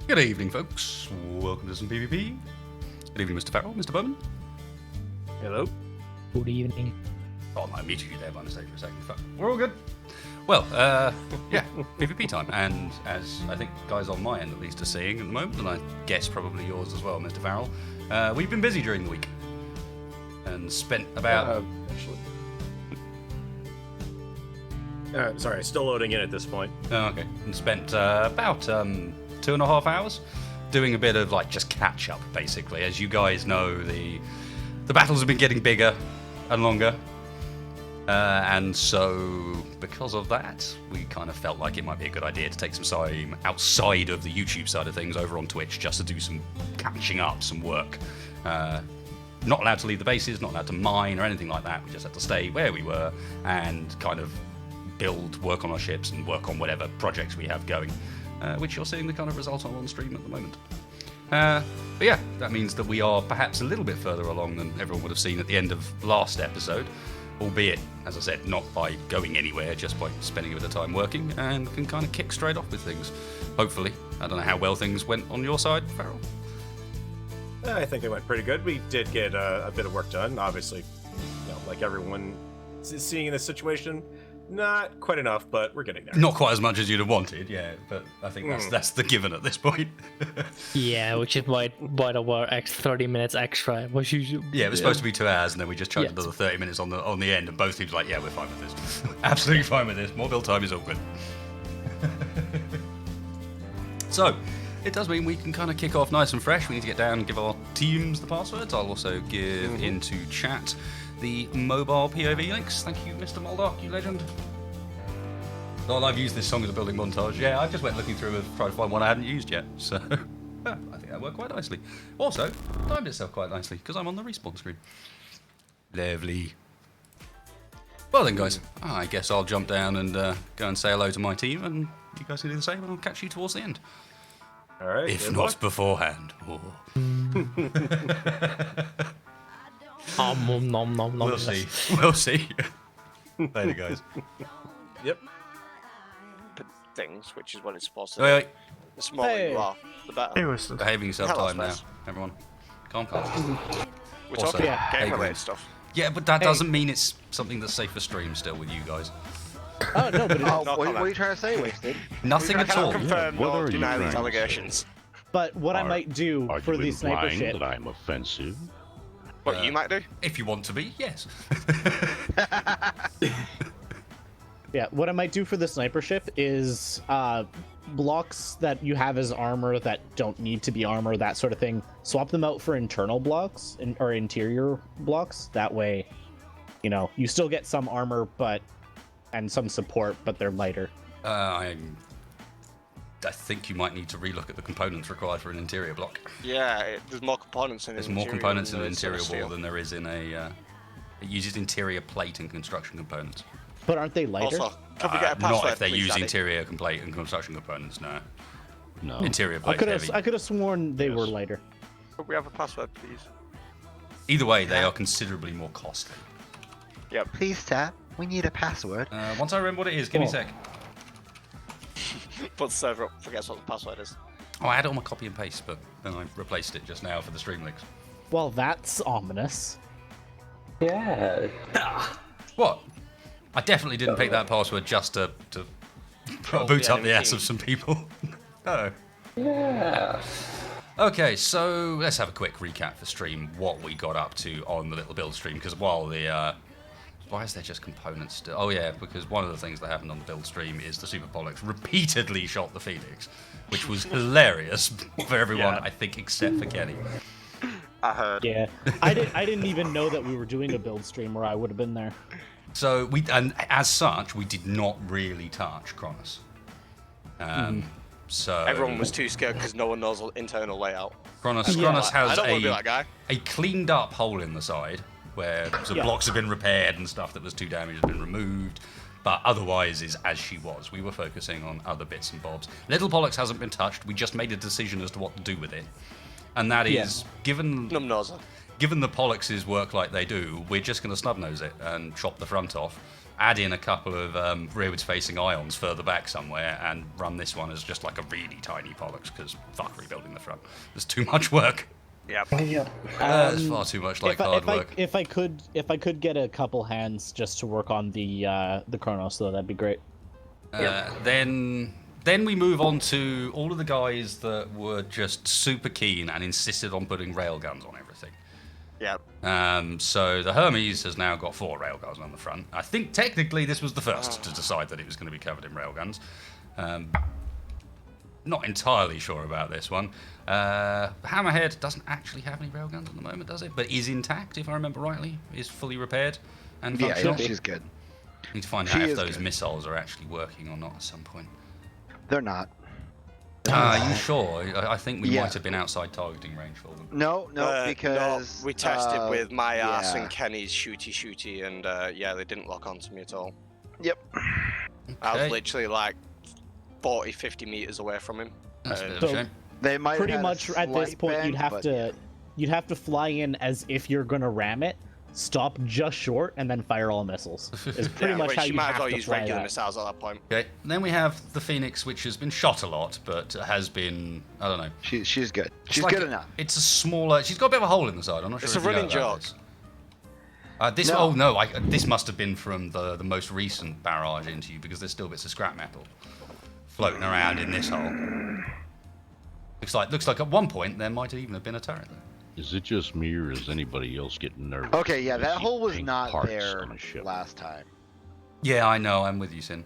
Good evening, folks. Welcome to some PvP. Good evening, Mr. Farrell, Mr. Bowman. Hello. Good evening. Oh, I muted you there by mistake for a second. Fuck. We're all good. Well, yeah, PvP time. And as I think guys on my end at least are seeing at the moment, and I guess probably yours as well, Mr. Farrell, we've been busy during the week. And spent about... Sorry, still loading in at this point. Oh, okay. And spent about 2.5 hours doing a bit of like just catch up, basically. As you guys know, the battles have been getting bigger and longer, and so because of that, we kind of felt like it might be a good idea to take some time outside of the YouTube side of things over on Twitch just to do some catching up, some work. Not allowed to leave the bases, not allowed to mine or anything like that. We just had to stay where we were and kind of build, work on our ships and work on whatever projects we have going, which you're seeing the kind of result on stream at the moment. But yeah, that means that we are perhaps a little bit further along than everyone would have seen at the end of last episode, albeit, as I said, not by going anywhere, just by spending a bit of time working, and can kind of kick straight off with things. Hopefully. I don't know how well things went on your side, Farrell. I think they went pretty good. We did get a bit of work done. Obviously, like everyone is seeing in this situation, not quite enough, but we're getting there. Not quite as much as you'd have wanted, yeah, but I think that's the given at this point. Yeah, which is why our 30 minutes extra was usually. Yeah, it was supposed to be 2 hours, and then we just chucked another 30 minutes on the end, and both teams were like, yeah, we're fine with this. Absolutely fine with this. More build time is all good. So, it does mean we can kind of kick off nice and fresh. We need to get down and give our teams the passwords. I'll also give into chat the mobile POV links. Thank you, Mr. Moldark, you legend. Oh, I've used this song as a building montage. Yeah, I just went looking through and tried to find one I hadn't used yet. So, yeah, I think that worked quite nicely. Also, timed itself quite nicely, because I'm on the respawn screen. Lovely. Well then, guys, I guess I'll jump down and go and say hello to my team, and you guys can do the same, and I'll catch you towards the end. All right. If not beforehand. Oh. We'll see. We'll see. Later, guys. Yep. Things, which is what it's supposed to Wait. The smaller you are, the better. Behaving yourself Hello, time now, Space. everyone. Calm. We're Also, talking hey, game-related Gwen. stuff. Yeah, but that doesn't mean it's something that's safe for stream still with you guys. Oh, no, but No what are comment. you trying to say, Wasted? Nothing I at cannot all. confirm What nor are you deny these trying to allegations. But what I might do Are for you the sniper implying shit. that I'm offensive? What you might do? If you want to be, yes. Yeah, what I might do for the sniper ship is blocks that you have as armor that don't need to be armor, that sort of thing. Swap them out for internal blocks or interior blocks. That way, you still get some armor, and some support, but they're lighter. I think you might need to relook at the components required for an interior block. Yeah, there's more components in There's an more interior components in than an there is interior in wall than there is in a... it uses interior plate and construction components. But aren't they lighter? Also, can we get a password, Not if they please, use Daddy? interior plate and construction components, no. No. Interior I plate could heavy. have sworn they were lighter. Could we have a password, please? Either way, they are considerably more costly. Yep. Please, Tap. We need a password. Once I remember what it is, give me a Oh. sec. Put the server up, forgets what the password is. Oh, I had it on my copy and paste, but then I replaced it just now for the stream links. Well, that's ominous. Yeah. What? I definitely didn't pick that password just to Troll boot the up the enemy ass team. of some people. No. Yeah. Okay, so let's have a quick recap for stream, what we got up to on the little build stream, because while the... why is there just components still? Oh yeah, because one of the things that happened on the build stream is the Super Pollux repeatedly shot the Phoenix, which was hilarious for everyone, Yeah. I think, except for Kenny. I heard. Yeah, I didn't even know that we were doing a build stream, or I would have been there. So and as such, we did not really touch Kronos. So Everyone was too scared because no one knows the internal layout. Kronos Yeah. has I don't want to be that guy. a cleaned up hole in the side where some Yeah. blocks have been repaired and stuff that was too damaged has been removed, but otherwise is as she was. We were focusing on other bits and bobs. Little Pollux hasn't been touched. We just made a decision as to what to do with it, and that is given Numb-noser. the Polluxes work like they do, we're just going to snub nose it and chop the front off add in a couple of rearwards facing ions further back somewhere and run this one as just like a really tiny Pollux, because fuck rebuilding the front. There's too much work. Yep. It's far too much like hard work. If I could get a couple hands just to work on the Kronos, though, that'd be great. Then we move on to all of the guys that were just super keen and insisted on putting railguns on everything. Yep. So the Hermes has now got 4 railguns on the front. I think technically this was the first to decide that it was going to be covered in railguns. Not entirely sure about this one. Hammerhead doesn't actually have any railguns at the moment, does it? But is intact, if I remember rightly. Is fully repaired and functional. Yeah, she's good. Need to find out if those missiles are actually working or not at some point. They're not. Are you sure? I think we might have been outside targeting range for them. No, because... No, we tested with my ass yeah. and Kenny's shooty, and yeah, they didn't lock onto me at all. Yep. I Okay. was literally like 40, 50 meters away from him. That's a bit of So- a shame. They might Pretty have had a much at this slight point, bend, but yeah. you'd have to fly in as if you're gonna ram it, stop just short, and then fire all missiles. Is pretty much which how you you might have as well to use fly regular that. missiles at that point. Okay. And then we have the Phoenix, which has been shot a lot, but has been, I don't know. She's good. She's like good enough. It's a smaller. She's got a bit of a hole in the side. I'm not sure. It's if a you know running about joke. this. No. Oh no! This must have been from the most recent barrage into you, because there's still bits of scrap metal floating around in this hole. Looks like at one point there might even have been a turret there. Is it just me, or is anybody else getting nervous? Okay, yeah, when they that see hole was pink not parts there on a ship? last time. Yeah, I know. I'm with you, Sin.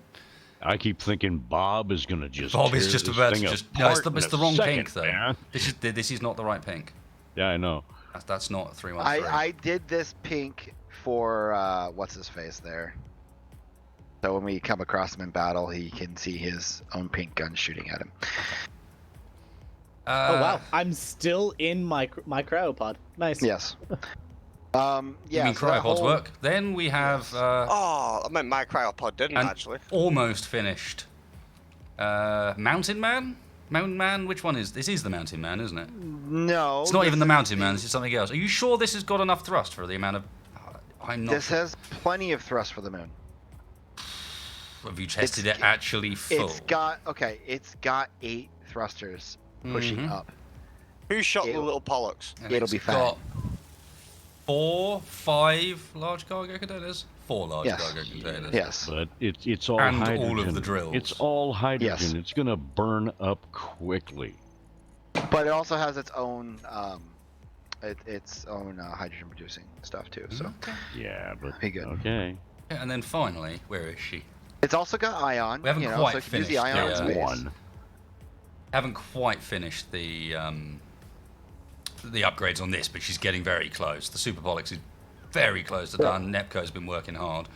I keep thinking Bob is gonna just. Bob is tear just this about to thing just. No, it's apart the in a wrong second, pink though. man. This is not the right pink. Yeah, I know. That's not 313. I did this pink for what's his face there. So when we come across him in battle, he can see his own pink gun shooting at him. Oh wow, I'm still in my cryopod. Nice. Yes. Yeah. You mean so that cryopods whole- work? Then we have Oh, I meant my cryopod didn't an actually. almost finished Mountain Man. Mountain Man, which one is this? Is the Mountain Man, isn't it? No. It's not this even the is Mountain Man. This is something else. Are you sure this has got enough thrust for the amount of? I'm not. This Sure. has plenty of thrust for the moon. Have you tested it's- it actually full? It's got 8 thrusters pushing Mhm. up. Who shot the It'll- little Pollux? And it'll it's be fine. got 4, 5 large cargo containers. 4 large Yes. cargo containers. Yes. But it's all And all hydrogen. of the drills. It's all hydrogen. Yes. It's gonna burn up quickly. But it also has its own hydrogen producing stuff too. So Okay. Yeah, but Be good. okay. And then finally, where is she? it's also got ion. We haven't you know, quite so you can use the finished ion the, in space. One. Haven't quite finished the upgrades on this, but she's getting very close. The Super Pollux is very close to done. Nepco's been working hard.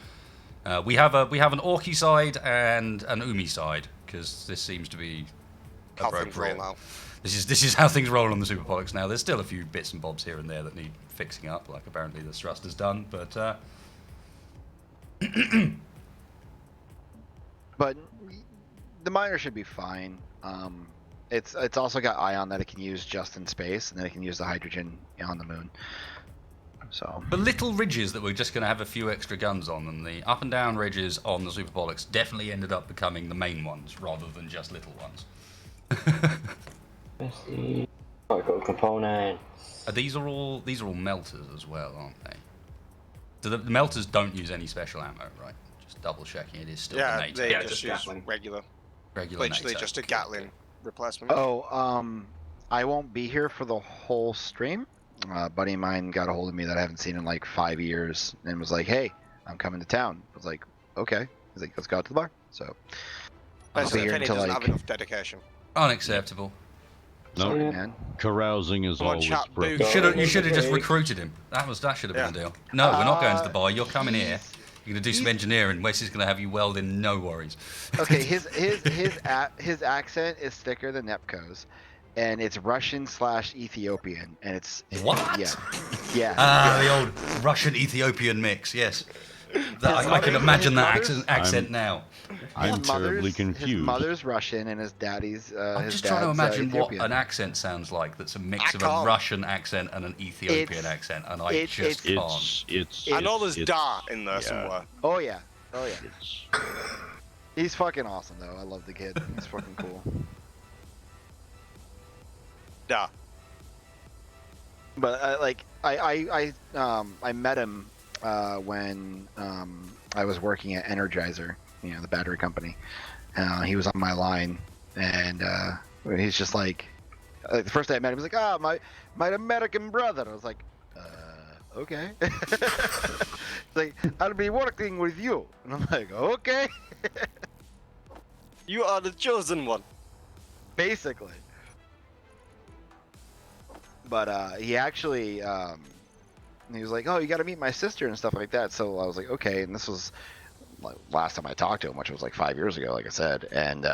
We have an Orky side and an Umi side, because this seems to be How things roll appropriate. now. This is how things roll on the Super Pollux now. There's still a few bits and bobs here and there that need fixing up, like apparently the thrust is done, but But the miner should be fine. It's also got ion that it can use just in space, and then it can use the hydrogen on the moon. So the little ridges that we're just going to have a few extra guns on, and the up and down ridges on the Super Pollux definitely ended up becoming the main ones rather than just little ones. Let's see. Oh, I've got components. These are all melters as well, aren't they? So the melters don't use any special ammo, right? Just double checking, it is still the Yeah, NATO. they just just use Gatling. regular. NATO. Literally just a Gatling replacement. I won't be here for the whole stream. A buddy of mine got a hold of me that I haven't seen in like 5 years and was like, "Hey, I'm coming to town." I was like, "Okay." He's like, "Let's go out to the bar." So I'll be Basically, here Kenny until doesn't like have enough dedication. Unacceptable. No, sorry, man. carousing is Come on, always chap, preferred. dude. You should have just Okay. recruited him. That should have been Yeah. the deal. No, we're not going to the bar. You're coming here. He's- You're going to do some engineering. Wes is going to have you weld in. No worries. Okay, his accent is thicker than Nepco's, and it's Russian/Ethiopian, and it's What? yeah. The old Russian-Ethiopian mix. Yes. I can imagine that accent now. I'm terribly His confused. mother's Russian and his daddy's. I'm his just trying to dad's, imagine what Ethiopian. an accent sounds like that's a mix I of a can't. Russian accent and an Ethiopian It's- accent, and I it's- just can't. It's I know there's it's- Dart in there yeah. somewhere. Oh yeah. Oh yeah. He's fucking awesome though. I love the kid. He's fucking cool. Yeah. But I met him when I was working at Energizer, the battery company. He was on my line, and he's just like the first day I met him, he was like, my American brother. I was like, okay. Like, I'll be working with you, and I'm like, okay. You are the chosen one. Basically. But he actually, he was like, oh, you got to meet my sister and stuff like that. So I was like, okay. And this was like, last time I talked to him, which was like 5 years ago, like I said. And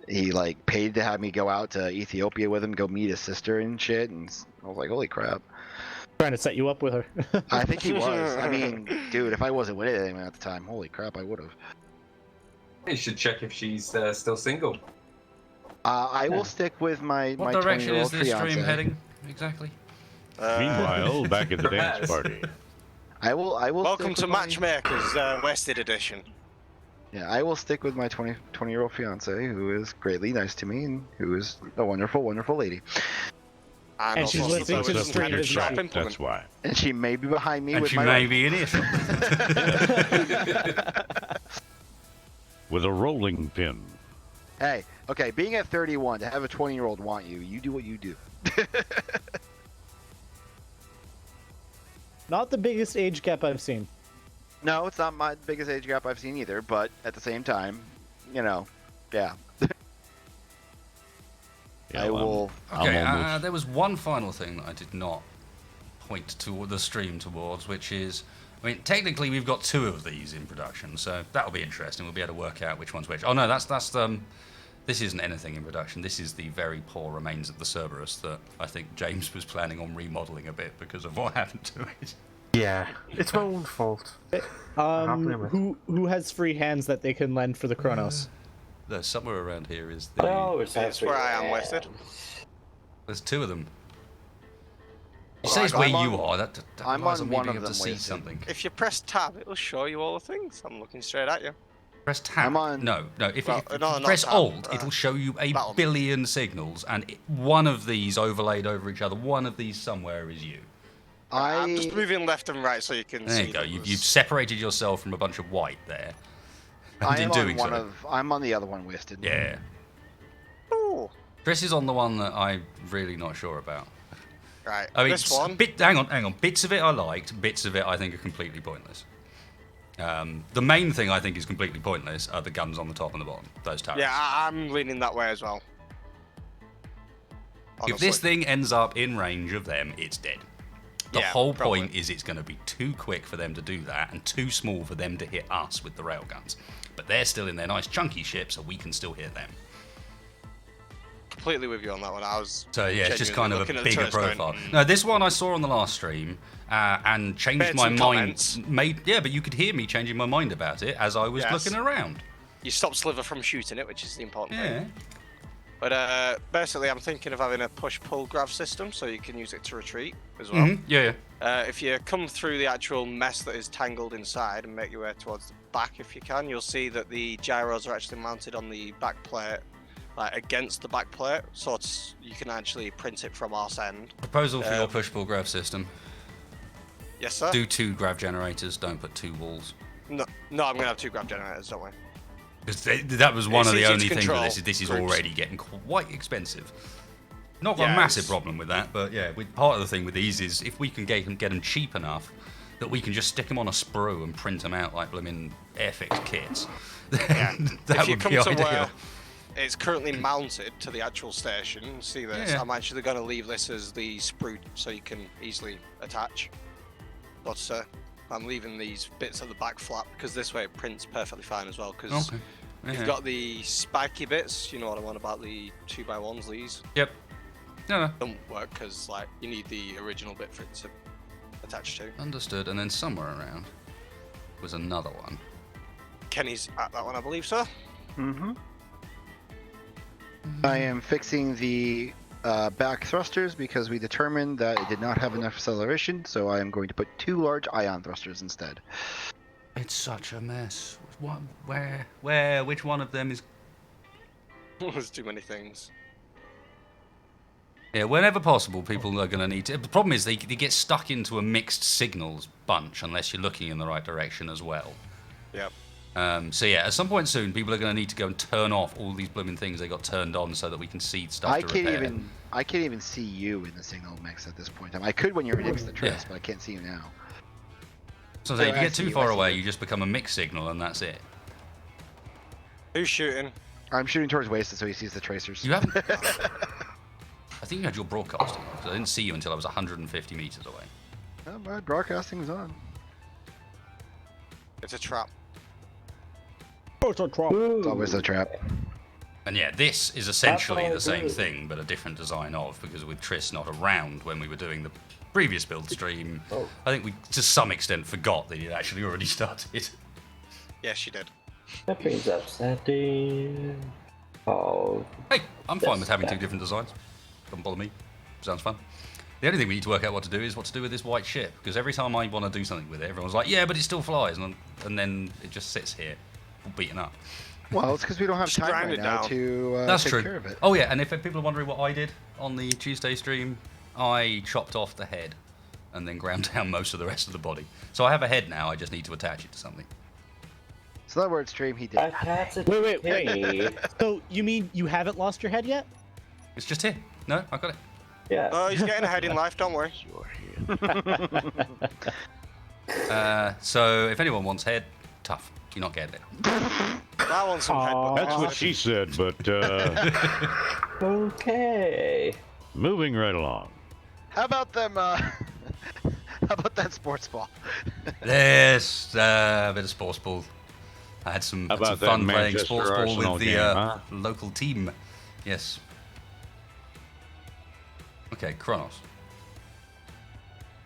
he like paid to have me go out to Ethiopia with him, go meet his sister and shit. And I was like, holy crap. Trying to set you up with her. I think he was. I mean, dude, if I wasn't with him at the time, holy crap, I would have. You should check if she's still single. I will stick with my What my direction 20-year-old is this stream fiance. heading exactly? Meanwhile, back at the dance Yes. party. I will. Welcome stick to with my- Matchmakers Wasted Edition. Yeah, I will stick with my 20-year-old fiance, who is greatly nice to me and who is a wonderful, wonderful lady. And also she's supposed listening to the be Except stream, when you're isn't sharp she? shot, implement. that's why. And she may be behind me And with she my may rifle. be an earshot. With a rolling pin. Hey, okay, being at 31, to have a 20-year-old want you, you do what you do. Not the biggest age gap I've seen. No, it's not my biggest age gap I've seen either, but at the same time, yeah. Yeah, I will. Okay, I'm almost- there was one final thing that I did not point to the stream towards, which is, I mean, technically we've got 2 of these in production, so that'll be interesting. We'll be able to work out which one's which. Oh no, that's this isn't anything in production. This is the very poor remains of the Cerberus that I think James was planning on remodeling a bit because of what happened to it. Yeah, it's my own fault. Happily with. Who has free hands that they can lend for the Kronos? There's somewhere around here is the. Oh, it's That's where I am wasted. There's 2 of them. You Well, say it's I'm where on- you are. That I'm relies on me one being of able to them, see wasted. something. If you press tab, it'll show you all the things. I'm looking straight at you. Press tab. I'm on- No. If Well, you no, not press tab, Alt, it'll show you a that one. billion signals, and one of these overlaid over each other. One of these somewhere is you. I'm just I moving left and right so you can There see. you go. that You've there's- separated yourself from a bunch of white there. And I in am doing on one so, of. I'm on the other one, wasted. yeah. Ooh. Chris is on the one that I'm really not sure about. Right. I mean, this one. hang on. Bits of it I liked. Bits of it I think are completely pointless. The main thing I think is completely pointless are the guns on the top and the bottom. Those turrets. Yeah, I'm leaning that way as well. If this Honestly. thing ends up in range of them, it's dead. The Yeah, whole probably. point is it's going to be too quick for them to do that and too small for them to hit us with the railguns. But they're still in their nice chunky ship, so we can still hit them. Completely with you on that one. I was. So yeah, it's just kind genuinely of a looking at the bigger turrets going, profile. No, this one I saw on the last stream and changed Made my some mind. comments. But you could hear me changing my mind about it as I was Yes. looking around. You stopped Sliver from shooting it, which is the important Yeah. thing. But basically, I'm thinking of having a push-pull grav system, so you can use it to retreat as well. Yeah. If you come through the actual mess that is tangled inside and make your way towards the back if you can, you'll see that the gyros are actually mounted on the back plate, like against the back plate, so you can actually print it from arse end. Proposal for your push-pull grav system. Yes, sir? Do 2 grav generators, don't put 2 walls. No, I'm going to have 2 grav generators, don't we? Because that was one It's of the easy to only things with control this is groups. already getting quite expensive. Not got a Yeah, massive it's- problem with that, but yeah, part of the thing with these is if we can get them cheap enough that we can just stick them on a sprue and print them out like blooming Airfix kits, Yeah. that if you would come be to ideal. where it's currently mounted to the actual station, see this, Yeah. I'm actually going to leave this as the sprue so you can easily attach. But I'm leaving these bits at the back flat because this way it prints perfectly fine as well, because Okay. you've Yeah. got the spiky bits, you know what I want about the 2x1s, these Yep. No. don't work because like you need the original bit for it to attach to. Understood. And then somewhere around was another one. Kenny's at that one, I believe, sir. Mm-hmm. I am fixing the back thrusters because we determined that it did not have enough acceleration, so I am going to put 2 large ion thrusters instead. It's such a mess. What? Which one of them is? There's too many things. Yeah, whenever possible, people are going to need to. The problem is they get stuck into a mixed signals bunch unless you're looking in the right direction as well. Yep. So yeah, at some point soon, people are going to need to go and turn off all these blooming things they got turned on so that we can see stuff I to can't repair. even see you in the signal mix at this point. I could when you're next to the trace, but I can't see you now. So Oh, if you I get see too you, far I see away, you. you just become a mixed signal, and that's it. Who's shooting? I'm shooting towards Wasted so he sees the tracers. You haven't. I think you had your broadcasting on, 'cause I didn't see you until I was 150 meters away. Oh, my broadcasting's on. It's a trap. It's a trap. It's always a trap. And yeah, this is essentially all the same good. thing, but a different design of, because with Triss not around when we were doing the previous build stream, I think we, to some extent, forgot that it actually already started. Yes, you did. That brings upsetting. Oh, Hey, I'm fine Yes, with having two yeah. different designs. Doesn't bother me. Sounds fun. The only thing we need to work out what to do is what to do with this white ship, because every time I want to do something with it, everyone's like, yeah, but it still flies, and then it just sits here, all beaten up. Well, it's because we don't have Just time grind right it now down. to That's take true. care of it. Oh yeah, and if people are wondering what I did on the Tuesday stream, I chopped off the head and then ground down most of the rest of the body. So I have a head now, I just need to attach it to something. So that word stream he did. Wait. So you mean you haven't lost your head yet? It's just here. No, I got it. yeah. Oh, he's getting ahead in life, don't worry. So if anyone wants head, tough. You're not getting it. I want some head. That's what she said, but Okay. moving right along. How about them? How about that sports ball? There's a bit of sports ball. I had some, How had some about that fun playing Manchester sports ball Arsenal with the game, huh? local team. Yes. Okay, Kronos.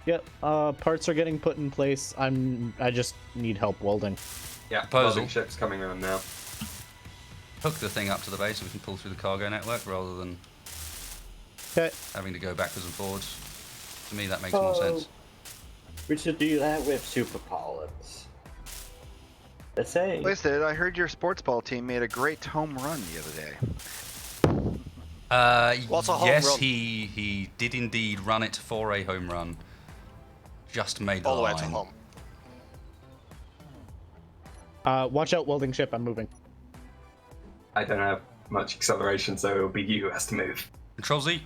Yep. Parts are getting put in place. I just need help welding. Yeah, Proposal. welding ship's coming around now. Hook the thing up to the base so we can pull through the cargo network rather than Okay. having to go backwards and forwards. To me, that makes more sense. We should do that with super pollets. Let's say. Wasted, I heard your sports ball team made a great home run the other day. What's a home yes, run? he did indeed run it for a home run. Just made the All the way line. to home. Watch out, welding ship. I'm moving. I don't have much acceleration, so it'll be you who has to move. Control Z.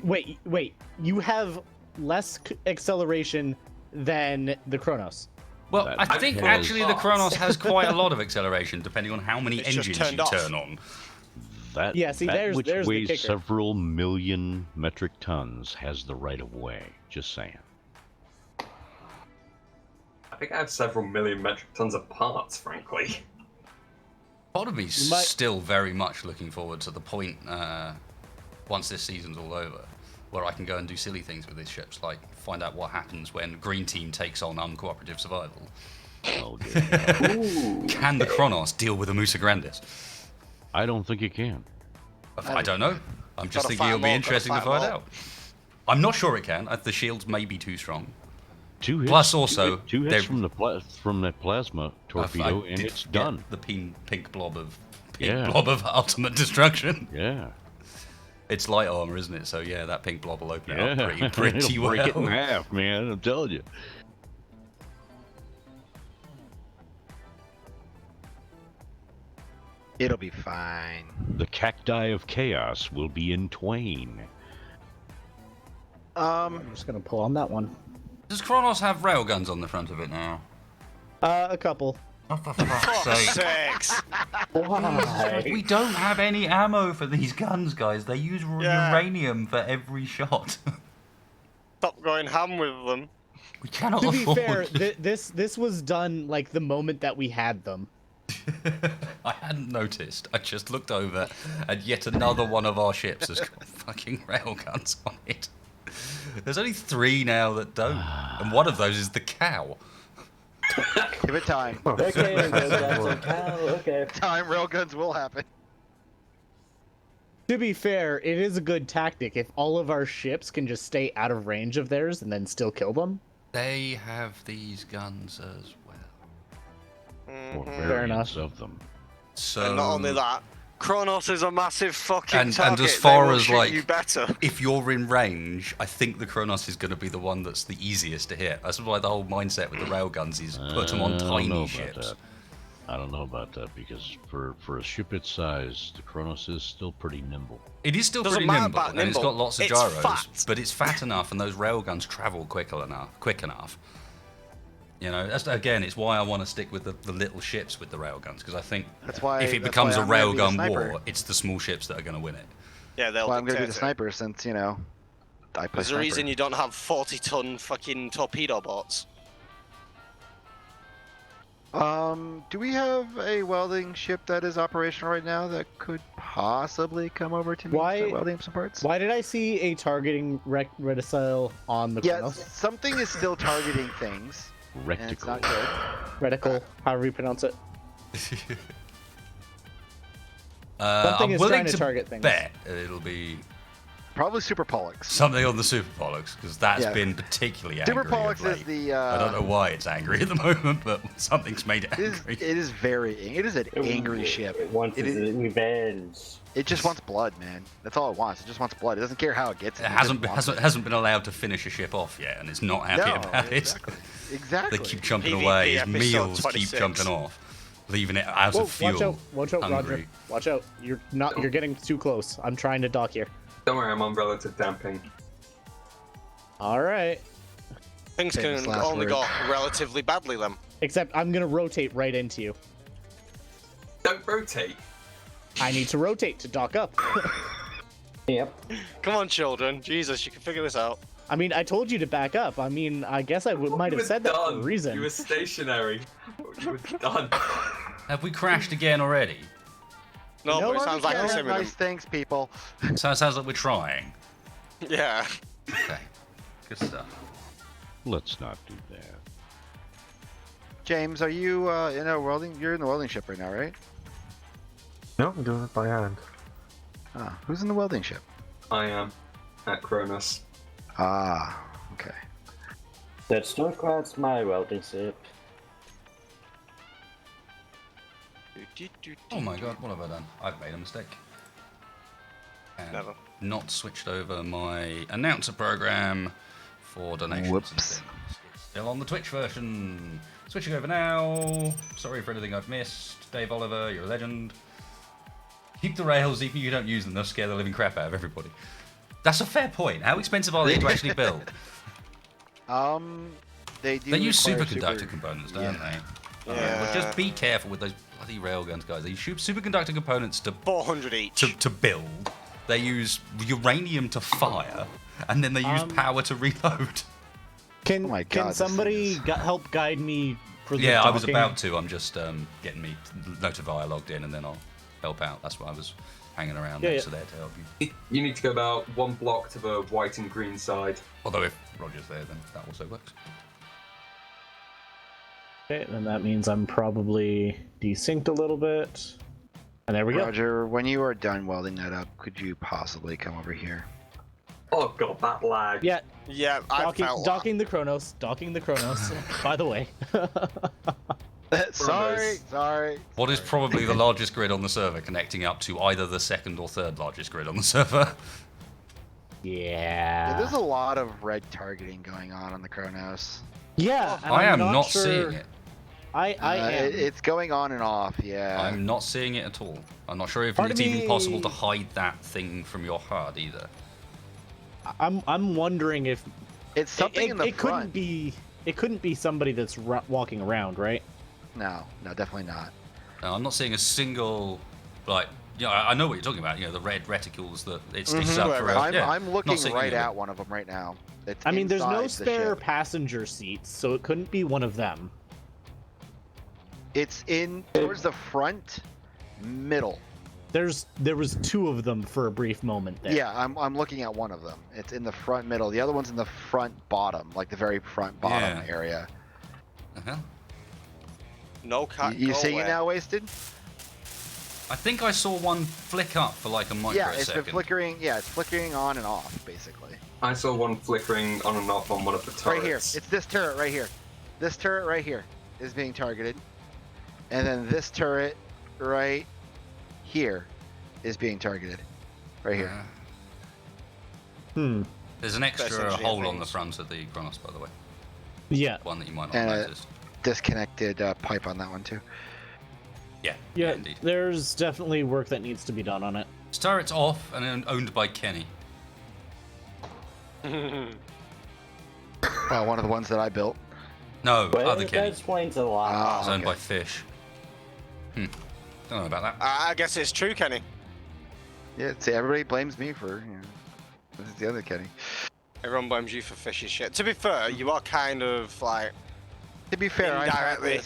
Wait. You have less acceleration than the Kronos. Well, That I think depends. actually the Kronos has quite a lot of acceleration, depending on how many It's just engines turned you off. turn on. That, Yeah, see, that there's which the weighs kicker. several million metric tons has the right of way. Just saying. I think I have several million metric tons of parts, frankly. Part of me's You might- still very much looking forward to the point, once this season's all over, where I can go and do silly things with these ships, like find out what happens when Green Team takes on uncooperative survival. Oh dear. Can the Kronos deal with a Musa Grandis? I don't think you can. I don't know. I'm just Gotta thinking fight it'll be 'em all, interesting to gotta fight 'em find all. out. I'm not sure it can. The shields may be too strong. Two hits. Plus also, two hits they're- from the plasma torpedo, I and did it's get done. The pink blob of Yeah. ultimate destruction. Yeah. It's light armor, isn't it? So yeah, that pink blob will open Yeah. it up pretty It'll well. break it in half, man. I'm telling you. It'll be fine. The cacti of chaos will be in twain. I'm just gonna pull on that one. Does Kronos have railguns on the front of it now? A couple. Oh, for fuck's sake. Six. Why? We don't have any ammo for these guns, guys. They use Yeah. uranium for every shot. Stop going ham with them. We cannot To be afford. fair, this was done like the moment that we had them. I hadn't noticed. I just looked over, and yet another one of our ships has got fucking railguns on it. There's only 3 now that don't, and one of those is the cow. Give it time. Okay, railguns and cow. Okay. Time, railguns will happen. To be fair, it is a good tactic if all of our ships can just stay out of range of theirs and then still kill them. They have these guns as well. Or Fair variants of them. So And not only that, Kronos is a massive fucking target. and as far they will as shoot like, you better. if you're in range, I think the Kronos is going to be the one that's the easiest to hit. That's why the whole mindset with the railguns is put them on I don't know tiny about ships. that. I don't know about that because for a ship its size, the Kronos is still pretty nimble. It is still Doesn't pretty matter nimble, about and it's nimble, got lots of it's gyros, fat. but it's fat enough, and those railguns travel quick enough. You know, that's, again, it's why I want to stick with the little ships with the railguns, because I think That's why. if it that's becomes a why I'm gonna be the railgun sniper. war, it's the small ships that are going to win it. Yeah, they'll That's why I'm gonna be the dictate it. sniper, since I play There's a sniper. reason you don't have 40-ton fucking torpedo boats. Do we have a welding ship that is operational right now that could possibly come over to me Why- for welding some parts? Why did I see a targeting reticule on the Yeah, Kronos? something is still targeting things, and it's Rectical. not good. Reticle, however you pronounce it. I'm Something is willing trying to target things. bet it'll be Probably Super Pollux. something on the Super Pollux, because that's Yeah. been particularly angry. Super of Pollux is late. the. I don't know why it's angry at the moment, but something's made it It is, angry. it is very. It is an angry ship. It wants It its is- revenge. It just wants blood, man. That's all it wants. It just wants blood. It doesn't care how it gets it. It hasn't been allowed to finish a ship off yet, and it's not happy No, about exactly. it. Exactly. They keep jumping PvP away. His episode meals 26. keep jumping off, leaving it out Whoa, of fuel. watch out, Roger. hungry. Watch out. You're getting too close. I'm trying to dock here. Don't worry, I'm on relative damping. Alright. Things Famous can last only words. go relatively badly then. Except I'm gonna rotate right into you. Don't rotate. I need to rotate to dock up. Yep. Come on, children. Jesus, you can figure this out. I mean, I told you to back up. I mean, I guess I might You have were said that for a done. reason. You were stationary. You were done. Have we crashed again already? No, No, but it I'm sounds like Yeah, a similar. nice things, people. So it sounds like we're trying. Yeah. Okay, good stuff. Let's not do that. James, are you in a welding? You're in the welding ship right now, right? No, I'm doing it by hand. Ah, who's in the welding ship? I am at Kronos. Ah, okay. That Stormcloud's my welding ship. Oh my god, what have I done? I've made a mistake. And Never. not switched over my announcer program for donations. and Whoops. things. It's still on the Twitch version. Switching over now. Sorry for anything I've missed. Dave Oliver, you're a legend. Keep the rails, even if you don't use them, they'll scare the living crap out of everybody. That's a fair point. How expensive are they to actually build? They do. They use require superconductor components, don't yeah. they? Yeah. But just be careful with those bloody railguns, guys. They use superconductor components 400 each. to build. They use uranium to fire, and then they use power to reload. Can Oh my can God, this somebody thing help guide me for the Yeah, I was docking? about to. I'm just getting me Notify logged in, and then I'll help out. That's why I was hanging around Yeah, next yeah. to there to help you. You need to go about one block to the white and green side. Although if Roger's there, then that also works. Okay, then that means I'm probably desynced a little bit. And there we go. Roger, when you are done welding that up, could you possibly come over here? Oh god, that lag. Yeah, Yeah, I felt docking the Kronos. Docking the Kronos. By the way. Sorry. What is probably the largest grid on the server, connecting up to either the second or third largest grid on the server? Yeah, Yeah. there's a lot of red targeting going on the Kronos. Yeah. and I I'm am not sure- seeing it. I am. It's going on and off, yeah. I'm not seeing it at all. I'm not sure if Part it's of even me- possible to hide that thing from your HUD either. I'm wondering if It's something in the it front. couldn't be somebody that's walking around, right? No, definitely not. No, I'm not seeing a single, like, you know, I know what you're talking about. You know, the red reticules that it sticks up for. I'm looking not seeing right any of at it. one of them right now. It's I mean, there's no inside the spare ship. passenger seats, so it couldn't be one of them. It's in towards the front middle. There was two of them for a brief moment there. Yeah, I'm looking at one of them. It's in the front middle. The other one's in the front bottom, like the very front bottom Yeah. area. Uh-huh. no cat. You seeing it now, Wasted? I think I saw one flick up for like a microsecond. Yeah, it's been flickering. Yeah, it's flickering on and off, basically. I saw one flickering on and off on one of the turrets. Right here. It's this turret right here. This turret right here is being targeted. And then this turret right here is being targeted. Right here. There's an extra hole on the front of the Kronos, by the way. Yeah. One that you might not have noticed. Disconnected pipe on that one too. Yeah. Yeah, Indeed. there's definitely work that needs to be done on it. This turret's off and owned by Kenny. One of the ones that I built. No, Well, other that Kenny. explains a lot. It's owned by Fish. Don't know about that. I guess it's true, Kenny. Yeah, see, everybody blames me for, this is the other Kenny. Everyone blames you for fishy shit. To be fair, you are kind of like To be fair, indirectly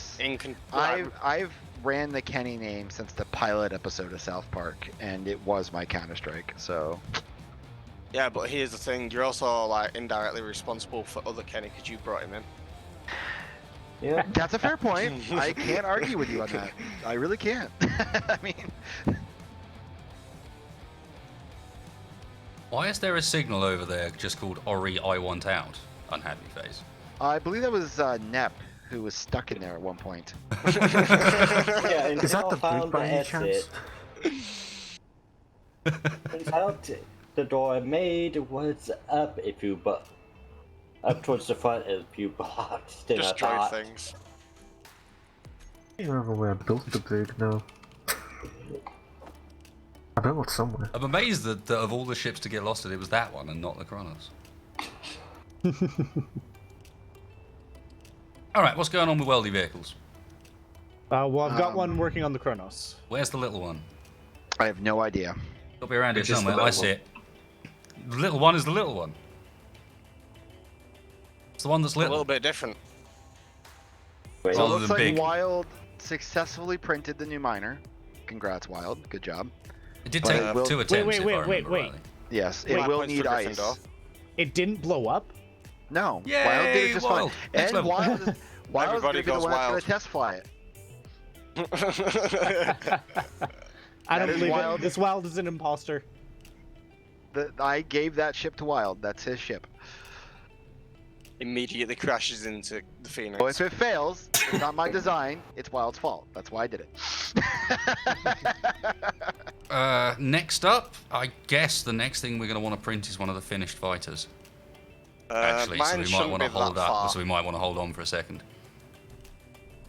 I've ran the Kenny name since the pilot episode of South Park, and it was my Counter-Strike, so... Yeah, but here's the thing: you're also like indirectly responsible for other Kenny because you brought him in. Yeah. That's a fair point. I can't argue with you on that. I really can't. I mean... Why is there a signal over there just called Ori I want out? Unhappy face. I believe that was Nep, who was stuck in there at one point. Yeah, Is that the boot by any chance? Turns out the door I made was up if you up towards the front if you blocked. Just trade things. I don't remember where I built the boot now. I built it somewhere. I'm amazed that of all the ships to get lost in, it was that one and not the Kronos. Alright, what's going on with worldy vehicles? Well, I've got one working on the Kronos. Where's the little one? I have no idea. It'll be around here Which is the somewhere. I little see it. The little one is the little one. It's the one that's A little. little bit different. Wait, So it Rather looks than like big. Wild successfully printed the new miner. Congrats, Wild. Good job. It did But take it will- 2 attempts. if I remember wait. rightly. Yes, it Wait, will points need for ice. Gryffindor. It didn't blow up? No, Yay, Wild did it just Wild. fine. Next And level. Wild's going Everybody to be the goes one that's wild. going to test fly it. I don't That is believe Wild. it. This Wild is an imposter. I gave that ship to Wild. That's his ship. Immediately crashes into the Phoenix. So if it fails, it's not my design. It's Wild's fault. That's why I did it. Next up, I guess the next thing we're going to want to print is one of the finished fighters. Actually, so mine we might shouldn't want to be hold that up. far. So we might want to hold on for a second.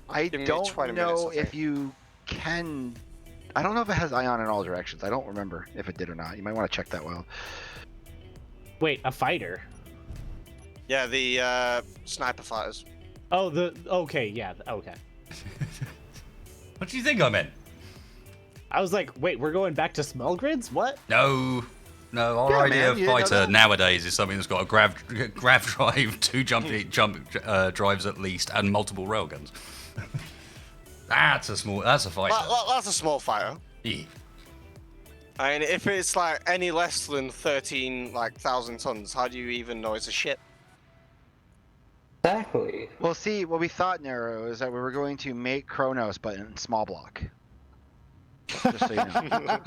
I Give me don't 20 minutes, know I if think. you can. I don't know if it has ion in all directions. I don't remember if it did or not. You might want to check that, Wild. Wait, a fighter? Yeah, the sniper fighters. Oh, okay, yeah, okay. What do you think I meant? I was like, wait, we're going back to smell grids? What? No, our Yeah, idea man, of you know fighter that. nowadays is something that's got a grav drive, 2 jump drives at least, and multiple railguns. That's a fighter. That's a small fighter. Yeah. I mean, if it's like any less than 13,000 tons, how do you even know it's a ship? Exactly. Well, see, what we thought, Nero, is that we were going to make Kronos, but in small block. Just so you know.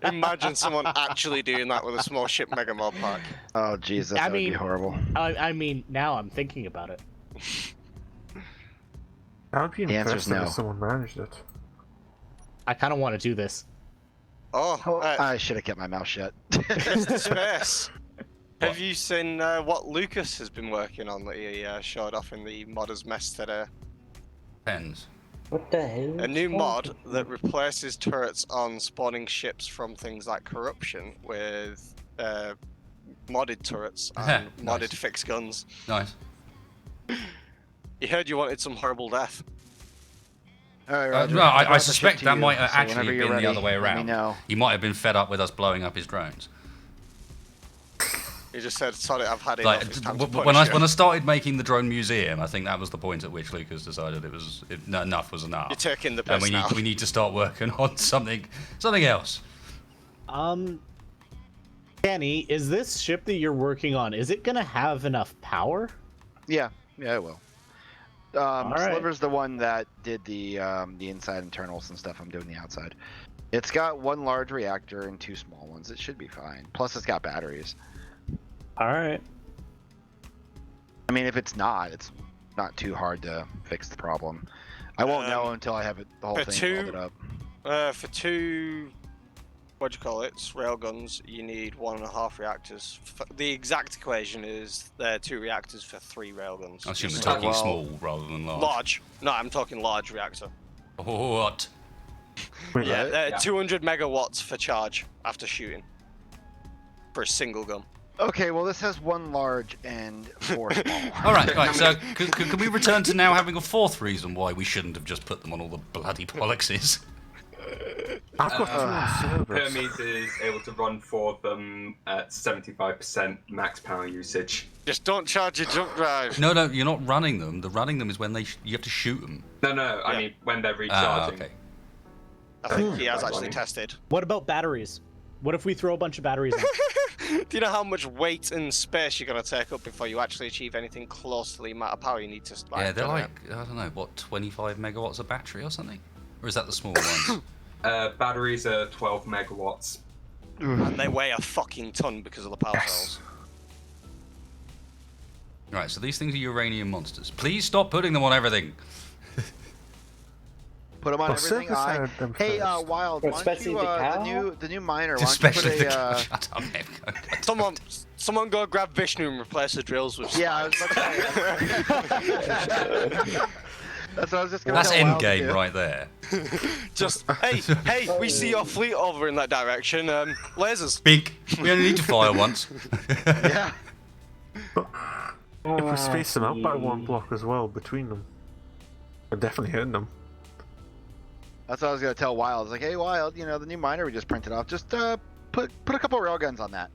Imagine someone actually doing that with a small ship mega mod pack. Oh, jeez, that would be horrible. I mean, now I'm thinking about it. That would be The answer's impressive no. if someone managed it. I kind of want to do this. Oh, I should have kept my mouth shut. space. Have you seen what Lucas has been working on that he showed off in the Modders Mess today? Depends. What the hell? A new mod that replaces turrets on spawning ships from things like Corruption with modded turrets and Nice. modded fixed guns. Nice. You heard you wanted some horrible death. All right, Roger. No, I'll I drop the suspect ship to that you, might so actually whenever have you're been ready, the other way let me around. know. He might have been fed up with us blowing up his drones. He just said, "Sorry, I've had Like, enough. It's time to when I punish you." started making the drone museum, I think that was the point at which Lucas decided enough was enough. You're taking the And piss now. we need to start working on something else. Kenny, is this ship that you're working on, is it gonna have enough power? Yeah, it will. right. Sliver's the one that did the inside internals and stuff. I'm doing the outside. It's got one large reactor and 2 small ones. It should be fine. Plus, it's got batteries. All right. I mean, if it's not too hard to fix the problem. I won't know until I have the whole thing welded up. For 2, what do you call it? Railguns, you need 1.5 reactors. The exact equation is there are 2 reactors for 3 railguns. I assume we're talking small rather than large. Large. No, I'm talking large reactor. What? Yeah, 200 megawatts for charge after shooting. For a single gun. Okay, well, this has 1 large and 4 small. All right. So can we return to now having a 4th reason why we shouldn't have just put them on all the bloody Polluxes? I've got 2 on service. Hermes is able to run 4 of them at 75% max power usage. Just don't charge your jump drive. No, you're not running them. The running them is when you have to shoot them. No, I mean when they're recharging. Okay. I think he has actually tested. What about batteries? What if we throw a bunch of batteries in? Do you know how much weight and space you're going to take up before you actually achieve anything close to the amount of power you need to Yeah, they're like, I don't know, what, 25 megawatts a battery or something? Or is that the small ones? Batteries are 12 megawatts. And they weigh a fucking ton because of the power cells. Right, so these things are uranium monsters. Please stop putting them on everything. Put them on everything. Hey, Wild, why don't especially you, the new miner, why don't you Especially put the a... Shut up, Ev. Someone go grab Vishnu and replace the drills with... Yeah, I was about to say. That's what I was just going to That's tell Wild endgame to do. right there. Just, hey, we see your fleet over in that direction. Lasers. Bink. We only need to fire once. Yeah. If we space them out by 1 block as well between them, we're definitely hitting them. That's what I was going to tell Wild. I was like, hey, Wild, the new miner we just printed off, just put a couple of railguns on that.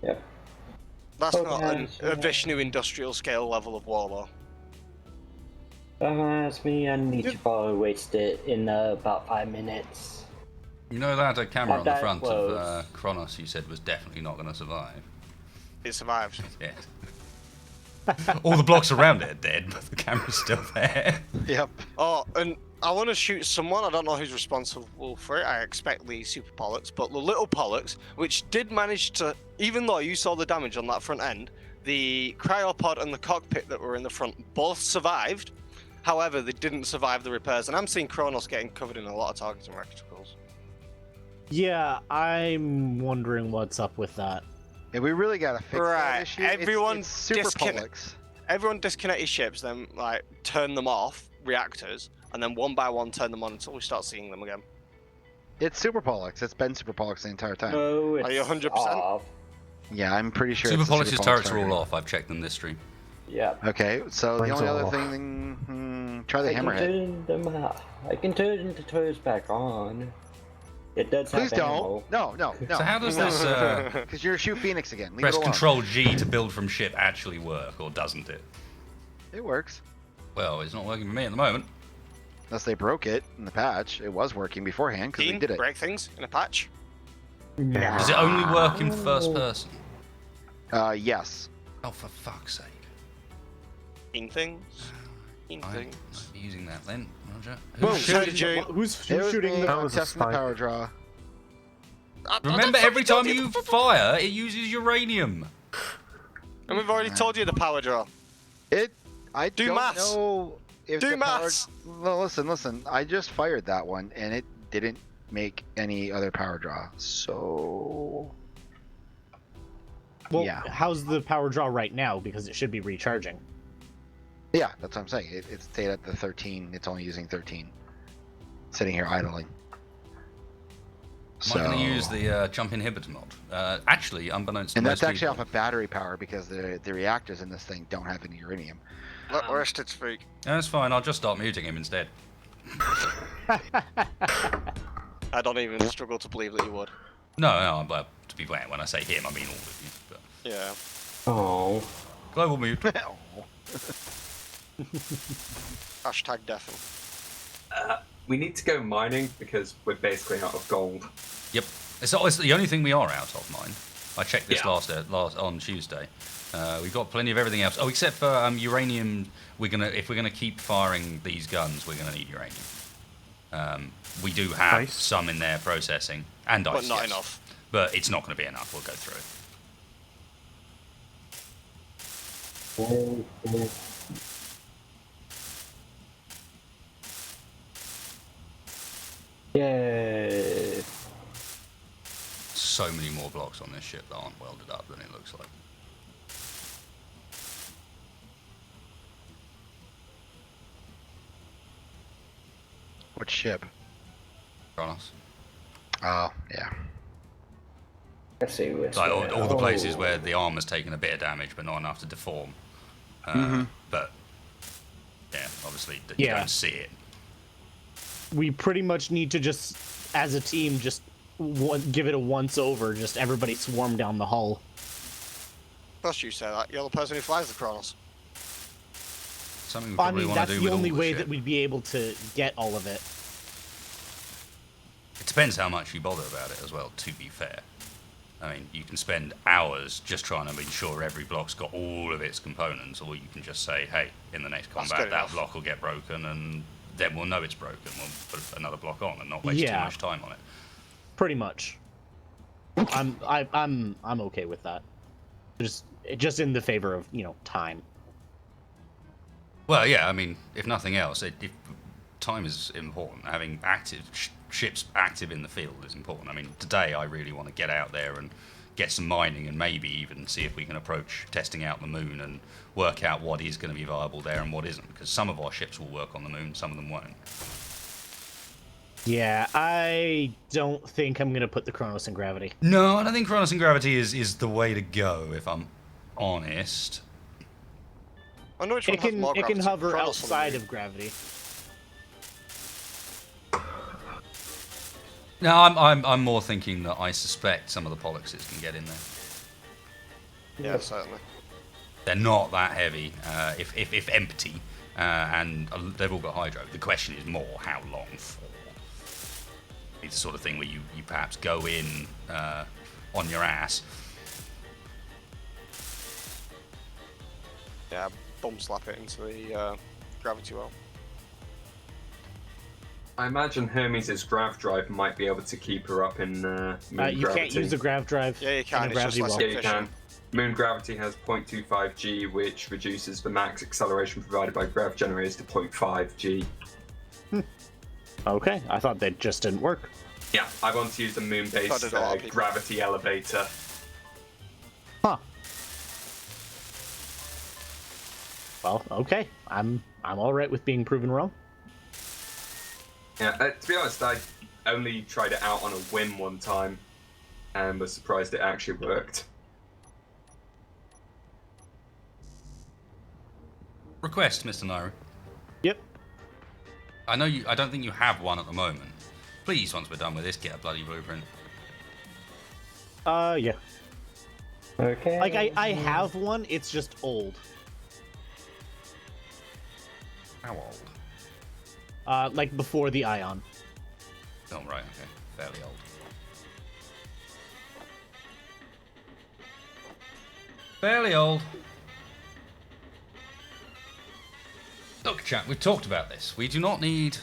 Yep. That's not a Vishnu industrial scale level of war, though. That's me. I need to probably waste it in about 5 minutes. You know that camera on the That front close. of Kronos you said was definitely not going to survive? It survived. Yeah. All the blocks around it are dead, but the camera's still there. Yep. Oh, and I want to shoot someone. I don't know who's responsible for it. I expect the Super Pollux, but the Little Pollux, which did manage to, even though you saw the damage on that front end, the cryopod and the cockpit that were in the front both survived. However, they didn't survive the repairs, and I'm seeing Kronos getting covered in a lot of targeting reticles. Yeah, I'm wondering what's up with that. Yeah, we really got to fix that issue. Everyone it's super Pollux. Everyone disconnect your ships, then turn them off, reactors, and then one by one turn them on until we start seeing them again. It's super Pollux. It's been super Pollux the entire time. No, it's Are you 100%? off. Yeah, I'm pretty sure. Super it's the Pollux's Pollux turrets are all target. off. I've checked them this stream. Yeah. Okay, so Mine's the only all other off. thing, try the I hammerhead. can turn the turrets back on. It does Please have ammo. don't. No. So how does this Because you're a shoe phoenix again. Leave press it alone. Control G to build from ship actually work, or doesn't it? It works. Well, it's not working for me at the moment. Unless they broke it in the patch. It was working beforehand because we Dean, did it. break things in a patch. Does it only work in first person? Yes. Oh, for fuck's sake. In things. In I things. might be using that then, Roger. Whoa, It who's was shooting me, the... That was a testing the spike. power draw. Remember, every time you fire, it uses uranium. And we've already told you the power draw. I Do don't maths. know if Do the power... maths. No, listen. I just fired that one, and it didn't make any other power draw. So... Well, yeah. how's the power draw right now? Because it should be recharging. Yeah, that's what I'm saying. It stayed at the 13. It's only using 13. Sitting here idling. Am I going to use the jump inhibitor mod? Actually, unbeknownst to And most that's actually people, off of battery power because the reactors in this thing don't have any uranium. Let Rested speak. That's fine, I'll just start muting him instead. I don't even struggle to believe that you would. No, but to be fair, when I say him, I mean all of you. But Yeah. Oh. global mute. Hashtag deafen. We need to go mining because we're basically out of gold. Yep. It's the only thing we are out of, mine. I checked this last on Tuesday. We've got plenty of everything else. Oh, except for uranium. If we're gonna keep firing these guns, we're gonna need uranium. We do have Ice? some in there processing and ice, But not yes. enough. But it's not going to be enough. We'll go through it. Yay! So many more blocks on this ship that aren't welded up than it looks like. What ship? Kronos. Oh, yeah. Let's see which Like one. all the places Oh. where the armor's taken a bit of damage, but not enough to deform. But yeah, obviously you Yeah. don't see it. We pretty much need to just, as a team, just give it a once over. Just everybody swarm down the hull. Plus, you say that. You're the person who flies the Kronos. Something we I probably mean, want to that's do the with only all way ship. that we'd be able to get all of it. It depends how much you bother about it as well, to be fair. I mean, you can spend hours just trying to ensure every block's got all of its components, or you can just say, hey, in the next That's combat, good that enough. block will get broken, and then we'll know it's broken. We'll put another block on and not waste too Yeah. much time on it. Pretty much. I'm okay with that. Just in the favor of time. Well, yeah, I mean, if nothing else, if time is important. Having ships active in the field is important. I mean, today I really want to get out there and get some mining and maybe even see if we can approach testing out the moon and work out what is going to be viable there and what isn't. Because some of our ships will work on the moon, some of them won't. Yeah, I don't think I'm gonna put the Kronos in gravity. No, I don't think Kronos and Gravity is the way to go, if I'm honest. I know which one It has can more gravity. hover Kronos or the outside moon? of gravity. No, I'm more thinking that I suspect some of the Pollexes can get in there. Yeah, certainly. They're not that heavy, if empty, and they've all got hydro. The question is more how long for. It's the sort of thing where you perhaps go in on your ass. Yeah, bum slap it into the gravity well. I imagine Hermes' grav drive might be able to keep her up in moon You gravity. can't use a grav drive. Yeah, you can. in a It's just gravity less well. Yeah, you efficient. can. Moon gravity has 0.25 g, which reduces the max acceleration provided by grav generators to 0.5 g. Okay, I thought that just didn't work. Yeah, I want to use the So moon-based did a lot of people. gravity elevator. Huh. Well, okay. I'm all right with being proven wrong. Yeah, to be honest, I only tried it out on a whim one time, and was surprised it actually worked. Request, Mr. Nairi. Yep. I don't think you have one at the moment. Please, once we're done with this, get a bloody blueprint. Yeah. Okay. Like I have one. It's just old. How old? Like before the Ion. Oh, right, okay. Fairly old. Fairly old. Look, chat, we've talked about this. We do not need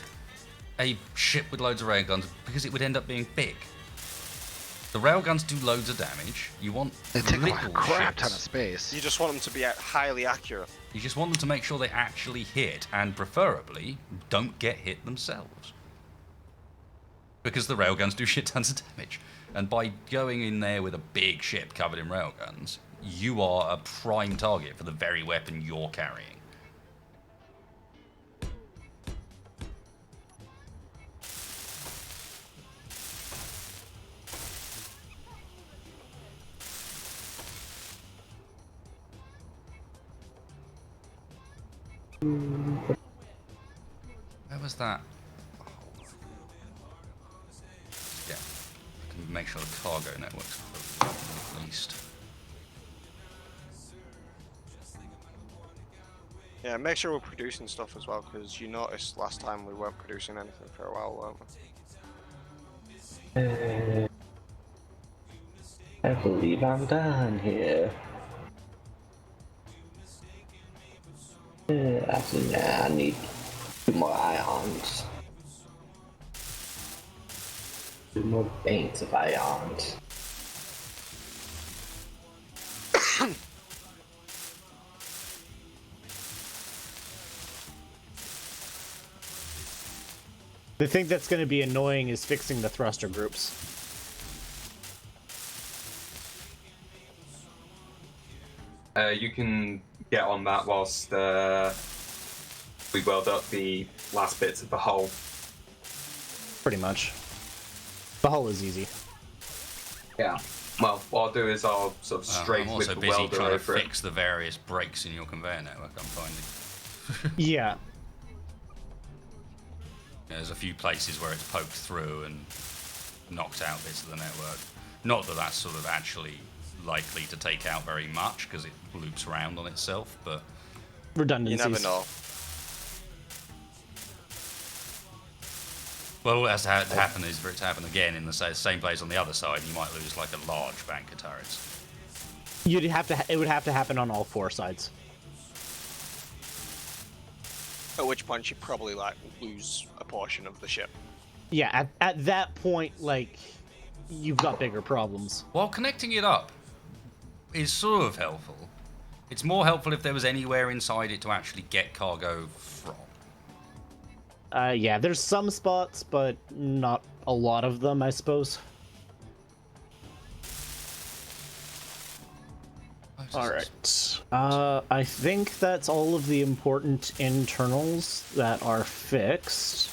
a ship with loads of railguns because it would end up being big. The railguns do loads of damage. You want They take little a crap ton of ships. space. You just want them to be highly accurate. You just want them to make sure they actually hit, and preferably don't get hit themselves. Because the railguns do shit tons of damage. And by going in there with a big ship covered in railguns, you are a prime target for the very weapon you're carrying. Where was that? Yeah, I can make sure the cargo network's full, at least. Yeah, make sure we're producing stuff as well, because you noticed last time we weren't producing anything for a while, weren't we? I believe I'm done here. Actually, nah, I need 2 more ions. 2 more banks of ions. The thing that's going to be annoying is fixing the thruster groups. You can get on that whilst we weld up the last bits of the hull. Pretty much. The hull is easy. Yeah. Well, what I'll do is I'll sort of strafe I'm with also the busy welder trying to over it. fix the various breaks in your conveyor network. I'm finding. Yeah. There's a few places where it's poked through and knocked out bits of the network. Not that that's sort of actually likely to take out very much because it loops around on itself, but You Redundancies. never know. well, what has to happen is for it to happen again in the same place on the other side, you might lose like a large bank of turrets. You'd have to. It would have to happen on all 4 sides. At which point you probably like lose a portion of the ship. Yeah. At that point, like, you've got bigger problems. While connecting it up is sort of helpful, it's more helpful if there was anywhere inside it to actually get cargo from. Yeah. There's some spots, but not a lot of them, I suppose. All right. I think that's all of the important internals that are fixed.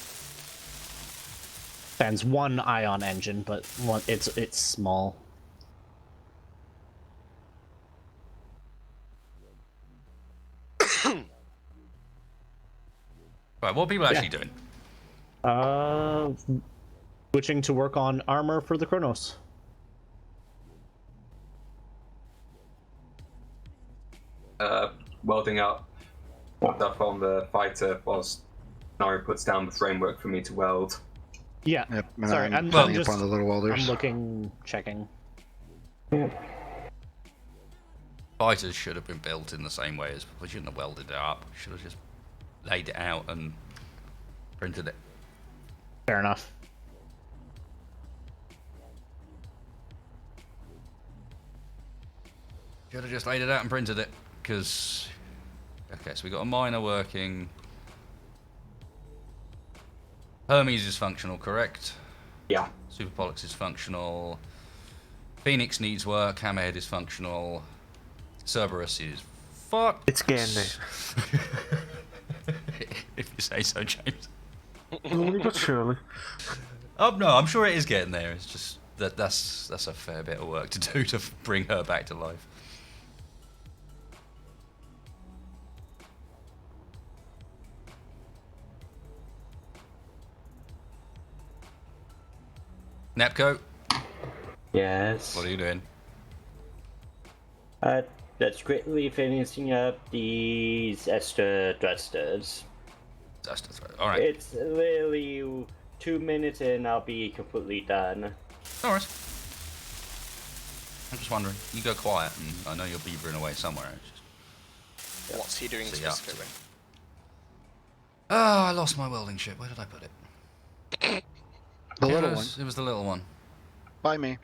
Sans 1 ion engine, but it's small. Right, what are people actually doing? Switching to work on armor for the Kronos. Welding up stuff on the fighter whilst Nari puts down the framework for me to weld. Yeah. Yep. And Sorry, I'm I'm putting just. up on the little welders. I'm looking, checking. Fighters should have been built in the same way as we shouldn't have welded it up. We should have just laid it out and printed it. Fair enough. Should have just laid it out and printed it, because... Okay, so we got a miner working. Hermes is functional, correct? Yeah. Super Pollux is functional. Phoenix needs work. Hammerhead is functional. Cerberus is fucked. It's getting there. If you say so, James. Slowly but surely. Oh no, I'm sure it is getting there. It's just that's a fair bit of work to do to bring her back to life. Nepco, Yes. what are you doing? That's quickly finishing up these extra thrusters. Just a throw. All right. It's literally 2 minutes and I'll be completely done. No worries. I'm just wondering. You go quiet, and I know you're beavering away somewhere. It's just... What's he doing See you up to. specifically? Oh, I lost my welding ship. Where did I put it? The It little was- one. It was the little one. By me.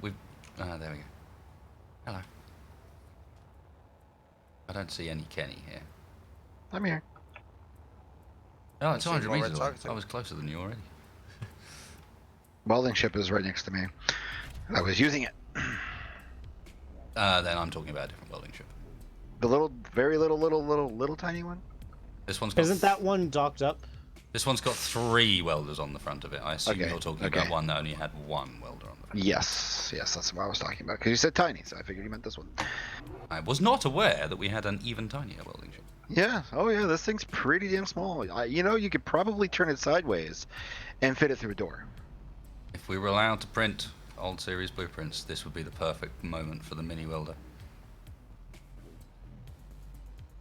We've... there we go. Hello. I don't see any Kenny here. I'm here. Oh, it's see 200 more meters red away. targeting. I was closer than you already. Welding ship is right next to me. I was using it. Then I'm talking about a different welding ship. The little, very little tiny one. This one's got... Isn't that one docked up? This one's got 3 welders on the front of it. I assume Okay, you're talking okay. about one that only had 1 welder on the front. Yes, that's what I was talking about. Because you said tiny, so I figured you meant this one. I was not aware that we had an even tinier welding ship. Yeah. Oh yeah, this thing's pretty damn small. You know, you could probably turn it sideways and fit it through a door. If we were allowed to print old series blueprints, this would be the perfect moment for the mini welder.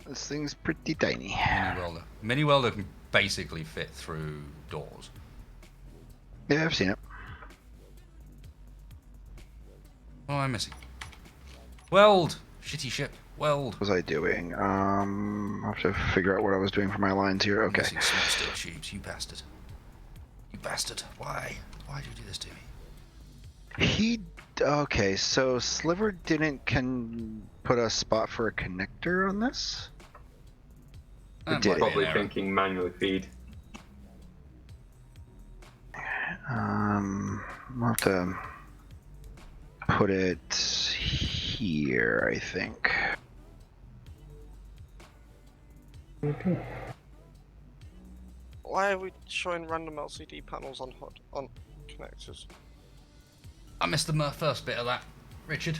This thing's pretty tiny. Mini welder. Mini welder can basically fit through doors. Yeah, I've seen it. What am I missing? Weld! Shitty ship. Weld. What was I doing? I'll have to figure out what I was doing for my lines here. Okay. Missing small steel tubes, you bastard. You bastard. Why? Why do you do this to me? Okay, so Sliver didn't put a spot for a connector on this? That did might it? be an Probably error. thinking manually feed. I'll have to put it here, I think. Why are we showing random LCD panels on connectors? I missed the first bit of that, Richard.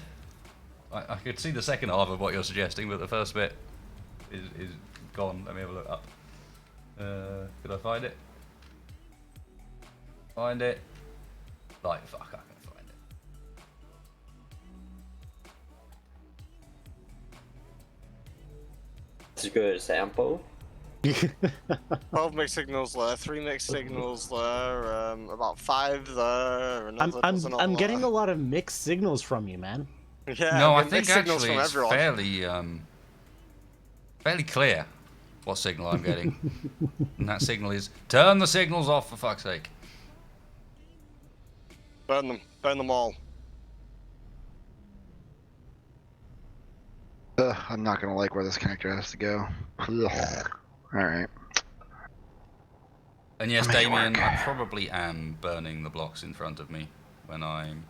I could see the second half of what you're suggesting, but the first bit is gone. Let me have a look up. Could I find it? Find it. Like, fuck, I can find it. It's a good example. 12 mixed signals there, 3 mixed signals there, about 5 there, another dozen I'm over getting a there. lot of mixed signals from you, man. Yeah, No, I getting think mixed signals actually from it's everyone. fairly clear what signal I'm getting. And that signal is, turn the signals off for fuck's sake. Burn them all. I'm not gonna like where this connector has to go. Alright. And yes, I'll make it Damien, work. I probably am burning the blocks in front of me when I'm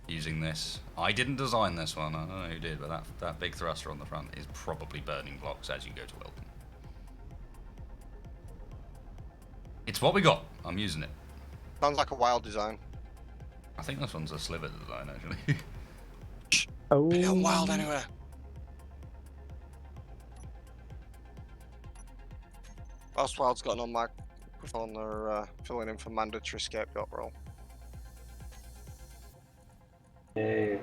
using this. I didn't design this one, I don't know who did, but that big thruster on the front is probably burning blocks as you go to weld them. It's what we got. I'm using it. Sounds like a wild design. I think this one's a sliver design, actually. Oh. Be on wild anywhere. Whilst Wild's got on microphone, they're filling in for mandatory scapegoat role. Hey.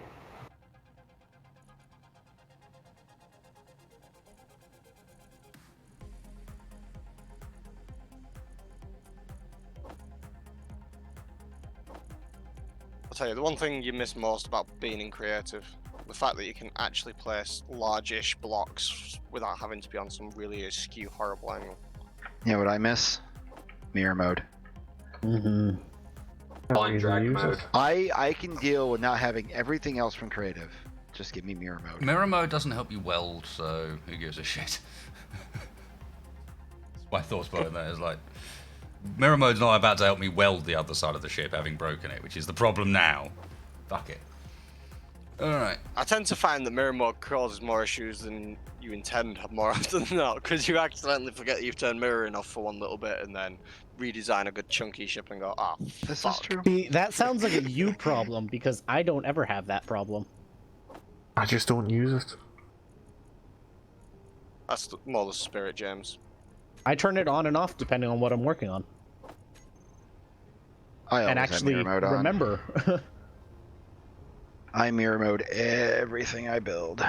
I'll tell you, the one thing you miss most about being in creative, the fact that you can actually place large-ish blocks without having to be on some really askew, horrible angle. You know what I miss? Mirror mode. Mm-hmm. Blind drag use mode. it. I can deal with not having everything else from creative. Just give me mirror mode. Mirror mode doesn't help you weld, so who gives a shit? My thoughts behind that is like, mirror mode's not about to help me weld the other side of the ship, having broken it, which is the problem now. Fuck it. Alright. I tend to find that mirror mode causes more issues than you intend more often than not, because you accidentally forget you've turned mirroring off for one little bit and then redesign a good chunky ship and go, ah, This fuck. is true. See, that sounds like a you problem because I don't ever have that problem. I just don't use it. That's more the spirit, James. I turn it on and off depending on what I'm working on. I always And have actually mirror mode on. remember. I mirror mode everything I build.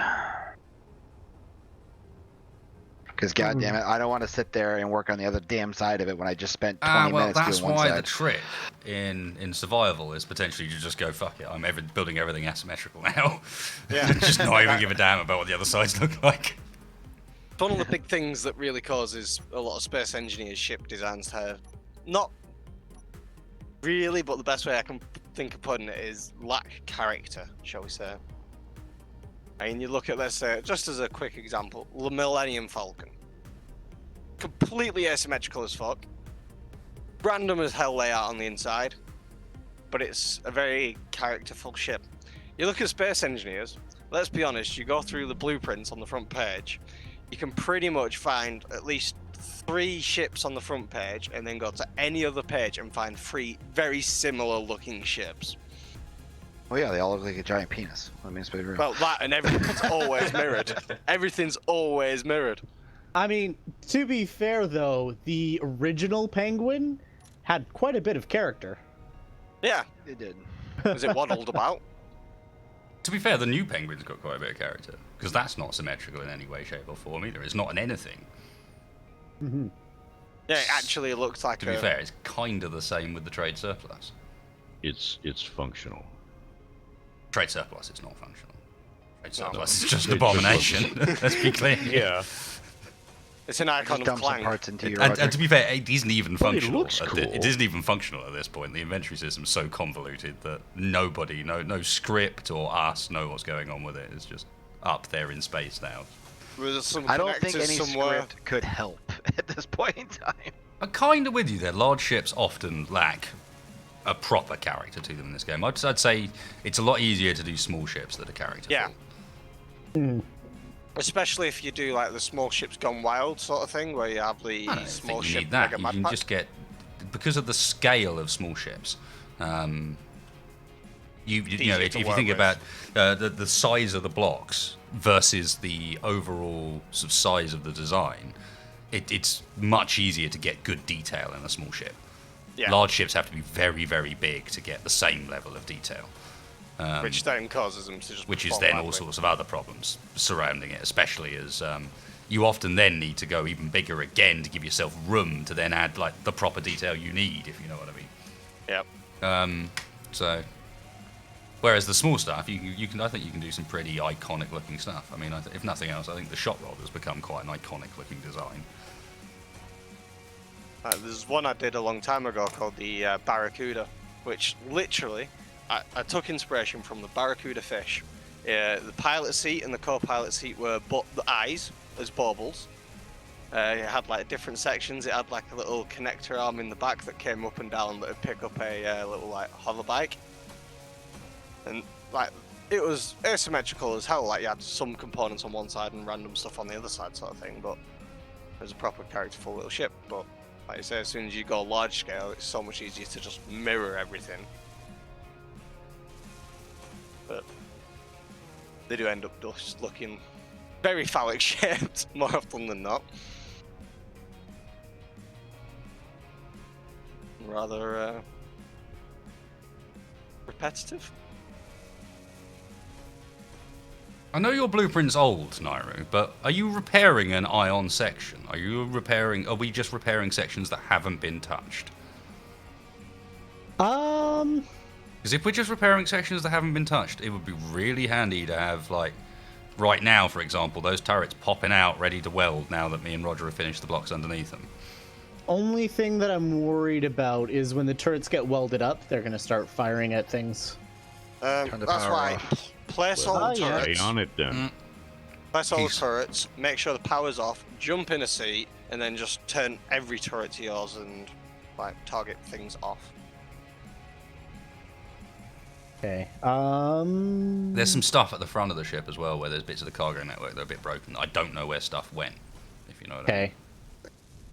Because goddamn it, I don't want to sit there and work on the other damn side of it when I just spent 20 Well, minutes that's doing one why side. the trick in survival is potentially to just go, fuck it, I'm building everything asymmetrical now. Yeah. Just not even give a damn about what the other sides look like. One of the big things that really causes a lot of space engineers' ship designs to have, not really, but the best way I can think of putting it is lack character, shall we say. I mean, you look at, let's say, just as a quick example, the Millennium Falcon. Completely asymmetrical as fuck. Random as hell layout on the inside. But it's a very characterful ship. You look at space engineers, let's be honest, you go through the blueprints on the front page, you can pretty much find at least 3 ships on the front page and then go to any other page and find 3 very similar looking ships. Well, yeah, they all look like a giant penis. I mean, it's pretty real. Well, that and everything's always mirrored. Everything's always mirrored. I mean, to be fair though, the original Penguin had quite a bit of character. Yeah. It did. Was it waddled about? To be fair, the new Penguin's got quite a bit of character, because that's not symmetrical in any way, shape, or form either. It's not an anything. Mm-hmm. Yeah, it actually looks like To be fair, it's kind of the same with the trade surplus. It's functional. Trade surplus is not functional. Trade No. surplus is just Trade abomination. Let's be clear. Yeah. It's an icon Just of dump some Clank. parts into you, And Roger. to be fair, it isn't even But it functional. looks cool. It isn't even functional at this point. The inventory system's so convoluted that nobody, no script or us know what's going on with it. It's just up there in space now. With some I don't think connectors any somewhere. script could help at this point in time. I'm kind of with you there. Large ships often lack a proper character to them in this game. I'd say it's a lot easier to do small ships that are characterful. Yeah. Especially if you do like the small ships gone wild sort of thing, where you have the I don't small think you ship need that. mega You mad can pack. just get, because of the scale of small ships. You know, Easier if to you work think with. about the size of the blocks versus the overall sort of size of the design, it's much easier to get good detail in a small ship. Yeah. Large ships have to be very, very big to get the same level of detail. Which then causes them to just Which is perform then all badly. sorts of other problems surrounding it, especially as you often then need to go even bigger again to give yourself room to then add like the proper detail you need, if you know what I mean. Yep. So, whereas the small stuff, you can I think you can do some pretty iconic looking stuff. I mean, if nothing else, I think the shot roll has become quite an iconic looking design. There's one I did a long time ago called the Barracuda, which literally I took inspiration from the Barracuda fish. The pilot seat and the co-pilot seat were the eyes as baubles. It had like different sections. It had like a little connector arm in the back that came up and down that would pick up a little like hover bike. And like it was asymmetrical as hell. Like you had some components on one side and random stuff on the other side, sort of thing. But it was a proper characterful little ship. But like I say, as soon as you go large scale, it's so much easier to just mirror everything. But they do end up just looking very phallic shaped more often than not. Rather repetitive. I know your blueprint's old, Nairu, but are you repairing an ion section? Are we just repairing sections that haven't been touched? Because if we're just repairing sections that haven't been touched, it would be really handy to have, like, right now, for example, those turrets popping out ready to weld now that me and Roger have finished the blocks underneath them. Only thing that I'm worried about is when the turrets get welded up, they're going to start firing at things. Turn the That's power right. off. Place all the yeah. turrets. Stay on it then. Place all the He's- turrets. Make sure the power's off. Jump in a seat, and then just turn every turret to yours and like target things off. Okay. There's some stuff at the front of the ship as well, where there's bits of the cargo network that are a bit broken. I don't know where stuff went, if you know what I mean.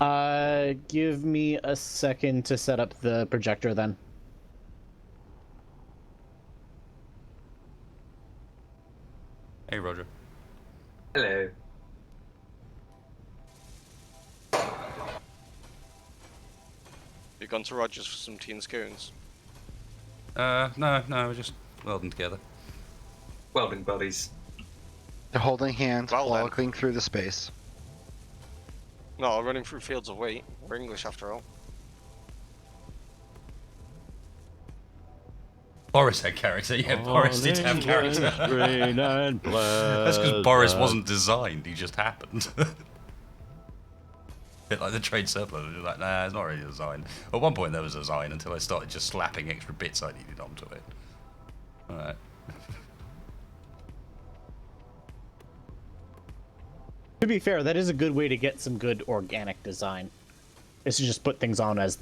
Okay. Give me a second to set up the projector then. Hey, Roger. Hello. You've gone to Rogers for some tea and scones. No, we're just welding together. Welding buddies. They're holding hands, Well then. walking through the space. No, running through fields of wheat. We're English after all. Boris had character, yeah, Boris did have character. Green and That's because Boris pleasant. wasn't designed, he just happened. Bit like the trade surplus, it was like, nah, it's not really designed. At one point there was a design until I started just slapping extra bits I needed onto it. Alright. To be fair, that is a good way to get some good organic design. Is to just put things on as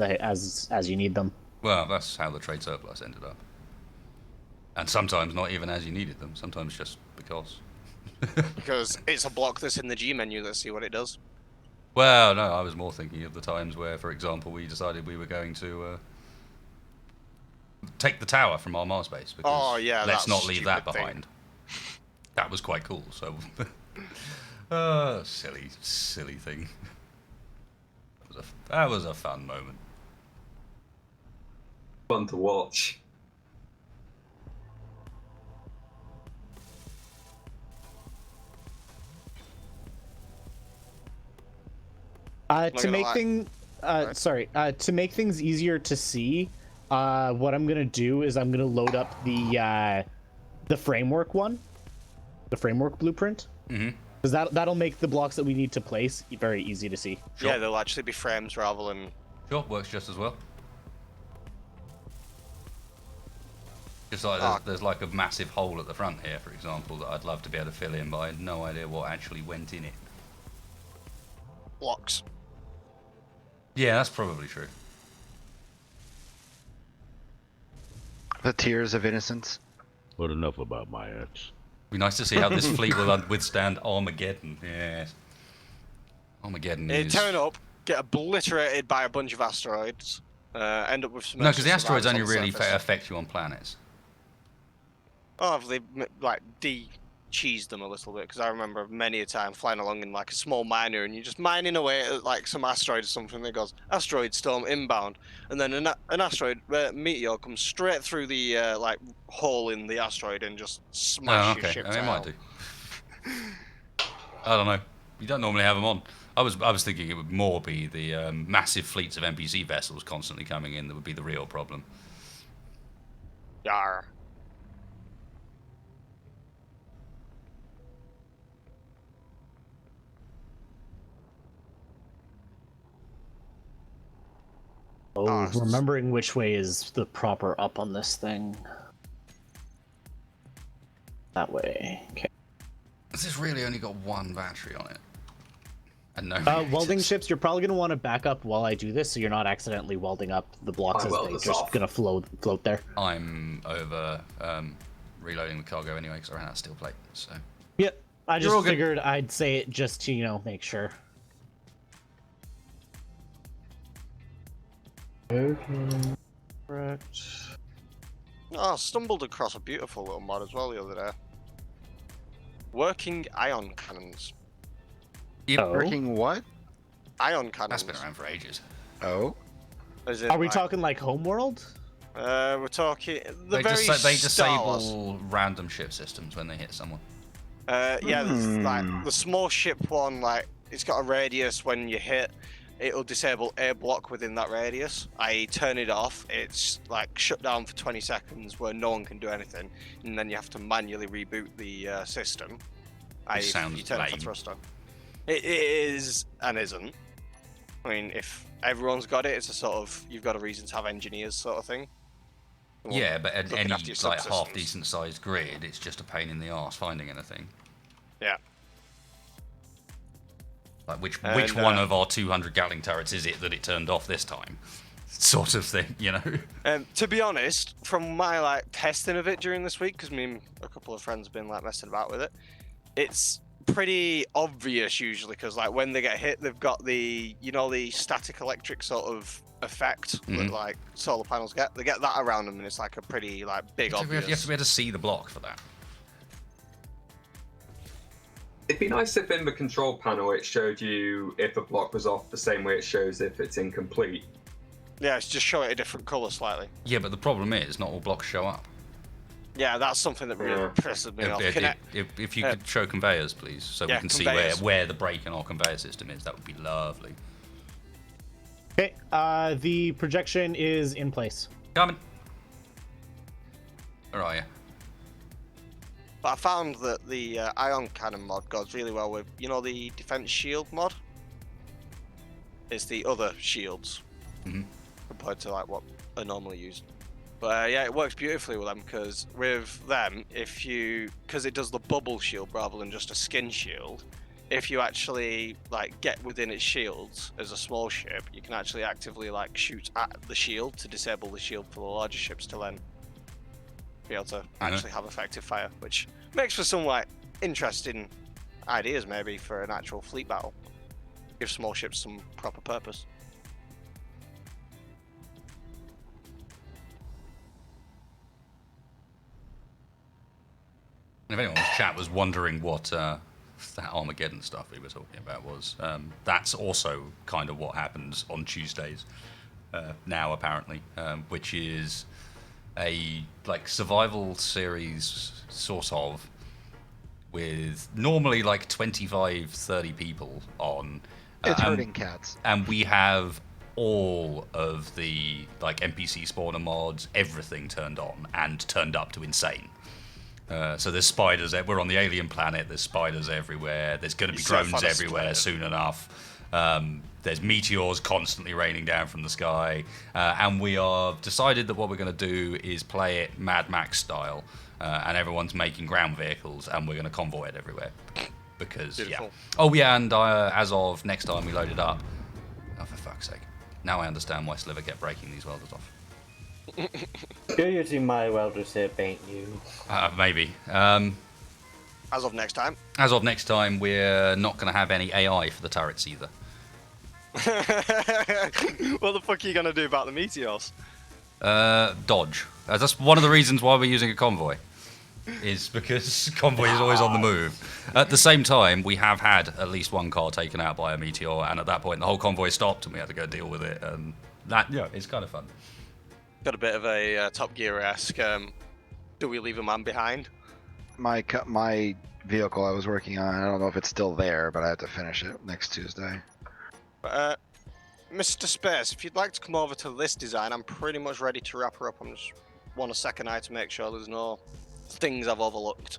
you need them. Well, that's how the trade surplus ended up. And sometimes not even as you needed them, sometimes just because. Because it's a block that's in the G menu. Let's see what it does. Well, no, I was more thinking of the times where, for example, we decided we were going to take the tower from our Mars base. Because Oh, yeah, let's that not leave that stupid thing. behind. That was quite cool, so... silly thing. That was a fun moment. Fun to watch. To gonna make lie. Sorry. To make things easier to see, what I'm gonna do is I'm gonna load up the framework one, the framework blueprint. Mm-hmm. Because that'll make the blocks that we need to place very easy to see. Sure. Yeah, they'll actually be frames rather than. Sure, works just as well. Just like there's like a massive hole at the front here, for example, that I'd love to be able to fill in, but I had no idea what actually went in it. Blocks. Yeah, that's probably true. The tears of innocence. But enough about my ex. Be nice to see how this fleet will withstand Armageddon. Yes. Armageddon They is... turn up, get obliterated by a bunch of asteroids, end up with some. No, because the asteroids only survivors on really the surface. affect you on planets. Oh, have they like de-cheesed them a little bit? Because I remember many a time flying along in like a small miner, and you're just mining away at like some asteroid or something. That goes asteroid storm inbound, and then an asteroid meteor comes straight through the like hole in the asteroid and just smash your ship. I mean, it might do. I don't know. You don't normally have them on. I was thinking it would more be the massive fleets of NPC vessels constantly coming in that would be the real problem. Yar. Oh, remembering which way is the proper up on this thing. That way. Okay. This has really only got one battery on it. And no welding ships, you're probably going to want to back up while I do this, so you're not accidentally welding up the blocks as they're just going to float there. I'm over reloading the cargo anyway because I ran out of steel plate. So. Yep. I just figured I'd say it just to, make sure. Okay. Correct. Oh, I stumbled across a beautiful little mod as well the other day. Working ion cannons. Yep. Working what? Ion cannons. That's been around for ages. Oh. Are we talking like Homeworld? We're talking They disable random ship systems when they hit someone. Yeah, there's like the small ship one, like it's got a radius when you hit. It'll disable a block within that radius. I turn it off. It's like shut down for 20 seconds where no one can do anything, and then you have to manually reboot the system. Sounds you turn lame. off the thruster. It is and isn't. I mean, if everyone's got it, it's a sort of you've got a reason to have engineers sort of thing. Yeah, but at any after your like subsystems. half decent sized grid, it's just a pain in the arse finding anything. Yeah. Like which one of our 200 Gatling turrets is it that it turned off this time? Sort of thing, To be honest, from my like testing of it during this week, because me and a couple of friends have been like messing about with it, it's pretty obvious usually because like when they get hit, they've got the the static electric sort of effect that like solar panels get. They get that around them, and it's like a pretty like big obvious. You have to be able to see the block for that. It'd be nice if in the control panel it showed you if a block was off the same way it shows if it's incomplete. Yeah, it's just show it a different colour slightly. Yeah, but the problem is not all blocks show up. Yeah, that's something that really pisses me off. If you could show conveyors, please, so we can see where the break in our conveyor system is, that would be lovely. Okay, the projection is in place. Coming. Where are you? But I found that the ion cannon mod goes really well with, the defense shield mod. It's the other shields compared to like what are normally used. But yeah, it works beautifully with them because with them, because it does the bubble shield rather than just a skin shield. If you actually like get within its shields as a small ship, you can actually actively like shoot at the shield to disable the shield for the larger ships to then be able to actually have effective fire, which makes for some like interesting ideas maybe for an actual fleet battle. Give small ships some proper purpose. And if anyone in the chat was wondering what that Armageddon stuff we were talking about was, that's also kind of what happens on Tuesdays now apparently, which is a like survival series sort of with normally like 25-30 people on. It's herding cats. And we have all of the like NPC spawner mods, everything turned on and turned up to insane. So there's spiders. We're on the alien planet. There's spiders everywhere. There's going to be drones everywhere soon enough. There's meteors constantly raining down from the sky, and we have decided that what we're going to do is play it Mad Max style, and everyone's making ground vehicles, and we're going to convoy it everywhere. Because Beautiful. yeah. Oh yeah, and as of next time we load it up. Oh, for fuck's sake! Now I understand why Sliver kept breaking these welders off. You're using my welder tip, ain't you? Maybe. As of next time. As of next time, we're not going to have any AI for the turrets either. What the fuck are you gonna do about the meteors? Dodge. That's one of the reasons why we're using a convoy. Is because convoy is always on the move. At the same time, we have had at least one car taken out by a meteor, and at that point, the whole convoy stopped, and we had to go deal with it. And that, yeah, it's kind of fun. Got a bit of a Top Gear-esque. Do we leave a man behind? My vehicle I was working on, I don't know if it's still there, but I have to finish it next Tuesday. Mr. Space, if you'd like to come over to this design, I'm pretty much ready to wrap her up. I just want a second eye to make sure there's no things I've overlooked.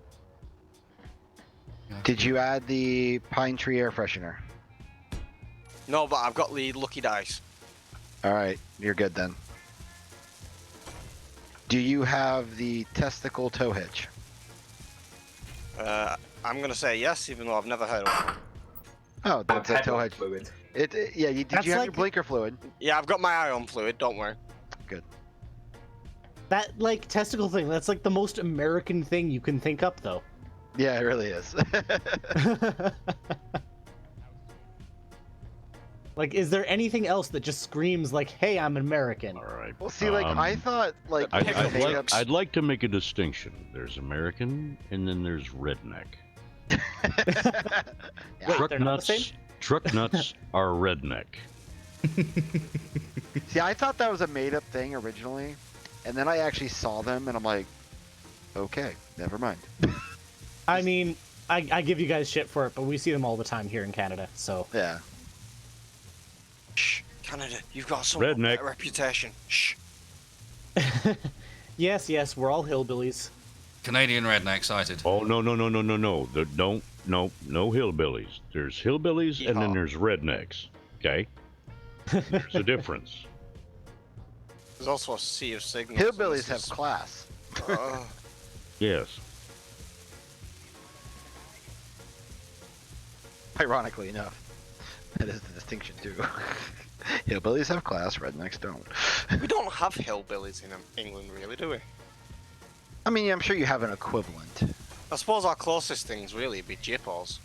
Did you add the pine tree air freshener? No, but I've got the lucky dice. Alright, you're good then. Do you have the testicle tow hitch? I'm gonna say yes, even though I've never heard of it. Oh, that's a tow hitch. Fluid. Yeah, did you have your blinker fluid? Yeah, I've got my ion fluid, don't worry. Good. That like testicle thing, that's like the most American thing you can think up though. Yeah, it really is. Like, is there anything else that just screams like, "Hey, I'm American"? All right. Well, see, like I thought, like I'd like to make a distinction. There's American, and then there's redneck. Wait, they're not the same? Truck nuts are redneck. See, I thought that was a made-up thing originally, and then I actually saw them, and I'm like, okay, never mind. I mean, I give you guys shit for it, but we see them all the time here in Canada, so. Yeah. Shh, Canada, you've got some Redneck. reputation. Shh. Yes, we're all hillbillies. Canadian redneck sighted. Oh no. No hillbillies. There's hillbillies and then Yeehaw. there's rednecks. Okay. There's a difference. There's also a sea of signals. Hillbillies have class. Yes. Ironically enough, that is the distinction too. Hillbillies have class, rednecks don't. We don't have hillbillies in England, really, do we? I mean, I'm sure you have an equivalent. I suppose our closest things really would be jippos.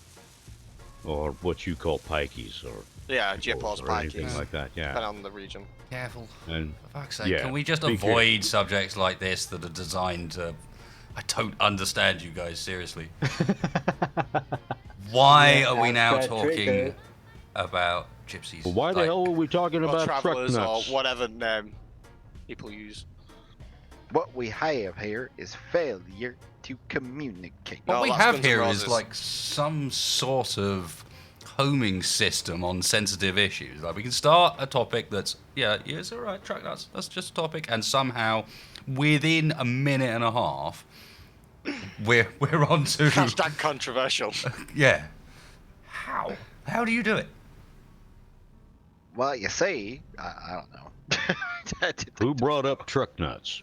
Or what you call pikeys or Yeah, jippos, or anything pikeys. like that. Yeah. Depending on the region. Careful. And For fuck's sake, yeah, can we just be avoid subjects like this that are designed to... I don't understand you guys, seriously. Why are we now that talking trigger. about gypsies? well, why the Like, hell are we talking Or about truck travellers or nuts? whatever name people use. What we have here is failure to communicate. What No, we that's have Guns N' here is Roses. like some sort of homing system on sensitive issues. Like we can start a topic that's it's all right, truck nuts. That's just a topic, and somehow within a minute and a half, we're on to Hashtag controversial. yeah. How do you do it? Well, you see, I don't know. Who brought up truck nuts?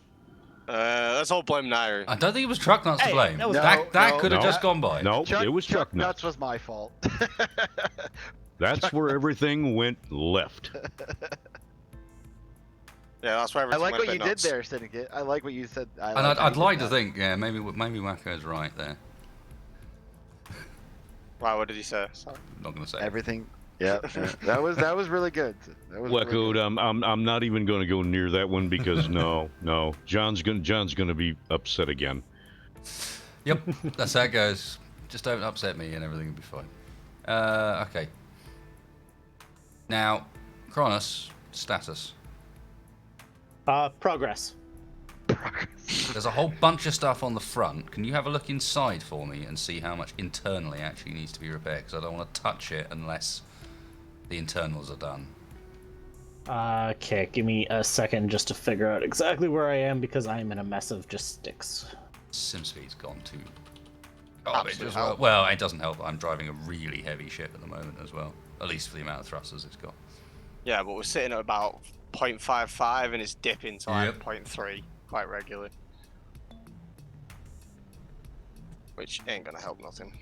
Let's all blame Nairi. I don't think it was truck nuts to Hey, blame. that was- that No, could have no. just gone by. No, it was truck nuts. was my fault. That's where everything went left. Yeah, that's why I everything like went what a you bit did nuts. there, Syndicate. I like what you said. And I'd like to think, maybe Wacko's right there. Wow, what did he say? Sorry. I'm not gonna say. everything. Yeah, that was really good. That was really Wacko, good. I'm not even going to go near that one because no, John's gonna be upset again. Yep, that's how it goes. Just don't upset me and everything will be fine. Okay. Now, Kronos, status. Progress. There's a whole bunch of stuff on the front. Can you have a look inside for me and see how much internally actually needs to be repaired? Because I don't want to touch it unless the internals are done. Okay, give me a second just to figure out exactly where I am because I'm in a mess of just sticks. SimSpeed's gone to garbage Absolute as well. help. Well, it doesn't help. I'm driving a really heavy ship at the moment as well. At least for the amount of thrusters it's got. Yeah, but we're sitting at about 0.55 and it's dipping to like Yep. 0.3 quite regularly. Which ain't gonna help nothing.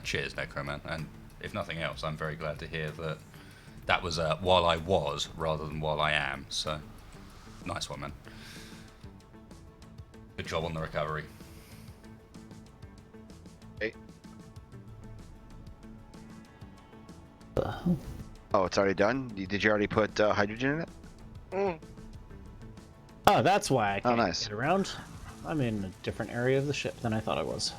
Cheers, Necroman. And if nothing else, I'm very glad to hear that that was while I was rather than while I am. So, nice one, man. Good job on the recovery. Hey. Oh, it's already done? Did you already put hydrogen in it? Mm. Oh, that's why I can't nice. get around. I'm in a different area of the ship than I thought I was.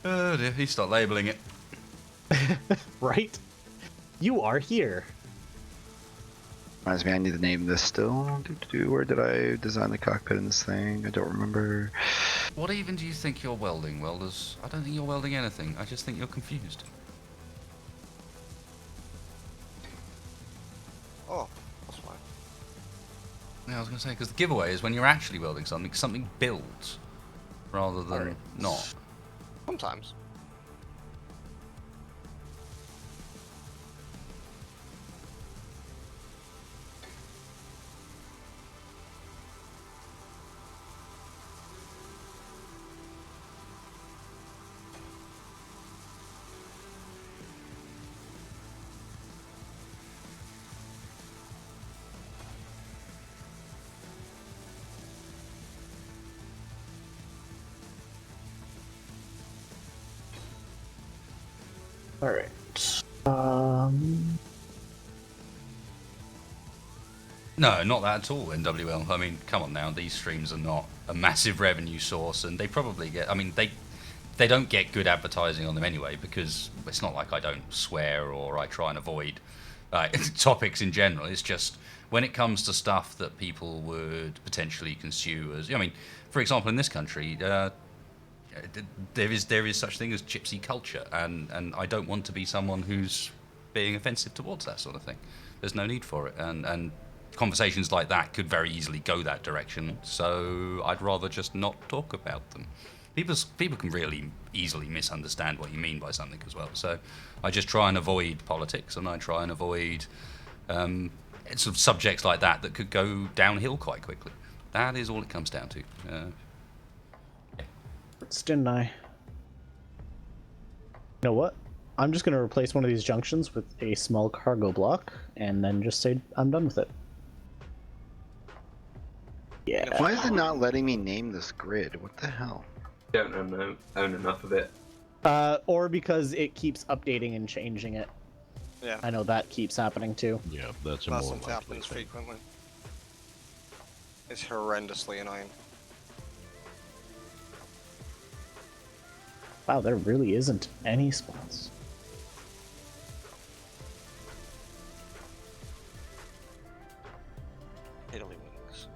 Oh dear, he stopped labeling it. Right? You are here. Reminds me, I need to name this still. Where did I design the cockpit in this thing? I don't remember. What even do you think you're welding, welders? I don't think you're welding anything. I just think you're confused. Oh, that's fine. Yeah, I was going to say, because the giveaway is when you're actually welding something, something builds rather than Alright. not. Sometimes. Alright. No, not that at all, NWL. I mean, come on now, these streams are not a massive revenue source, and they probably get, I mean, they don't get good advertising on them anyway, because it's not like I don't swear or I try and avoid topics in general. It's just when it comes to stuff that people would potentially consume as, I mean, for example, in this country, there is such thing as gypsy culture, and I don't want to be someone who's being offensive towards that sort of thing. There's no need for it, and conversations like that could very easily go that direction, so I'd rather just not talk about them. People can really easily misunderstand what you mean by something as well, so I just try and avoid politics, and I try and avoid sort of subjects like that could go downhill quite quickly. That is all it comes down to. Didn't I? You know what? I'm just going to replace one of these junctions with a small cargo block, and then just say I'm done with it. Yeah. Why is it not letting me name this grid? What the hell? Don't own enough of it. Or because it keeps updating and changing it. Yeah. I know that keeps happening too. Yeah, that's a That's more something likely happens thing. frequently. It's horrendously annoying. Wow, there really isn't any spots. Italy wings.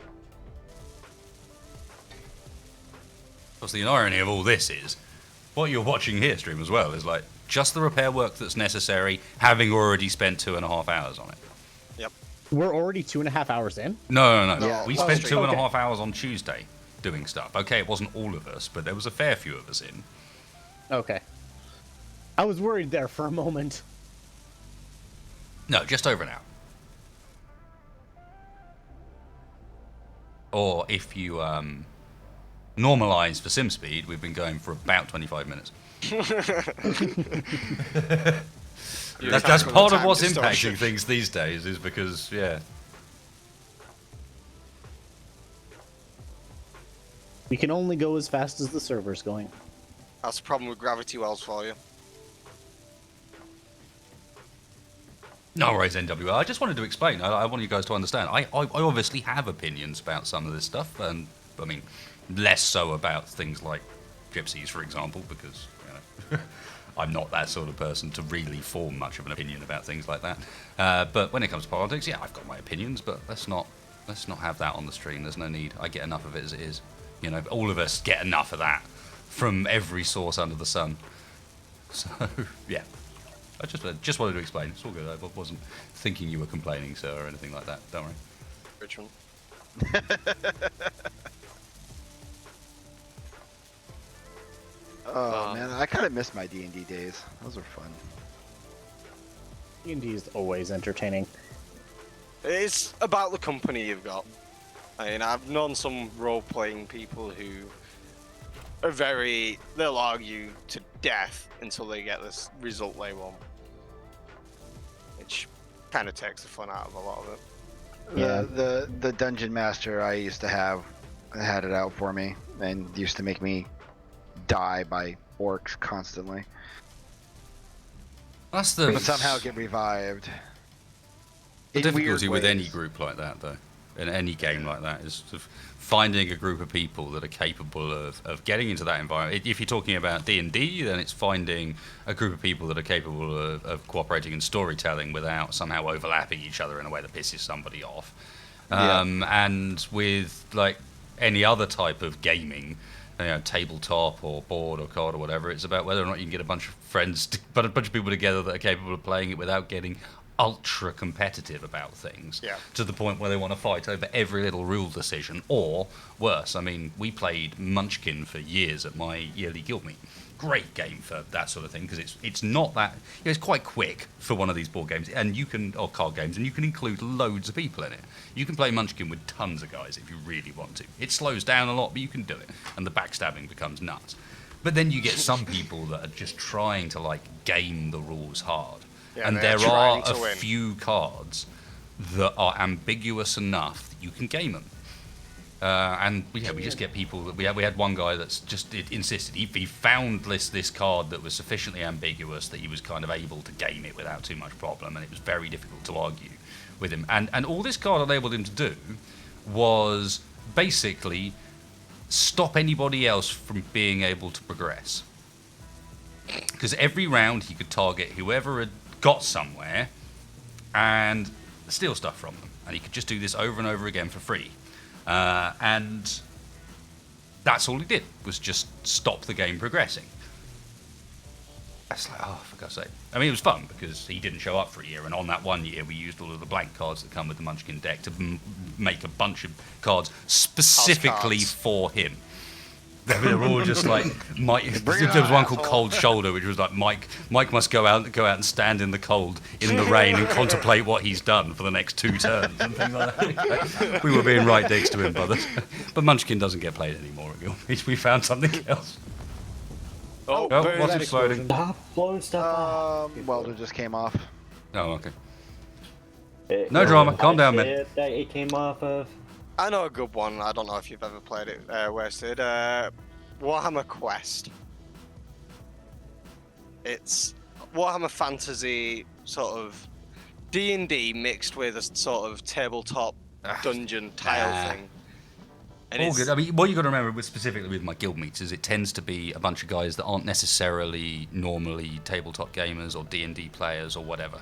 Of course, the irony of all this is, what you're watching here stream as well is like just the repair work that's necessary, having already spent 2.5 hours on it. Yep. We're already 2.5 hours in? No. Yeah. We Oh, spent stream. 2.5 hours on Tuesday doing stuff. Okay, it wasn't all of us, but there was a fair few of us in. Okay. I was worried there for a moment. No, just over an hour. Or if you normalize for sim speed, we've been going for about 25 minutes. That's part of what's impacting things these days, is because, yeah. We can only go as fast as the server's going. That's the problem with gravity wells for you. No worries, NWL. I just wanted to explain. I want you guys to understand. I obviously have opinions about some of this stuff, and I mean, less so about things like gypsies, for example, because you know, I'm not that sort of person to really form much of an opinion about things like that. But when it comes to politics, yeah, I've got my opinions, but let's not have that on the stream. There's no need. I get enough of it as it is. You know, all of us get enough of that from every source under the sun. So, yeah. I just wanted to explain. It's all good. I wasn't thinking you were complaining, sir, or anything like that. Don't worry. Richmond. Oh man, I kind of miss my D&D days. Those were fun. D&D is always entertaining. It's about the company you've got. I mean, I've known some role-playing people who are they'll argue to death until they get this result they want. Which kind of takes the fun out of a lot of it. Yeah. The dungeon master I used to have had it out for me and used to make me die by orcs constantly. But somehow get revived. The In difficulty weird with any ways. group like that, though, in any game like that, is sort of finding a group of people that are capable of getting into that environment. If you're talking about D&D, then it's finding a group of people that are capable of cooperating in storytelling without somehow overlapping each other in a way that pisses somebody off. And with like any other type of gaming, tabletop or board or card or whatever, it's about whether or not you can get a bunch of friends, but a bunch of people together that are capable of playing it without getting ultra competitive about things to the point where they want to fight over every little rule decision, or worse. I mean, we played Munchkin for years at my yearly guild meet. Great game for that sort of thing, because it's not that, it's quite quick for one of these board games, and or card games, and you can include loads of people in it. You can play Munchkin with tons of guys if you really want to. It slows down a lot, but you can do it, and the backstabbing becomes nuts. But then you get some people that are just trying to like game the rules hard. And there are a few cards that are ambiguous enough that you can game them. And we just get people that we had one guy that's just insisted he found this card that was sufficiently ambiguous that he was kind of able to game it without too much problem, and it was very difficult to argue with him. And all this card enabled him to do was basically stop anybody else from being able to progress. Because every round he could target whoever had got somewhere and steal stuff from them, and he could just do this over and over again for free, and that's all he did, was just stop the game progressing. That's like, oh, for God's sake. I mean, it was fun because he didn't show up for a year, and on that 1 year we used all of the blank cards that come with the Munchkin deck to make a bunch of cards specifically for him. They were all just like Mike. There was one called Cold Shoulder, which was like Mike must go out and stand in the cold in the rain and contemplate what he's done for the next 2 turns and things like that. We were being right dicks to him, brothers. But Munchkin doesn't get played anymore at Guild. We found something else. What's exploding? Stop blowing stuff up. Welder just came off. Oh, okay. No drama. Calm down, man. It came off of. I know a good one. I don't know if you've ever played it, Wasted. Warhammer Quest. It's Warhammer Fantasy, sort of D&D mixed with a sort of tabletop dungeon tile thing. And all good. I mean, what you got to remember, specifically with my guild meets, is it tends to be a bunch of guys that aren't necessarily normally tabletop gamers or D&D players or whatever.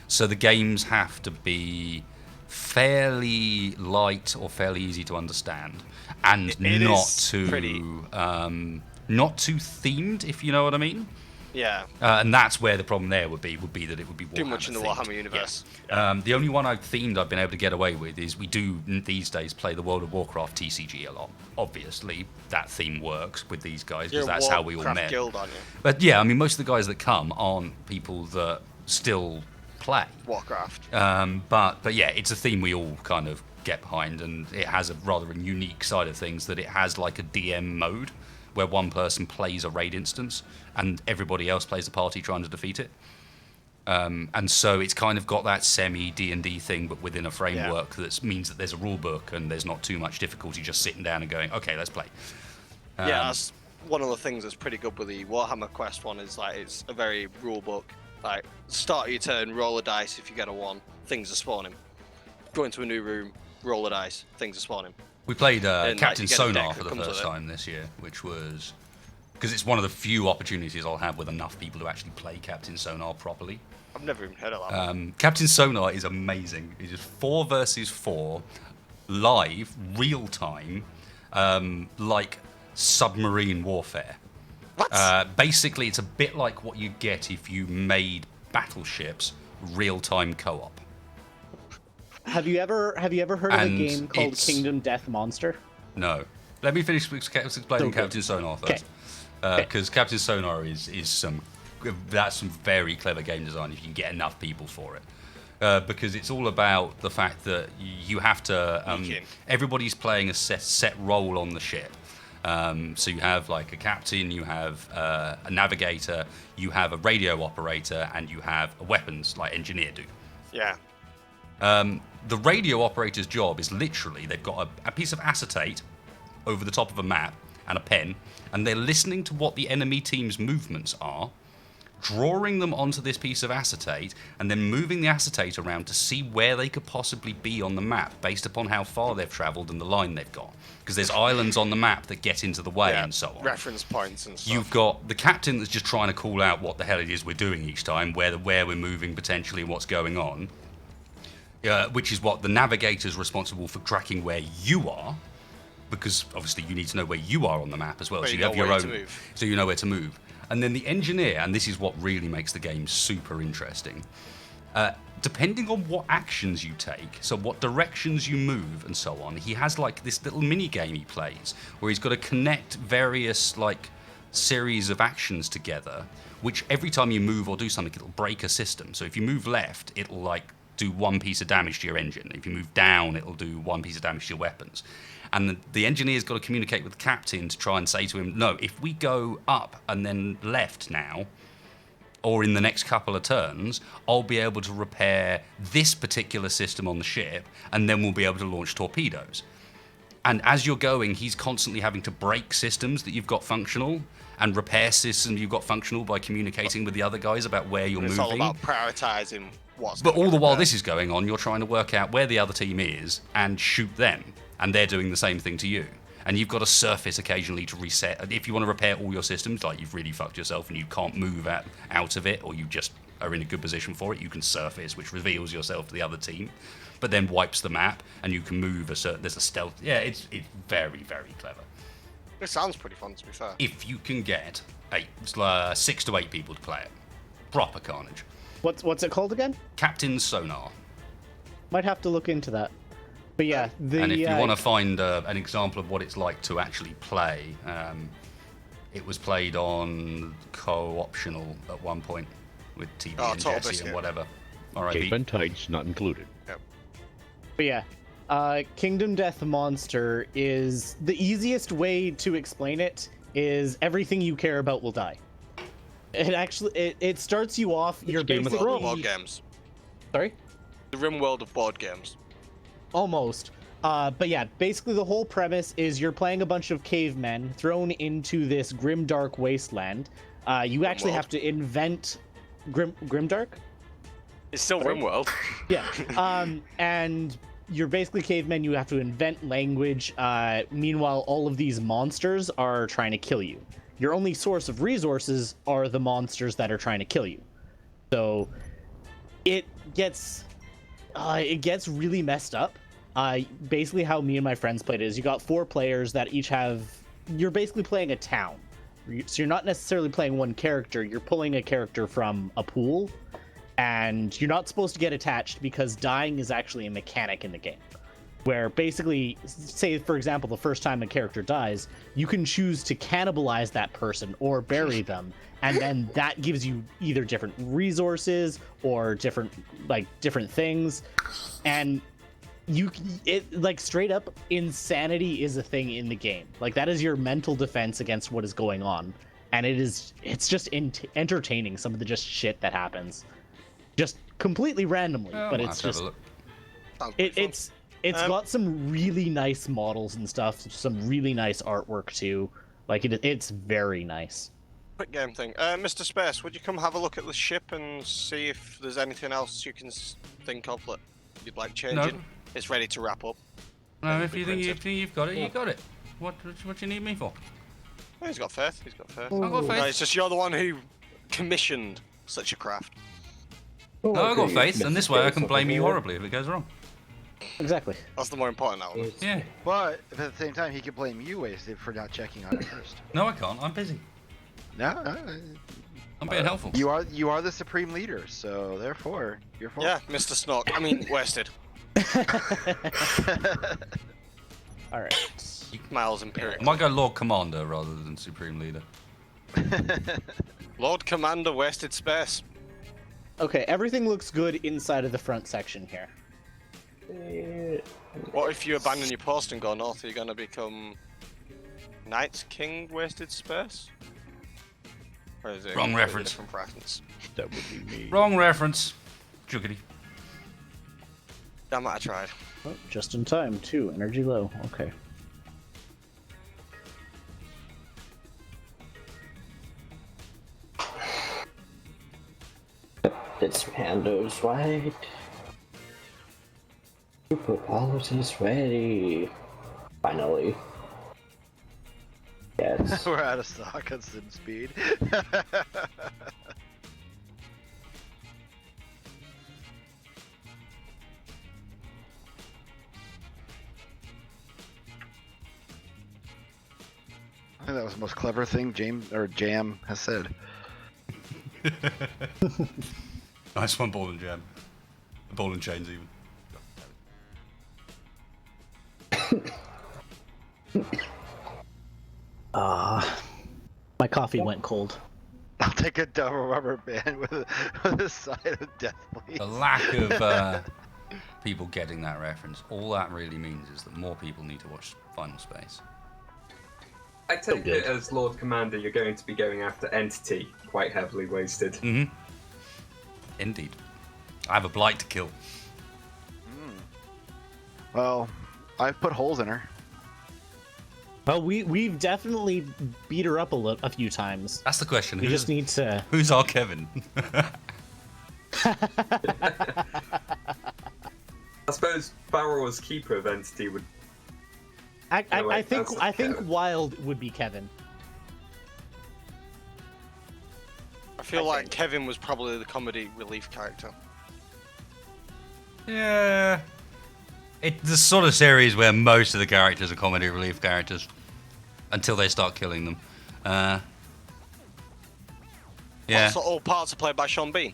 So the games have to be fairly light or fairly easy to understand, and not too themed, if you know what I mean. Yeah. And that's where the problem there would be that it would be Warhammer too much in the themed. Warhammer universe. Yeah. The only one I've been able to get away with is we do these days play the World of Warcraft TCG a lot. Obviously, that theme works with these guys because that's how we all met. Guild, aren't you? But yeah, I mean, most of the guys that come aren't people that still play Warcraft. But yeah, it's a theme we all kind of get behind, and it has a rather unique side of things that it has like a DM mode where one person plays a raid instance and everybody else plays the party trying to defeat it. And so it's kind of got that semi D&D thing, but within a framework that means that there's a rule book and there's not too much difficulty just sitting down and going, okay, let's play. Yeah, that's one of the things that's pretty good with the Warhammer Quest one, is like it's a very rule book. Like, start of your turn, roll a dice. If you get a 1, things are spawning. Go into a new room, roll a dice, things are spawning. We played And, Captain you get a Sonar deck for that the comes first with it. time this year, which was because it's one of the few opportunities I'll have with enough people to actually play Captain Sonar properly. I've never even heard of that one. Captain Sonar is amazing. It's just 4 versus 4, live, real time, like submarine warfare. What? Basically, it's a bit like what you get if you made battleships real-time co-op. Have you ever heard of a And game called it's- Kingdom Death Monster? No. Let me finish explaining Captain Sonar first. Because Captain Sonar is some very clever game design if you can get enough people for it. Because it's all about the fact that you have to... everybody's playing a set role on the ship. So you have like a captain, you have a navigator, you have a radio operator, and you have a weapons like engineer do. Yeah. The radio operator's job is literally they've got a piece of acetate over the top of a map and a pen, and they're listening to what the enemy team's movements are, drawing them onto this piece of acetate, and then moving the acetate around to see where they could possibly be on the map based upon how far they've travelled and the line they've got. Because there's islands on the map that get into the way and so on. Reference points and stuff. You've got the captain that's just trying to call out what the hell it is we're doing each time, where we're moving potentially and what's going on. Which is what the navigator's responsible for tracking where you are, because obviously you need to know where you are on the map as well, so you have your own, so you know where to move. And then the engineer, and this is what really makes the game super interesting, depending on what actions you take, so what directions you move and so on, he has like this little mini game he plays where he's got to connect various like series of actions together, which every time you move or do something, it'll break a system. So if you move left, it'll like do one piece of damage to your engine. If you move down, it'll do one piece of damage to your weapons. And the engineer's got to communicate with the captain to try and say to him, no, if we go up and then left now, or in the next couple of turns, I'll be able to repair this particular system on the ship, and then we'll be able to launch torpedoes. And as you're going, he's constantly having to break systems that you've got functional and repair systems you've got functional by communicating with the other guys about where you're moving. It's all about prioritising what's But all the while this is going on, you're trying to work out where the other team is and shoot them. And they're doing the same thing to you. And you've got to surface occasionally to reset. If you want to repair all your systems, like you've really fucked yourself and you can't move out of it, or you just are in a good position for it, you can surface, which reveals yourself to the other team, but then wipes the map, and you can move there's a stealth. Yeah, it's very, very clever. It sounds pretty fun, to be fair. If you can get 6 to 8 people to play it. Proper carnage. What's it called again? Captain Sonar. Might have to look into that. But yeah, and if you want to find an example of what it's like to actually play, it was played on co-optional at one point with TB and Jesse and whatever. All right, Cape and Tights not included. Yep. But yeah, Kingdom Death Monster is the easiest way to explain it. Is everything you care about will die. It actually it starts you off. You're basically board games. Sorry. The Rim world of board games. Almost. But yeah, basically the whole premise is you're playing a bunch of cavemen thrown into this grimdark wasteland. You actually have to invent grimdark? It's still Rimworld. Yeah. And you're basically cavemen. You have to invent language. Meanwhile, all of these monsters are trying to kill you. Your only source of resources are the monsters that are trying to kill you. So it gets really messed up. Basically how me and my friends played it is you got 4 players that each have... You're basically playing a town. So you're not necessarily playing one character. You're pulling a character from a pool. And you're not supposed to get attached because dying is actually a mechanic in the game. Where basically, say for example, the first time a character dies, you can choose to cannibalize that person or bury them. And then that gives you either different resources or different things. And like straight up insanity is a thing in the game. Like that is your mental defense against what is going on. And it's just entertaining, some of the just shit that happens. Just completely randomly, but it's just it's got some really nice models and stuff, some really nice artwork too. Like it's very nice. Quick game thing. Mr. Space, would you come have a look at the ship and see if there's anything else you can think of that you'd like changing? No. It's ready to wrap up. No, if you think you've got it, you got it. What do you need me for? Oh, he's got faith. I've got faith. No, it's just you're the one who commissioned such a craft. No, I've got faith, and this way I can blame you horribly if it goes wrong. Exactly. That's the more important element. Yeah. But at the same time, he could blame you, Wasted, for not checking on it first. No, I can't. I'm busy. No. I'm being helpful. You are the supreme leader, so therefore you're fault. Yeah, Mr. Snock. I mean, wasted. All right. Miles Imperial. I might go Lord Commander rather than Supreme Leader. Lord Commander, wasted space. Okay, everything looks good inside of the front section here. What if you abandon your post and go north? Are you going to become Knight King, wasted space? Or is it Wrong a reference. different preference? That would be me. Wrong reference. Juggity. Damn it, I tried. Oh, just in time, too. Energy low. Okay. It's Pando's right. Super Polish is ready. Finally. Yes. We're out of stock on sim speed. I think that was the most clever thing Jam has said. Nice one, Ball and Jam. Ball and Chains, even. My coffee went cold. I'll take a double rubber band with a side of death, please. The lack of people getting that reference, all that really means is that more people need to watch Final Space. I take it as Lord Commander, you're going to be going after Entity, quite heavily wasted. Mm-hmm. Indeed. I have a blight to kill. Well, I've put holes in her. Well, we've definitely beat her up a few times. That's the question. We just need to. Who's our Kevin? I suppose Barrow's keeper of Entity would... I think Wild would be Kevin. I feel like Kevin was probably the comedy relief character. Yeah. It's the sort of series where most of the characters are comedy relief characters until they start killing them. Yeah. Also, all parts are played by Sean Bean.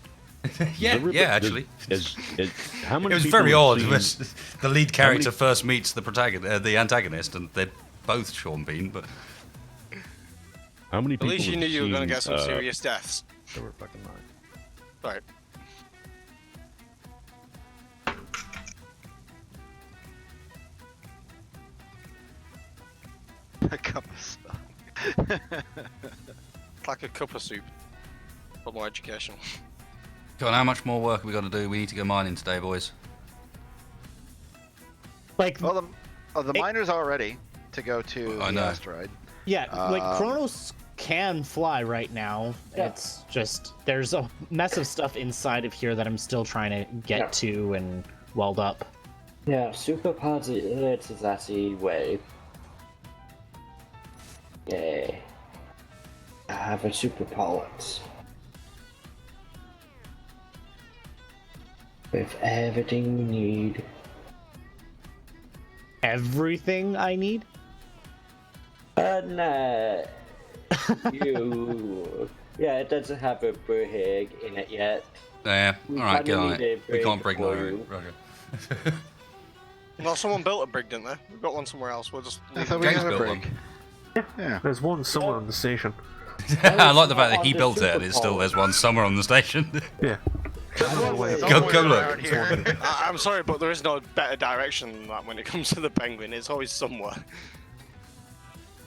Yeah, actually. How many It was people very have odd. seen- The lead character first meets the antagonist, and they're both Sean Bean, but How many At people least you have knew you were going to seen, get some serious deaths. Never fucking mind. Right. A cup of stuff. It's like a cup of soup. But more educational. Go on, how much more work have we got to do? We need to go mining today, boys. Like, Well, the miners are ready to go to I the know. asteroid. yeah, like Um, Kronos can fly right now. Yeah. It's just there's a mess of stuff inside of here that I'm still trying to get to and weld up. Yeah, Super Party is that way. Yay. I have a super pilot. With everything we need. Everything I need. No. You. Yeah, it doesn't have a brig in it yet. Yeah, We alright, get kinda on need a it. We can't break break for no you. Roger. Well, someone built a brig, didn't they? We've got one somewhere else. We'll just I leave thought it. we James had a built break. Yeah. There's one somewhere on the station. I like the fact that he on the built it and super it's still pole. there's one somewhere on the station. Yeah. Go look. Around here. I'm sorry, but there is no better direction than that when it comes to the penguin. It's always somewhere.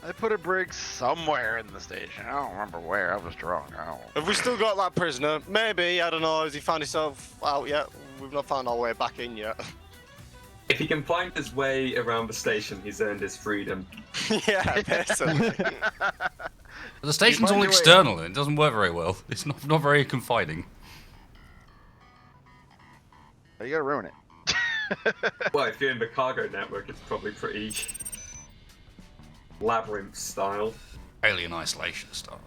I put a brig somewhere in the station. I don't remember where. I was drunk. I don't. Have we still got that prisoner? Maybe, I don't know. Has he found himself out yet? We've not found our way back in yet. If he can find his way around the station, he's earned his freedom. Yeah, basically. The station's find all your way external and it doesn't work very well. It's not very confiding. You gotta ruin it. Well, if you're in the cargo network, it's probably pretty labyrinth style. Alien isolation style.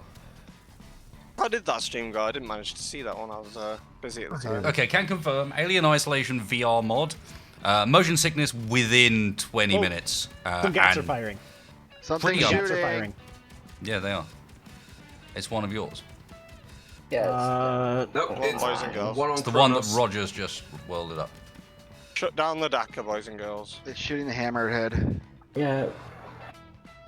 How did that stream go? I didn't manage to see that one. I was busy at the time. Okay, can confirm. Alien isolation VR mod. Motion sickness within 20 Oh, minutes. Some gas are and- firing. Something Pretty Gas are shooting. firing. Yeah, they are. It's one of yours. Yes. No, it's boys and girls. one on It's the one that Kronos. Rogers just welded up. Shut down the DACA, boys and girls. It's shooting the hammerhead. Yeah.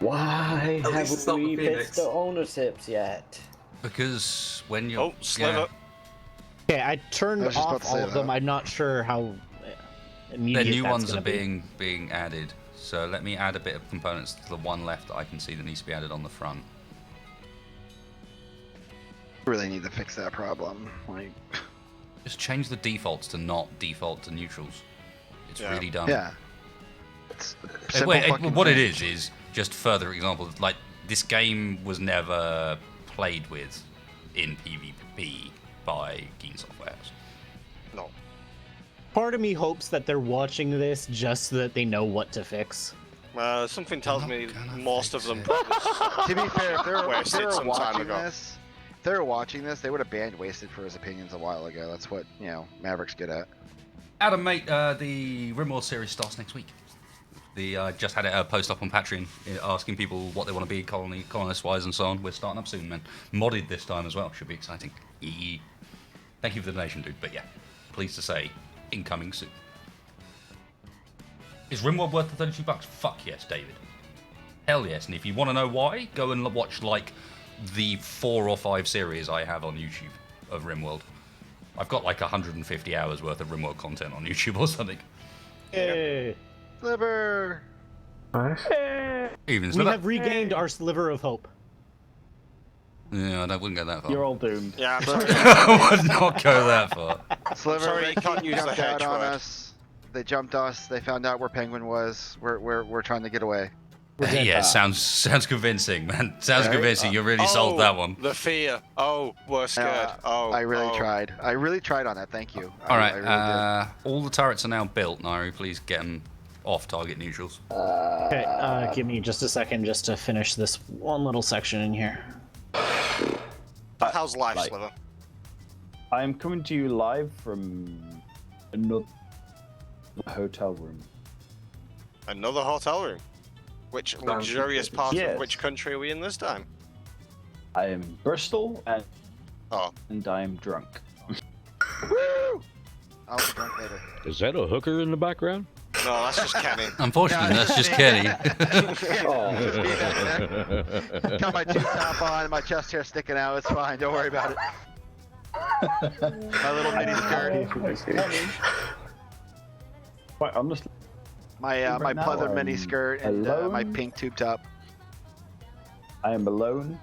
Why At least it's not haven't the we Phoenix. fixed the ownerships yet? Because when you're... Oh, Sliver. Okay, I turned I was just about off to all say of them. that. I'm not sure how The immediate new that's ones gonna are be. being added. So let me add a bit of components to the one left that I can see that needs to be added on the front. Really need to fix that problem. Like, Just change the defaults to not default to neutrals. It's Yeah. really dumb. yeah. It's a Hey, simple wait, fucking what it thing. is just further examples. Like, this game was never played with in PvP by Keen Software House. No. Part of me hopes that they're watching this just so that they know what to fix. Something tells not me gonna most of fix them it. To be fair, if they Wasted were some time watching ago. this, if they were watching this, they would have banned Wasted for his opinions a while ago. That's what, you know, Maverick's good at. Adam, mate, the Rimworld series starts next week. Just had a post up on Patreon asking people what they want to be colonist-wise and so on. We're starting up soon, man. Modded this time as well. Should be exciting. Thank you for the donation, dude. But yeah, pleased to say, incoming soon. Is Rimworld worth the $32? Fuck yes, David. Hell yes. And if you want to know why, go and watch like the 4 or 5 series I have on YouTube of Rimworld. I've got like 150 hours worth of Rimworld content on YouTube or something. Hey. Sliver! Nice. Even We so, have regained our sliver of hope. yeah, I wouldn't go that far. You're all doomed. Yeah, I'm sorry. I would not go that far. Sliver, sorry, they you can't use the jumped out hedge on word. us. They jumped us. They found out where Penguin was. We're trying to get away. Yeah, sounds convincing, man. Sounds Right? convincing. You really sold that one. The fear. Oh, we're scared. I really tried. I really tried on that. Thank you. All I right, really all the turrets are now built. Nairi, please get them off target neutrals. Okay, give me just a second just to finish this one little section in here. How's life, Like- Sliver? I am coming to you live from another hotel room. Another hotel room. Which luxurious part Yes. of which country are we in this time? I am in Bristol and Oh, I am drunk. did. Woo! I'll be drunk later. Is that a hooker in the background? no, that's just Kenny. Unfortunately, that's just Kenny. Got my tube top on, my chest hair sticking out. It's fine. Don't worry about it. My little mini skirt. Quite honestly, My Right now, pleather mini I'm skirt and my alone. pink tube top. I am alone.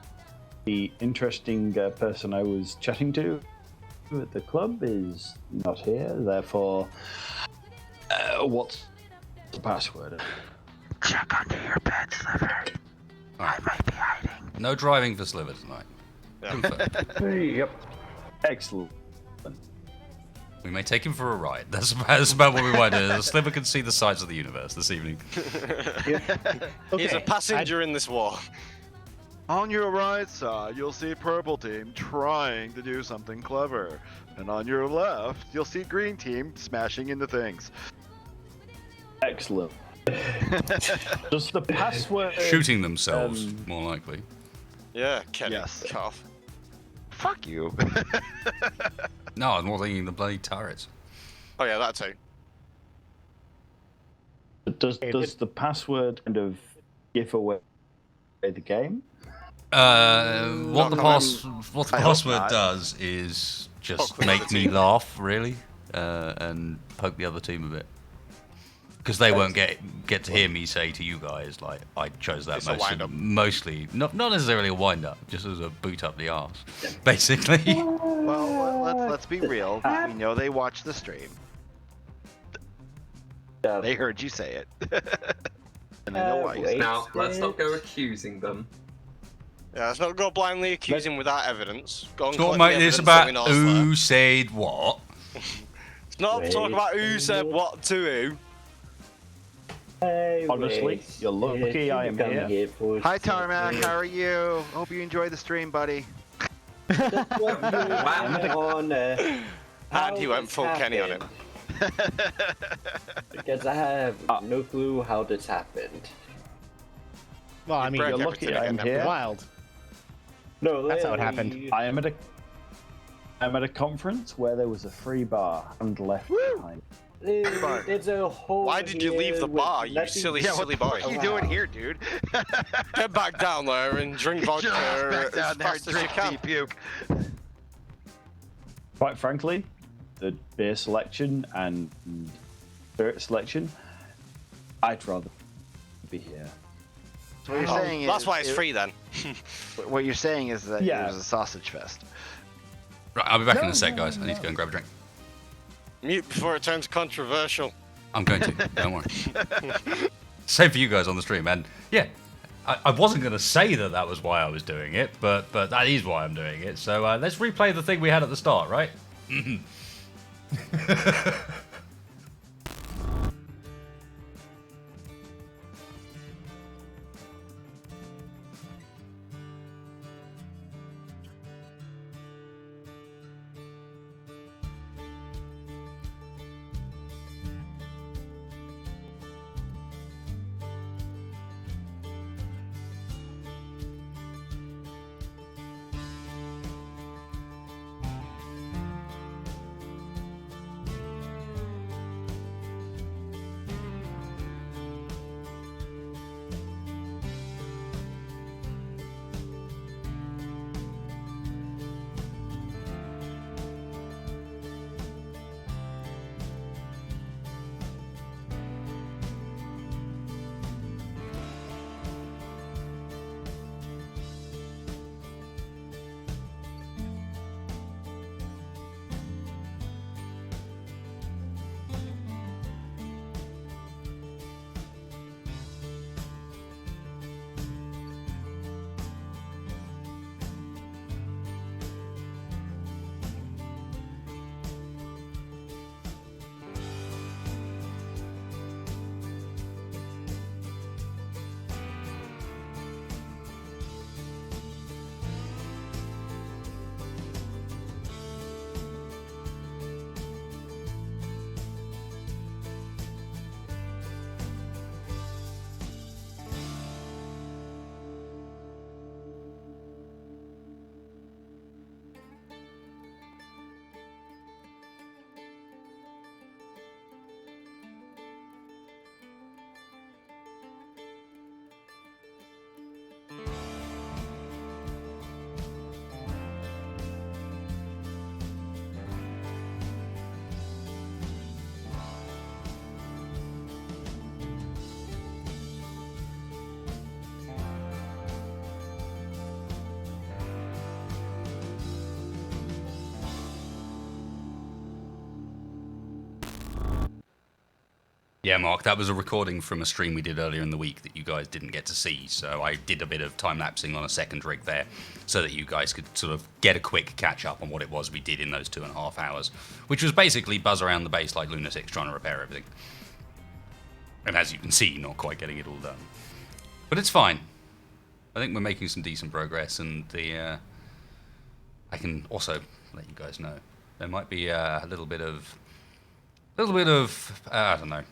The interesting person I was chatting to at the club is not here. Therefore, what's the password? Check under your bed, Sliver. I might be hiding. No driving for Sliver tonight. Confirmed. Yep. Excellent. We may take him for a ride. That's about what we might do. Sliver can see the sides of the universe this evening. He's a passenger in this war. On your right side, you'll see Purple Team trying to do something clever. And on your left, you'll see Green Team smashing into things. Excellent. Does the password Shooting themselves, more likely. Yeah, Kenny. Yes. Cough. Fuck you. No, I'm more thinking the bloody turrets. Oh yeah, that too. does the password kind of give away the game? What the hope password not. does is just Poke the make other me team. laugh, really, and poke the other team a bit. Because they won't get to hear me say to you guys, like, I chose that It's a wind-up. mostly, not necessarily a wind-up, just as a boot up the arse, basically. Well, let's be real. We know they watch the stream. They heard you say it. And they know why you said it. Now, let's not go accusing them. Yeah, let's not go blindly accusing without evidence. Go and Don't collect make the this evidence about that we know is who there. said what. It's not talk about who said what to who. Honestly, you're lucky I am here. Hi, Tarmac. How are you? Hope you enjoyed the stream, buddy. And he went full Kenny on him. Because I have no clue how this happened. Well, I mean, break You're everything lucky I am again, here. wild. No, That's how it literally, happened. I am at a I'm at a conference where there was a free bar and left behind. There's a whole. Why did you leave the bar, you silly boy? What are you doing here, dude? Get back down there and drink vodka Back as down there fast and as you drink can. tea puke. Quite frankly, the beer selection and spirit selection, I'd rather be here. So what you're saying is, That's why it's free then. What you're saying is that Yeah. it was a sausage fest. Right, I'll be back in No, a sec, no, guys. I need to go and grab a drink. Mute before it turns controversial. I'm going to. Don't worry. Same for you guys on the stream, and yeah, I wasn't going to say that was why I was doing it, but that is why I'm doing it. So let's replay the thing we had at the start, right? Yeah, Mark, that was a recording from a stream we did earlier in the week that you guys didn't get to see, so I did a bit of time-lapsing on a second rig there so that you guys could sort of get a quick catch-up on what it was we did in those 2.5 hours, which was basically buzz around the base like lunatics trying to repair everything. And as you can see, not quite getting it all done. But it's fine. I think we're making some decent progress, and I can also let you guys know there might be a little bit of I don't know,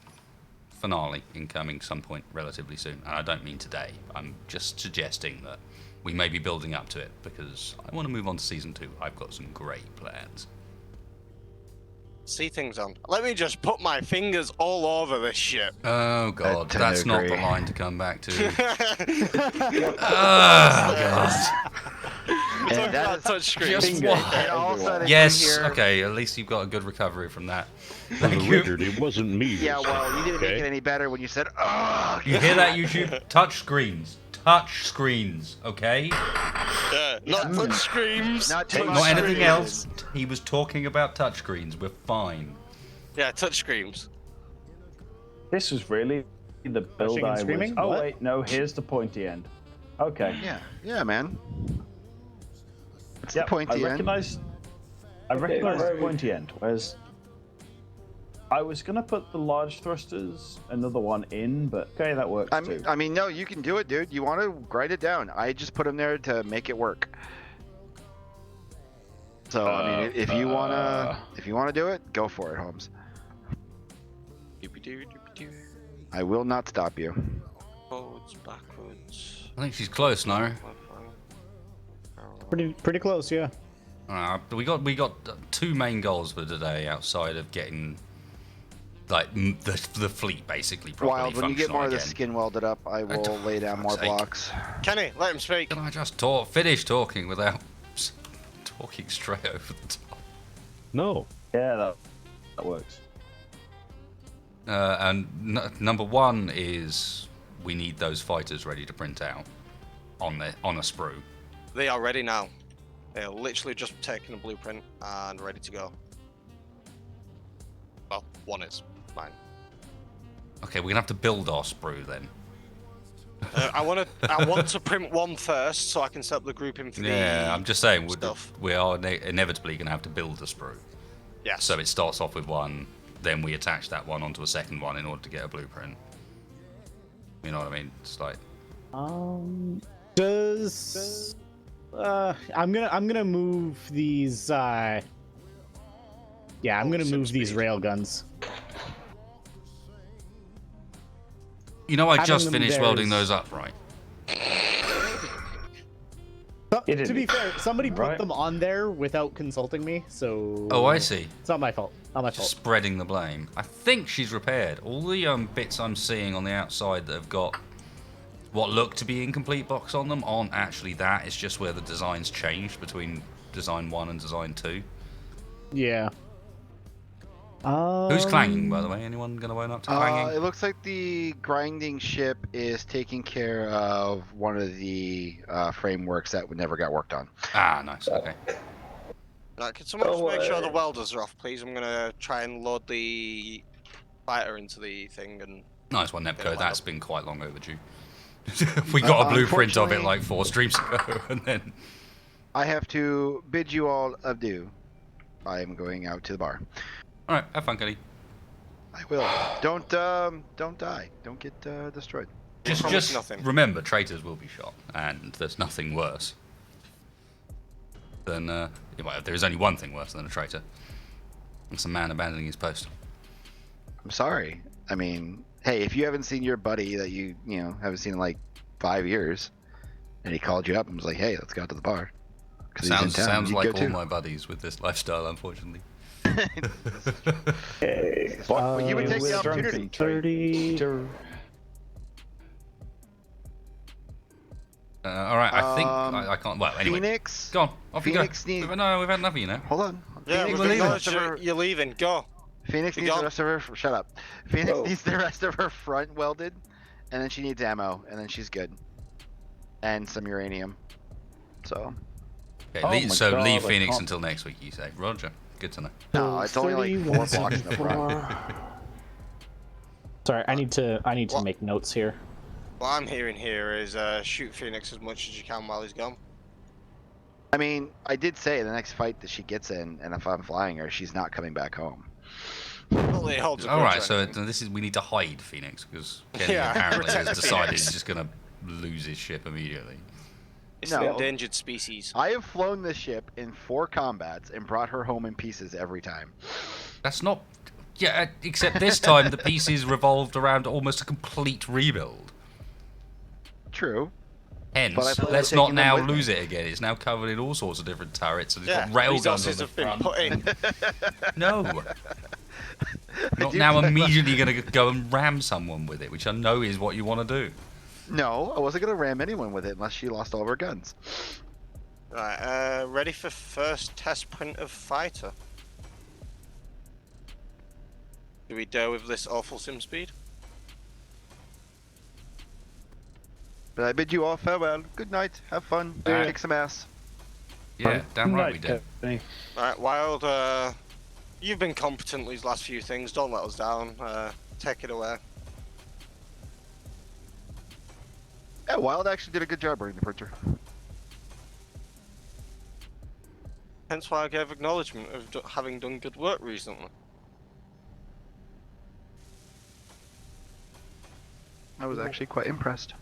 finale incoming some point relatively soon. And I don't mean today. I'm just suggesting that we may be building up to it because I want to move on to season 2. I've got some great plans. See things on. Let me just put my fingers all over this shit. Oh god, I that's not the agree. line to come back to. Oh god. And that is Touchscreen. Just Bingo. what? and all of a sudden Yes, you hear, okay, at least you've got a good recovery from that. For the record, it wasn't me. Yeah, well, you didn't make it Okay. any better when you said, "Oh." You hear that, YouTube? Touch screens. Touch screens, okay? Yeah, not touch screens. Not too touch much. Not anything screens. else. He was talking about touch screens. We're fine. Yeah, touch screens. This was really the build Pushing and I was. screaming? Oh What? wait, no. Here's the pointy end. Okay. Yeah, man. It's Yep, the pointy I end. recognize the where are we? pointy end. Whereas I was gonna put the large thrusters, another one in, but okay, that works too. I mean, no, you can do it, dude. You want to write it down. I just put them there to make it work. So I mean, if you wanna do it, go for it, Holmes. I will not stop you. Forwards, backwards. I think she's close, no? Pretty close, yeah. We got two main goals for today outside of getting like the fleet basically properly Wild, when you get functional more of the again. skin welded up, I will lay down more blocks. Kenny, let him speak. Can I just finish talking without talking straight over the top? No. Yeah, that works. And number one is we need those fighters ready to print out on a sprue. They are ready now. They're literally just taking a blueprint and ready to go. Well, one is mine. Okay, we're gonna have to build our sprue then. I want to print one first so I can set up the grouping for Yeah, I'm just saying stuff. we are inevitably gonna have to build a sprue. Yeah. So it starts off with one, then we attach that one onto a second one in order to get a blueprint. You know what I mean? It's like. Does I'm gonna move these. Yeah, I'm gonna move these rail guns. You know, I Having just them finished there welding is- those up, right? To be fair, somebody put Right. them on there without consulting me, so. Oh, I see. It's not my fault. Not my fault. Spreading the blame. I think she's repaired. All the bits I'm seeing on the outside that have got what look to be incomplete box on them aren't actually that. It's just where the design's changed between design 1 and design 2. Yeah. Who's clanging, by the way? Anyone gonna own up to clanging? It looks like the grinding ship is taking care of one of the frameworks that never got worked on. Ah, nice. Okay. Right, can someone just make sure the welders are off, please? I'm gonna try and load the fighter into the thing and. Nice one, Get it Nepco. lined That's up. been quite long overdue. We got a blueprint of it Unfortunately- like 4 streams ago, and then. I have to bid you all adieu. I am going out to the bar. All right, have fun, Kenny. I will. Don't die. Don't get destroyed. Just nothing. remember, traitors will be shot, and there's nothing worse than there is only one thing worse than a traitor. It's a man abandoning his post. I'm sorry. I mean, hey, if you haven't seen your buddy that you haven't seen in like 5 years, and he called you up and was like, "Hey, let's go out to the bar," because he's in town, Sounds you'd like go all too. my buddies with this lifestyle, unfortunately. Well, you would take the opportunity. 30. All right, I think I can't. Well, anyway, Phoenix. go on. Off Phoenix you go. needs. No, we've had enough of you now. Hold on. Yeah, Phoenix we're needs the leaving. rest of her. You're leaving. Go. Phoenix You needs the gone? rest of her. Shut up. Phoenix Whoa. needs the rest of her front welded, and then she needs ammo, and then she's good. And some uranium. So. Okay, Oh my so God, leave I Phoenix can't- until next week, you say. Roger. Good to know. No, it's only like 4 blocks in the front. Sorry, I need to What? make notes here. What I'm hearing here is shoot Phoenix as much as you can while he's gone. I mean, I did say the next fight that she gets in, and if I'm flying her, she's not coming back home. Well, it holds a All grudge right, or so anything. we need to hide Phoenix because Kenny Yeah, apparently protect has decided Phoenix. he's just gonna lose his ship immediately. It's No. an endangered species. I have flown this ship in 4 combats and brought her home in pieces every time. That's not. Yeah, except this time the pieces revolved around almost a complete rebuild. True. Hence, But I plan on let's not taking them now with me. lose it again. It's now covered in all sorts of different turrets and it's Yeah, got railguns on resources the have been front. put in. No. Not do now keep my- immediately going to go and ram someone with it, which I know is what you want to do. No, I wasn't gonna ram anyone with it unless she lost all of her guns. Right, ready for first test print of fighter. Do we dare with this awful sim speed? But I bid you all farewell. Good night. Have fun. Yeah. Kick some ass. Yeah, damn right we did. Alright, Wild, you've been competent these last few things. Don't let us down. Take it away. Yeah, Wild actually did a good job running the printer. Hence why I gave acknowledgement of having done good work recently. I was actually quite impressed.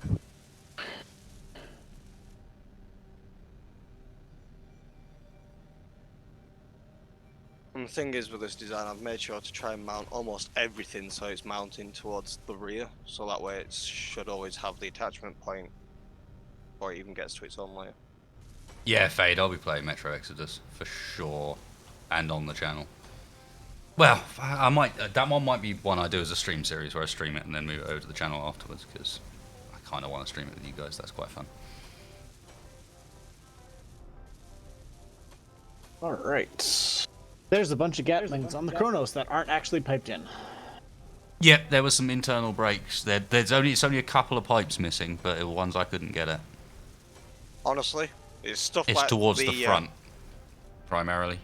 And the thing is with this design, I've made sure to try and mount almost everything so it's mounting towards the rear, so that way it should always have the attachment point before it even gets to its own layer. Yeah, Fade. I'll be playing Metro Exodus for sure, and on the channel. Well, I might. That one might be one I do as a stream series where I stream it and then move it over to the channel afterwards because I kind of want to stream it with you guys. That's quite fun. All right. There's a bunch of Gatlings on the Kronos that aren't actually piped in. Yep, there was some internal breaks. It's only a couple of pipes missing, but it were ones I couldn't get at. Honestly, it's stuff It's like towards the front, primarily.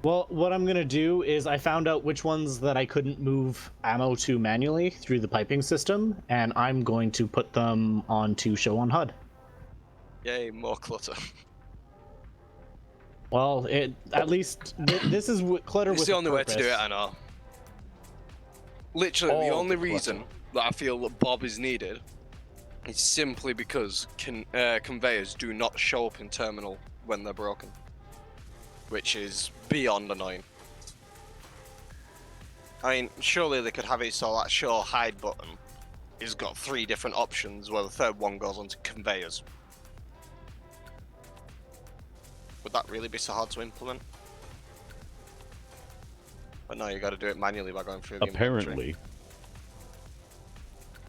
Well, what I'm gonna do is I found out which ones that I couldn't move ammo to manually through the piping system, and I'm going to put them onto show on HUD. Yay, more clutter. Well, at least this is clutter with It's the only way purpose. to do it, I know. Literally, the only reason that I feel that Bob is needed is simply because conveyors do not show up in terminal when they're broken, which is beyond annoying. I mean, surely they could have it so that show hide button has got 3 different options, where the third one goes onto conveyors. Would that really be so hard to implement? But no, you got to do it manually by going through the inventory.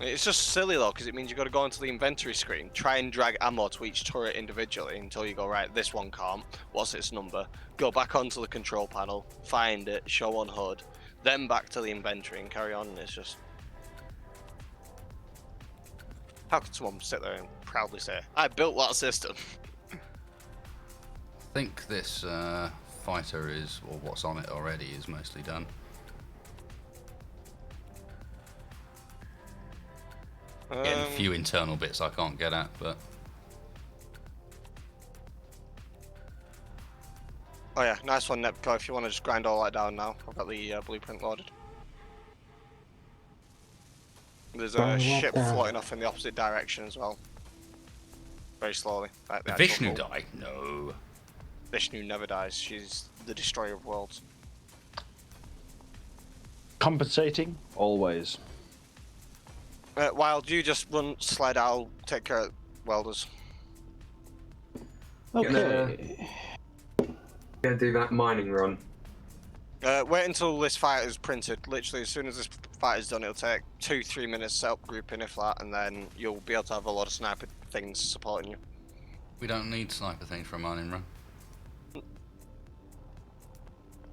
It's just silly though, because it means you got to go into the inventory screen, try and drag ammo to each turret individually until you go, right, this one can't, what's its number, go back onto the control panel, find it, show on HUD, then back to the inventory and carry on, and it's just... How could someone sit there and proudly say, I built that system? I think this fighter is, or what's on it already, is mostly done. Getting a few internal bits I can't get at, but... Oh yeah, nice one, Nepco, if you want to just grind all that down now. I've got the blueprint loaded. There's a ship floating off in the opposite direction as well. Very slowly. Like the Vishnu die? No. Vishnu never dies, she's the destroyer of worlds. Compensating, always. Wild, you just run, slide, I'll take care of welders. Okay. Gonna do that mining run. Wait until this fight is printed. Literally, as soon as this fight is done, it'll take 2-3 minutes to set up grouping, if that, and then you'll be able to have a lot of sniper things supporting you. We don't need sniper things for a mining run.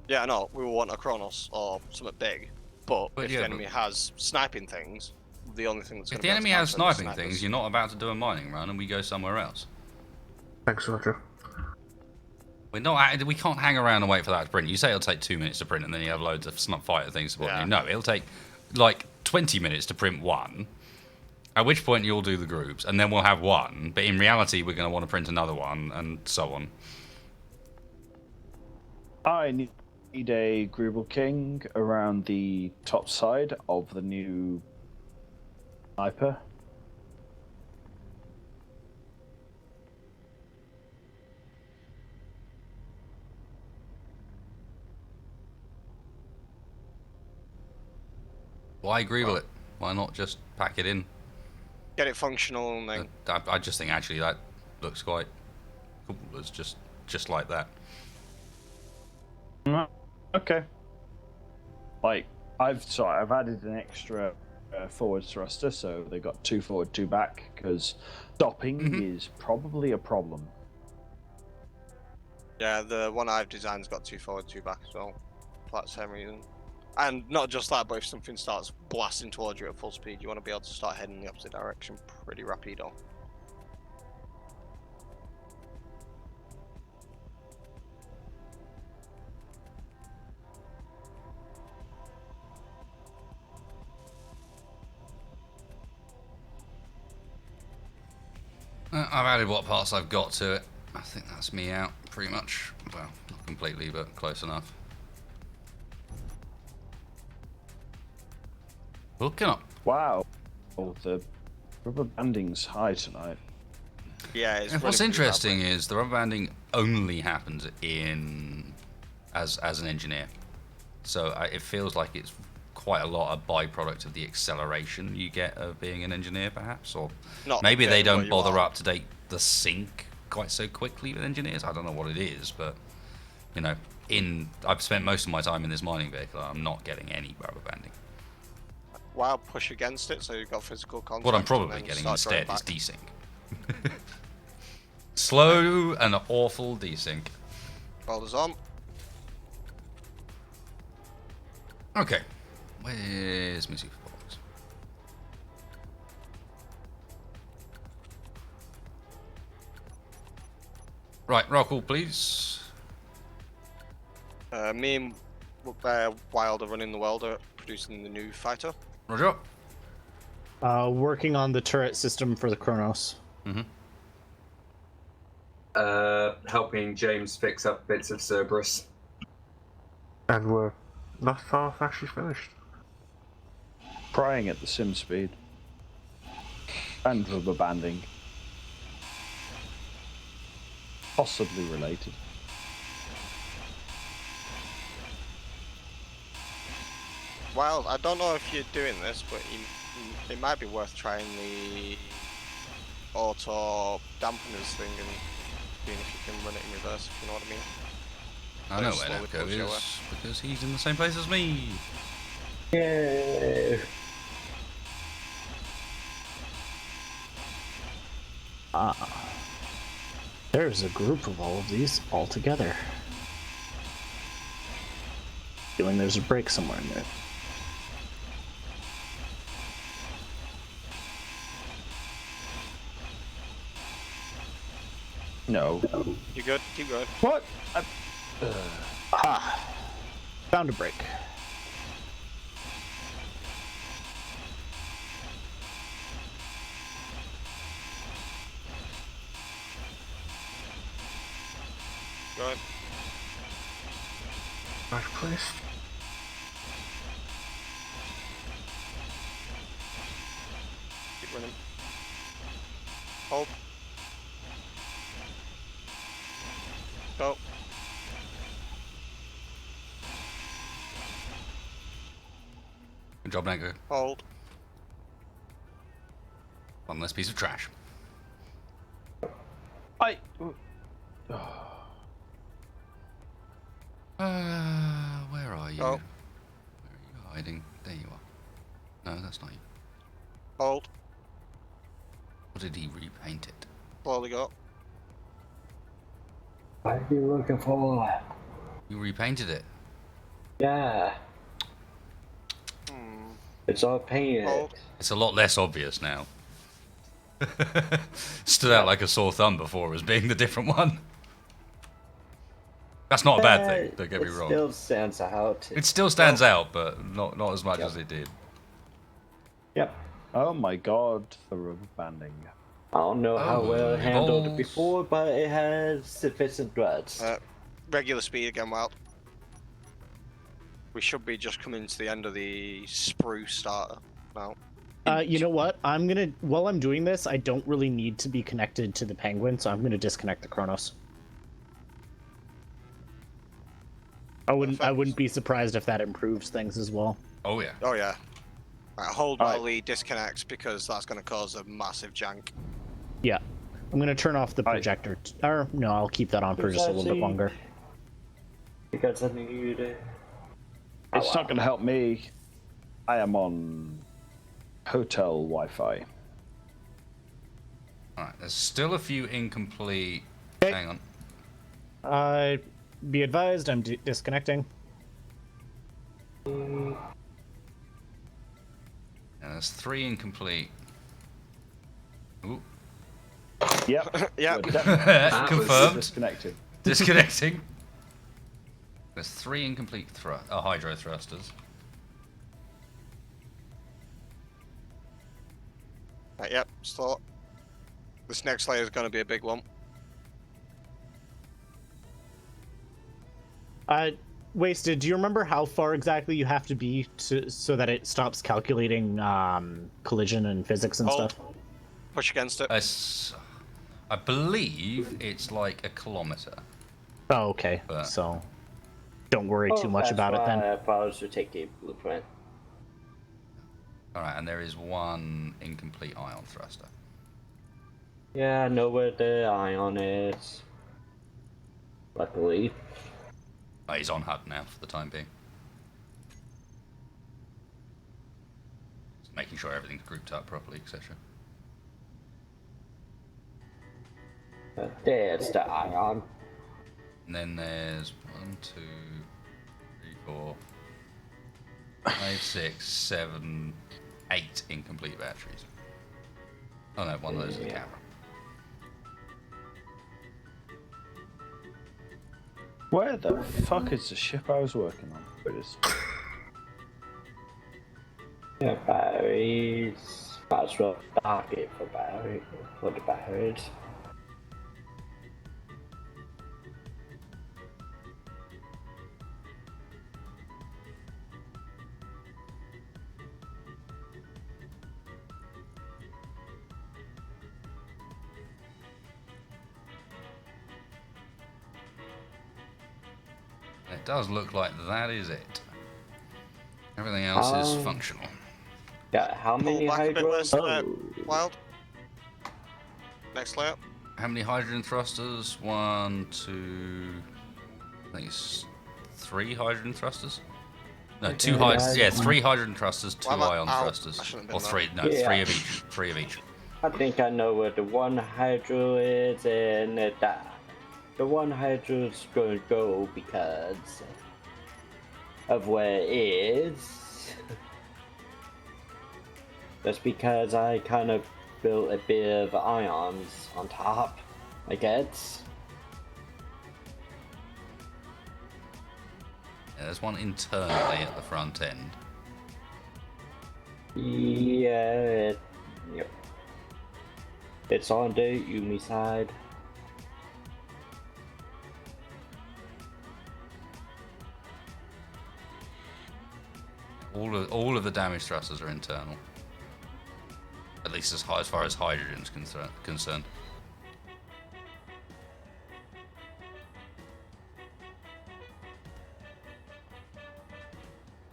Yeah, I know, we will want a Kronos or something big, but if yeah, the enemy has sniping things, the only thing that's if going to the enemy has sniping things, you're not about to do a mining run and we go somewhere else. Thanks, Roger. We're not. We can't hang around and wait for that to print. You say it'll take 2 minutes to print and then you have loads of fighter things supporting you. No, it'll take like 20 minutes to print one, at which point you'll do the groups and then we'll have one, but in reality we're going to want to print another one and so on. I need a Grubel King around the top side of the new sniper. Why Greeble it? Why not just pack it in? Get it functional and then... I just think actually that looks quite cool. It's just like that. Okay. Like I've added an extra forward thruster, so they got 2 forward, 2 back, because stopping is probably a problem. Yeah, the one I've designed's got 2 forward, 2 back, so for that same reason. And not just that, but if something starts blasting towards you at full speed, you want to be able to start heading in the opposite direction pretty rapido. I've added what parts I've got to it. I think that's me out, pretty much. Well, not completely, but close enough. Looking up. Wow. Oh, the rubber banding's high tonight. Yeah, it's what's interesting is the rubber banding only happens in as an engineer, so it feels like it's quite a lot a byproduct of the acceleration you get of being an engineer, perhaps, or maybe they don't bother up to date the sync quite so quickly with engineers. I don't know what it is, but you know, I've spent most of my time in this mining vehicle. And I'm not getting any rubber banding. While push against it, so you've got physical contact. What I'm and probably then getting start instead drawing is back. desync. Slow and awful desync. Rollers on. Okay, where's my super box? Right, roll call, please. Me and Wild are running the welder, producing the new fighter. Roger. Working on the turret system for the Kronos. Mm-hmm. Helping James fix up bits of Cerberus. And we're not far off actually finished. Prying at the sim speed. And rubber banding. Possibly related. Wild, I don't know if you're doing this, but it might be worth trying the auto dampeners thing and seeing if you can run it in reverse, if you know what I mean. I know Very where slowly Navco pulls you away. is because he's in the same place as me. Yay! There's a group of all of these all together. Feeling there's a break somewhere in there. No. You good? Keep going. What? Aha! Found a break. Go ahead. Right place. Keep running. Hold. Go. Good job, Navco. Hold. One less piece of trash. Where are you? Oh. Where are you hiding? There you are. No, that's not you. Hold. Or did he repaint it? Slowly go. What are you looking for? You repainted it. Yeah, Hmm. it's all painted. Hold. It's a lot less obvious now. Stood out like a sore thumb before as being the different one. That's not a bad thing, don't get me wrong. It still stands out. It still stands out, but not as much as it did. Yep. Oh my god, the rubber banding. I don't know how Oh, well it handled it balls. before, but it has sufficient threads. Regular speed again, Wild. We should be just coming to the end of the sprue starter now. You know what? While I'm doing this, I don't really need to be connected to the Penguin, so I'm gonna disconnect the Kronos. I wouldn't be surprised if that improves things as well. Oh yeah. Oh yeah. Right, hold while he disconnects because that's going to cause a massive jank. Yeah. I'm gonna turn off the projector. Or no, I'll keep that on for just a little bit longer. Because I need it. It's not going to help me. I am on hotel Wi-Fi. Alright, there's still a few incomplete. Okay. Hang on. Be advised, I'm disconnecting. And there's 3 incomplete. Ooh. Yep. Yep. Confirmed. Disconnected. Disconnecting. There's 3 incomplete hydro thrusters. Right, yep, start. This next layer is going to be a big one. Wasted, do you remember how far exactly you have to be so that it stops calculating collision and physics and Hold. stuff? Push against it. I believe it's like 1 kilometer. Oh, okay. But- So don't worry too much about it then. I probably should take a blueprint. Alright, and there is 1 incomplete ion thruster. Yeah, I know where the ion is. Luckily. Oh, he's on HUD now for the time being. Just making sure everything's grouped up properly, etc. There's the ion. And then there's 1, 2, 3, 4, 5, 6, 7, 8 incomplete batteries. Oh no, one of those is the camera. Where the fuck is the ship I was working on? It is. Yeah, batteries. Might as well target for the batteries. It does look like that is it. Everything else is functional. Yeah, how many Pull back a bit hydros? less, Wild. Next layer. How many hydrogen thrusters? 1, 2. I think it's 3 hydrogen thrusters. No, 2 hydrogen. Yeah, 3 hydrogen thrusters, 2 ion thrusters, or 3. No, Yeah. 3 of each. 3 of each. I think I know where the one hydro is, and the one hydro's going to go because of where it is. That's because I kind of built a bit of ions on top, I guess. Yeah, there's one internally at the front end. Yeah, yep. It's on the Yumi side. All of the damage thrusters are internal. At least as far as hydrogen's concerned.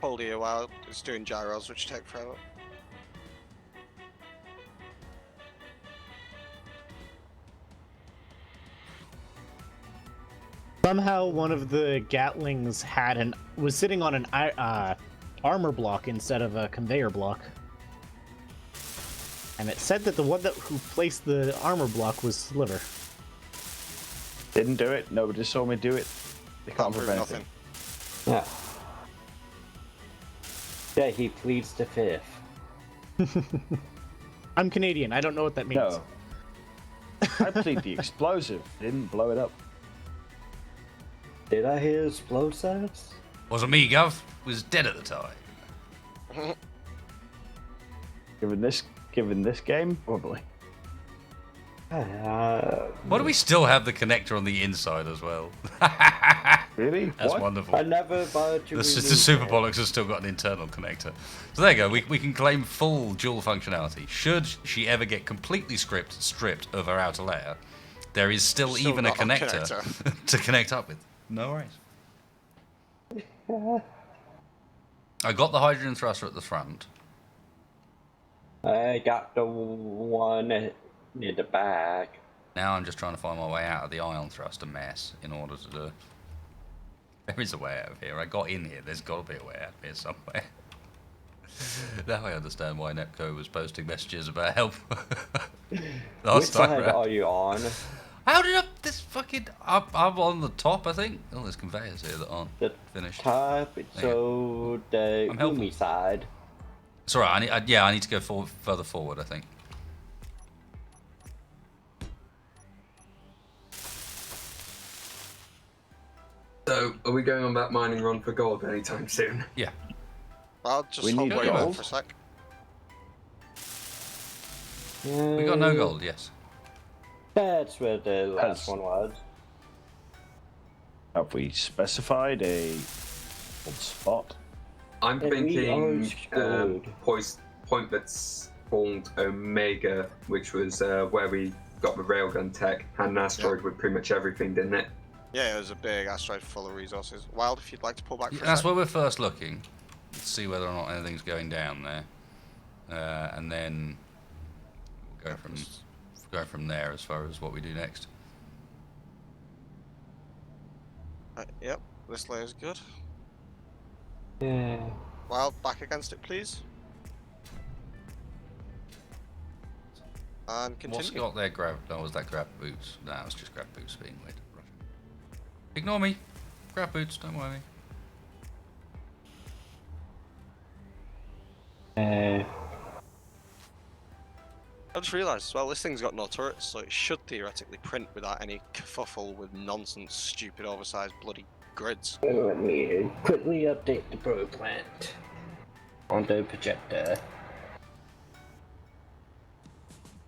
Hold here while it's doing gyros, which take forever. Somehow one of the Gatlings was sitting on an armor block instead of a conveyor block. And it said that the one who placed the armor block was Sliver. Didn't do it. Nobody saw me do it. They can't prevent nothing. Yeah. Yeah, he pleads the fifth. I'm Canadian. I don't know what that means. No. I plead the explosive. Didn't blow it up. Did I hear explosives? Wasn't me, Gov. Was dead at the time. Given this game, probably. Why do we still have the connector on the inside as well? Really? That's What? wonderful. I never bothered to The Super Bollocks has still got an internal connector. So there you go. We can claim full dual functionality. Should she ever get completely stripped of her outer layer, there is still even a connector to connect up with. No worries. I got the hydrogen thruster at the front. I got the one near the back. Now I'm just trying to find my way out of the ion thruster mess in order to do. There is a way out of here. I got in here. There's got to be a way out of here somewhere. Now I understand why Nepco was posting messages about help. Which side are you on? How did this fucking... I'm on the top, I think. Oh, there's conveyors here that aren't finished. Top, so the Umi side. It's alright, I need to go further forward, I think. So, are we going on that mining run for gold anytime soon? Yeah. I'll just We hold need where you are gold. for a sec. We got no gold, yes. That's where the last one was. Have we specified a old spot? I'm thinking gold. point that's formed Omega, which was where we got the railgun tech, had an asteroid with pretty much everything, didn't it? Yeah, it was a big asteroid full of resources. Wild, if you'd like to pull back for a That's sec. where we're first looking. Let's see whether or not anything's going down there. And then we'll go from go from there as far as what we do next. Yep, this layer's good. Yeah. Wild, back against it, please. And continue. What's got their grab? No, was that grab boots? No, it was just grab boots being weird. Ignore me. Grab boots, don't worry. I just realised as well, this thing's got no turrets, so it should theoretically print without any kerfuffle with nonsense, stupid, oversized, bloody grids. Let me quickly update the pro plant on the projector.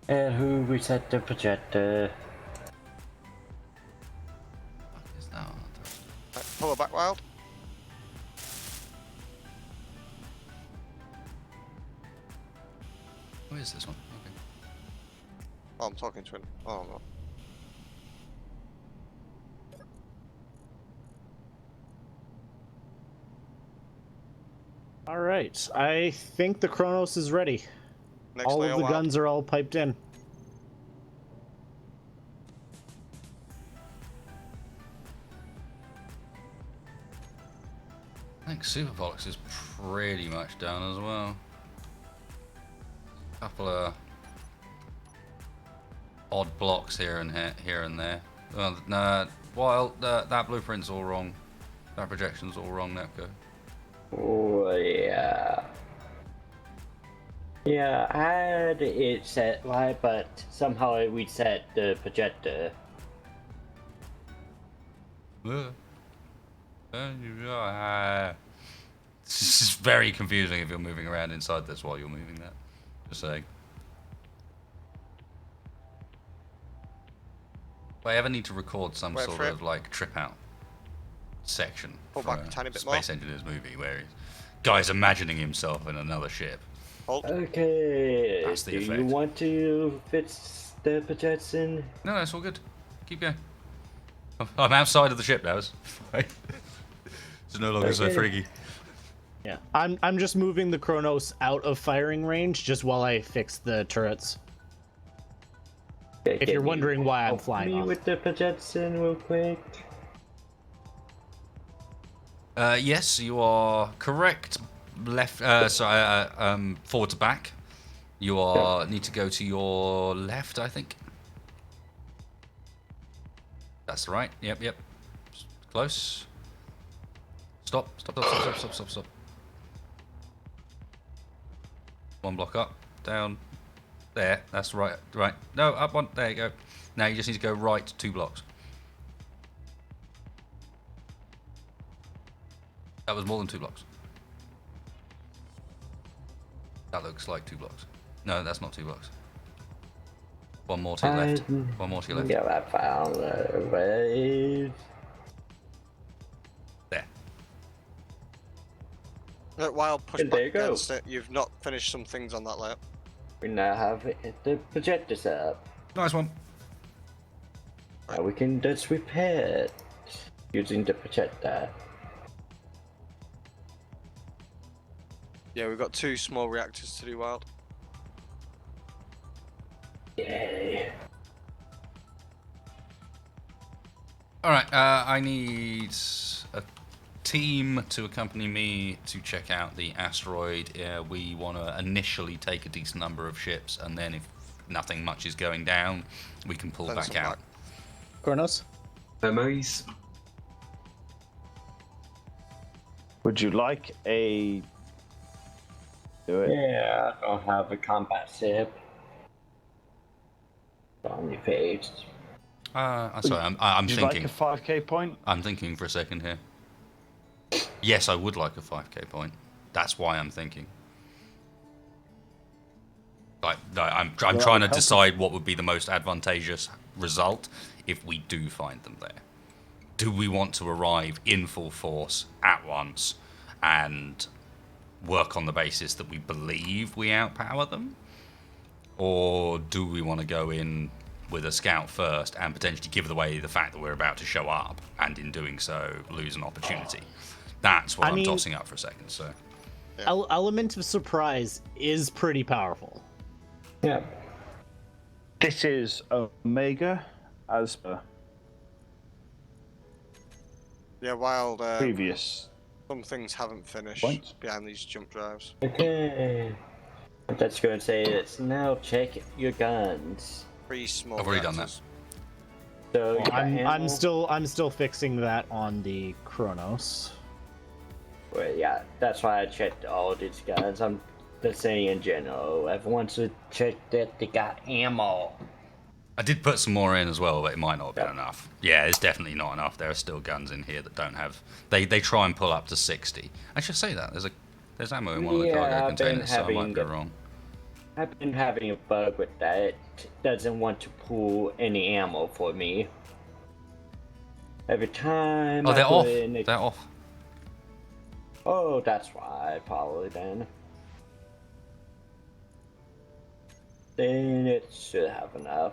And who reset the projector? What is that? Right, pull her back, Wild. Who is this one? Okay. Oh, I'm talking to him. Oh, no. All right, I think the Kronos is ready. Next All layer, of the Wild. guns are all piped in. I think Superbox is pretty much done as well. Couple of odd blocks here and there. Well, no, Wild, that blueprint's all wrong. That projection's all wrong, Nepco. Oh, yeah. Yeah, I had it set right, but somehow it reset the projector. This is very confusing if you're moving around inside this while you're moving that. Just saying. If I ever need to record some Wait sort for it. of like trip out section Pull for back a tiny bit Space Engineers movie where guy's imagining himself in another ship. Hold. Okay, That's the do you effect. want to fix the projection? No, it's all good. Keep going. I'm outside of the ship now. It's fine. It's no longer so Okay. freaky. Yeah, I'm just moving the Kronos out of firing range just while I fix the turrets. Okay, If you're can you wondering why I'm help flying me off. with the projection real quick. Yes, you are correct. Left, forward to back. You are need to go to your left, I think. That's right. Yep. Close. Stop. One block up, down, there. That's right. No, up one. There you go. Now you just need to go right 2 blocks. That was more than 2 blocks. That looks like 2 blocks. No, that's not 2 blocks. One more to your left. One more to your left. Yeah, I found a way. There. Wild, push And back there you go. against it. You've not finished some things on that layer. We now have the projector set up. Nice one. Now we can just repair it using the projector. Yeah, we've got 2 small reactors to do, Wild. Yay. Alright, I need a team to accompany me to check out the asteroid. We want to initially take a decent number of ships, and then if nothing much is going down, we can pull Send back some out. back. Kronos? Hermes, Would you like a... Do it. Yeah, I don't have a combat ship. On your face. Sorry, I'm Would you thinking. like a 5k point? I'm thinking for a second here. Yes, I would like a 5k point. That's why I'm thinking. Like, no, I'm trying to help decide what would be the most advantageous result if we do find them there. Do we want to arrive in full force at once and work on the basis that we believe we outpower them? Or do we want to go in with a scout first and potentially give away the fact that we're about to show up, and in doing so lose an opportunity? That's what I'm tossing up for a second. So Element of surprise is pretty powerful. Yeah. This is Omega, as per Yeah, while previous. some things haven't finished Points. behind these jump drives. Okay. I'm just going to say it's now check your guns. 3 small I've already done reactors. So you got I'm ammo? I'm still fixing that on the Kronos. Well, yeah, that's why I checked all these guns. I'm just saying in general. Everyone should check that they got ammo. I did put some more in as well, but it might not have been enough. Yeah, it's definitely not enough. There are still guns in here that don't have. They try and pull up to 60. I should say that there's ammo in one of the cargo containers, so I might be wrong. I've been having a bug with that. It doesn't want to pull any ammo for me. Every time. Oh, they're I off. put in They're off. Oh, that's why, probably then. Then it should have enough.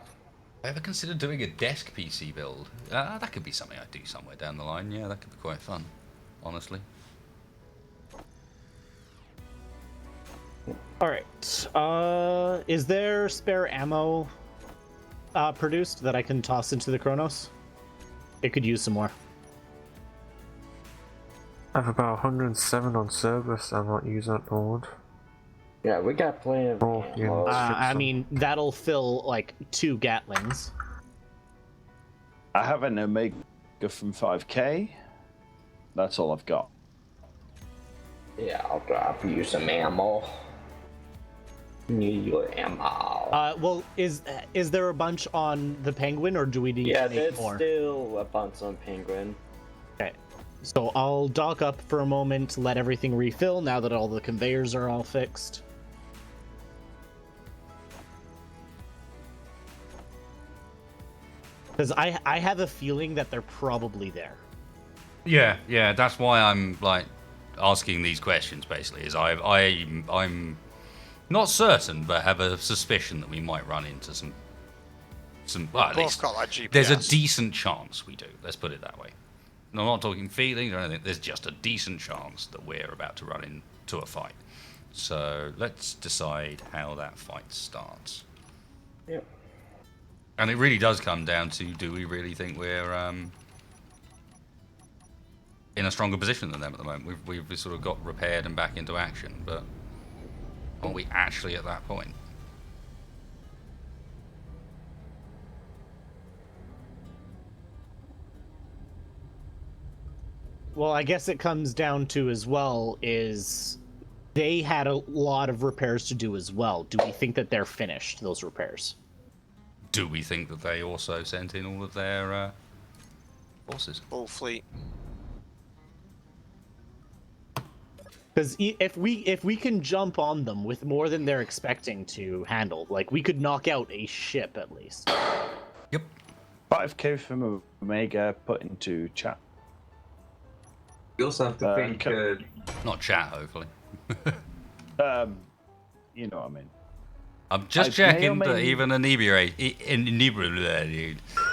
I ever considered doing a desk PC build? That could be something I do somewhere down the line. Yeah, that could be quite fun, honestly. All right. Is there spare ammo produced that I can toss into the Kronos? It could use some more. I have about 107 on service. I'm not using at the moment. Yeah, we got plenty of ammo. I mean, that'll fill like 2 Gatlings. I have an Omega from 5K. That's all I've got. Yeah, I'll drop you some ammo. Need your ammo. Well, is there a bunch on the Penguin, or do we need Yeah, to make there's more? still a bunch on Penguin. Okay. So I'll dock up for a moment, let everything refill now that all the conveyors are all fixed. Because I have a feeling that they're probably there. Yeah, that's why I'm like asking these questions. Basically, is I'm not certain, but have a suspicion that we might run into some. Well, at Both least got that GPS. there's a decent chance we do. Let's put it that way. No, I'm not talking feelings or anything. There's just a decent chance that we're about to run into a fight. So let's decide how that fight starts. Yep. And it really does come down to, do we really think we're in a stronger position than them at the moment? We've sort of got repaired and back into action, but are we actually at that point? Well, I guess it comes down to as well is they had a lot of repairs to do as well. Do we think that they're finished, those repairs? Do we think that they also sent in all of their forces? Full fleet. Because if we can jump on them with more than they're expecting to handle, like we could knock out a ship at least. Yep. 5K from Omega put into chat. You also have to think. Not chat, hopefully. You know what I mean. I'm just I checking may or that may- even inebriated,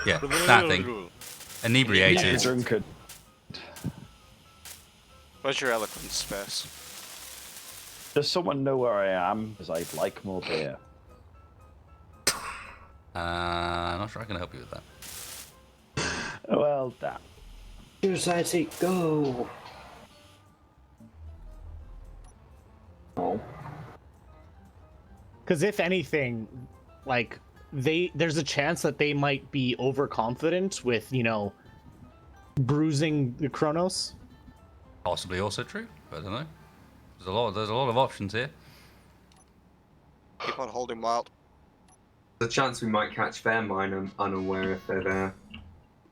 yeah, that thing, inebriated. Drunkard. Where's your eloquence space? Does someone know where I am? Because I'd like more beer. I'm not sure I can help you with that. Well, damn. Suicide seat, go! Oh. Because if anything, like there's a chance that they might be overconfident with, bruising the Kronos. Possibly also true. I don't know. There's a lot of options here. Keep on holding wild. There's a chance we might catch their mine unaware if they're there.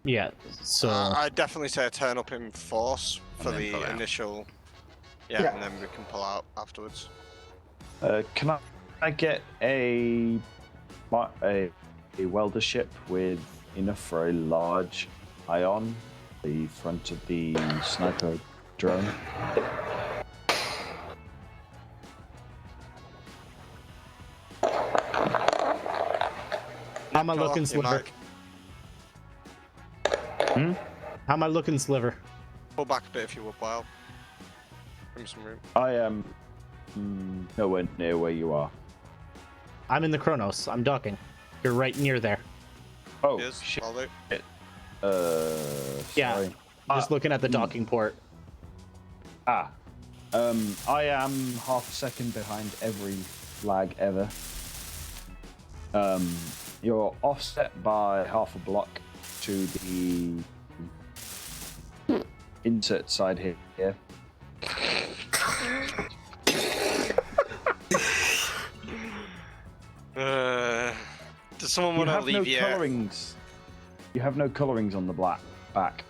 Yeah. So I'd definitely say turn up in force for And then pull the out. initial. Yeah. And then we can pull out afterwards. Can I get a welder ship with enough for a large ion, the front of the sniper drone? how am I looking, You Sliver? Hmm? How am I looking, Sliver? Pull back a bit if you would, wild. Give me some room. I am nowhere near where you are. I'm in the Kronos. I'm docking. You're right near there. Oh, Yes, shit. I'll do. Yeah. Sorry. Just looking at the docking port. I am half a second behind every lag ever. You're offset by half a block to the insert side here. Does someone You want to have no alleviate? colorings. You have no colorings on the black back.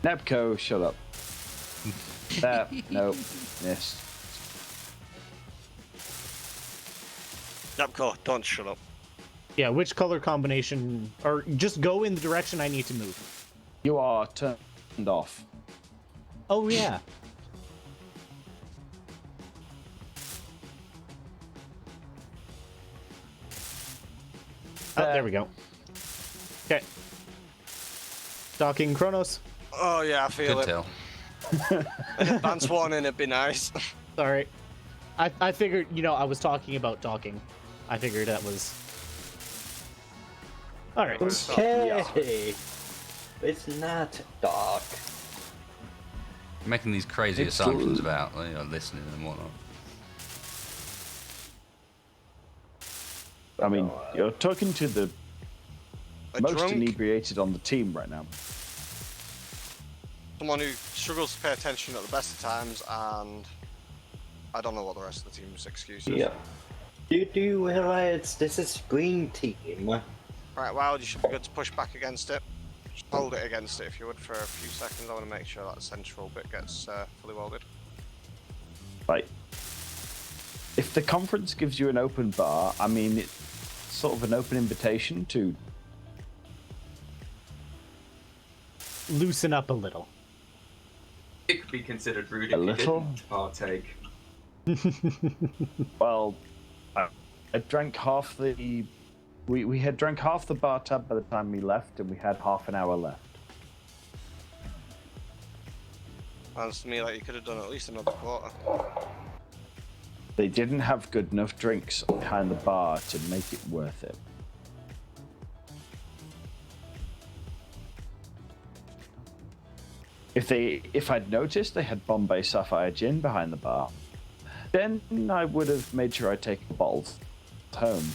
Nebco, shut up. There, no, missed. Napco, don't shut up. Yeah, which color combination? Or just go in the direction I need to move. You are turned off. Oh, yeah. Oh, there we go. Okay. Docking Kronos. Oh yeah, I feel Good it. tell. An advance warning would be nice. Sorry. I figured, I was talking about docking. I figured that was... Alright. Okay. It's not dark. Making these crazy It's assumptions true. about listening and whatnot. I mean, you're talking to the A most drunk, inebriated on the team right now. someone who struggles to pay attention at the best of times, and I don't know what the rest of the team's excuse is. Yeah. You do realize this is green team. Right, well, you should be good to push back against it. Just hold it against it if you would for a few seconds. I want to make sure that central bit gets fully welded. Like, if the conference gives you an open bar, I mean, it's sort of an open invitation to... Loosen up a little. It could be considered rude A if you little? didn't partake. Well, I drank half the... We had drank half the bar tab by the time we left, and we had half an hour left. Sounds to me like you could have done at least another quarter. They didn't have good enough drinks behind the bar to make it worth it. If I'd noticed they had Bombay Sapphire Gin behind the bar, then I would have made sure I take a bottle home.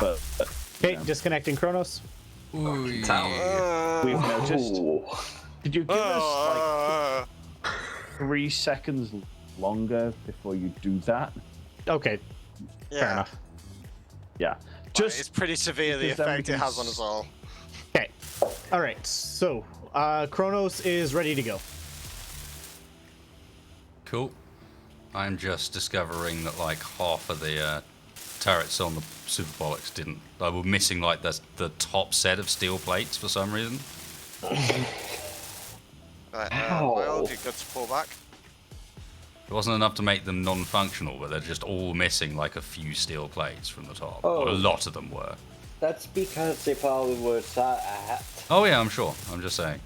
But Okay, disconnecting Kronos. we've noticed. Could you give us like 3 seconds longer before you do that? Okay, Yeah, fair enough. Yeah. it's pretty severe the because then we effect it can has on us all. Okay. Alright, so Kronos is ready to go. Cool. I'm just discovering that like half of the turrets on the Superbolics didn't. They were missing like the top set of steel plates for some reason. Right, well, you're good to pull back. It wasn't enough to make them non-functional, but they're just all missing like a few steel plates from the top. Oh. Or a lot of them were. That's because they probably were sat at. Oh yeah, I'm sure. I'm just saying.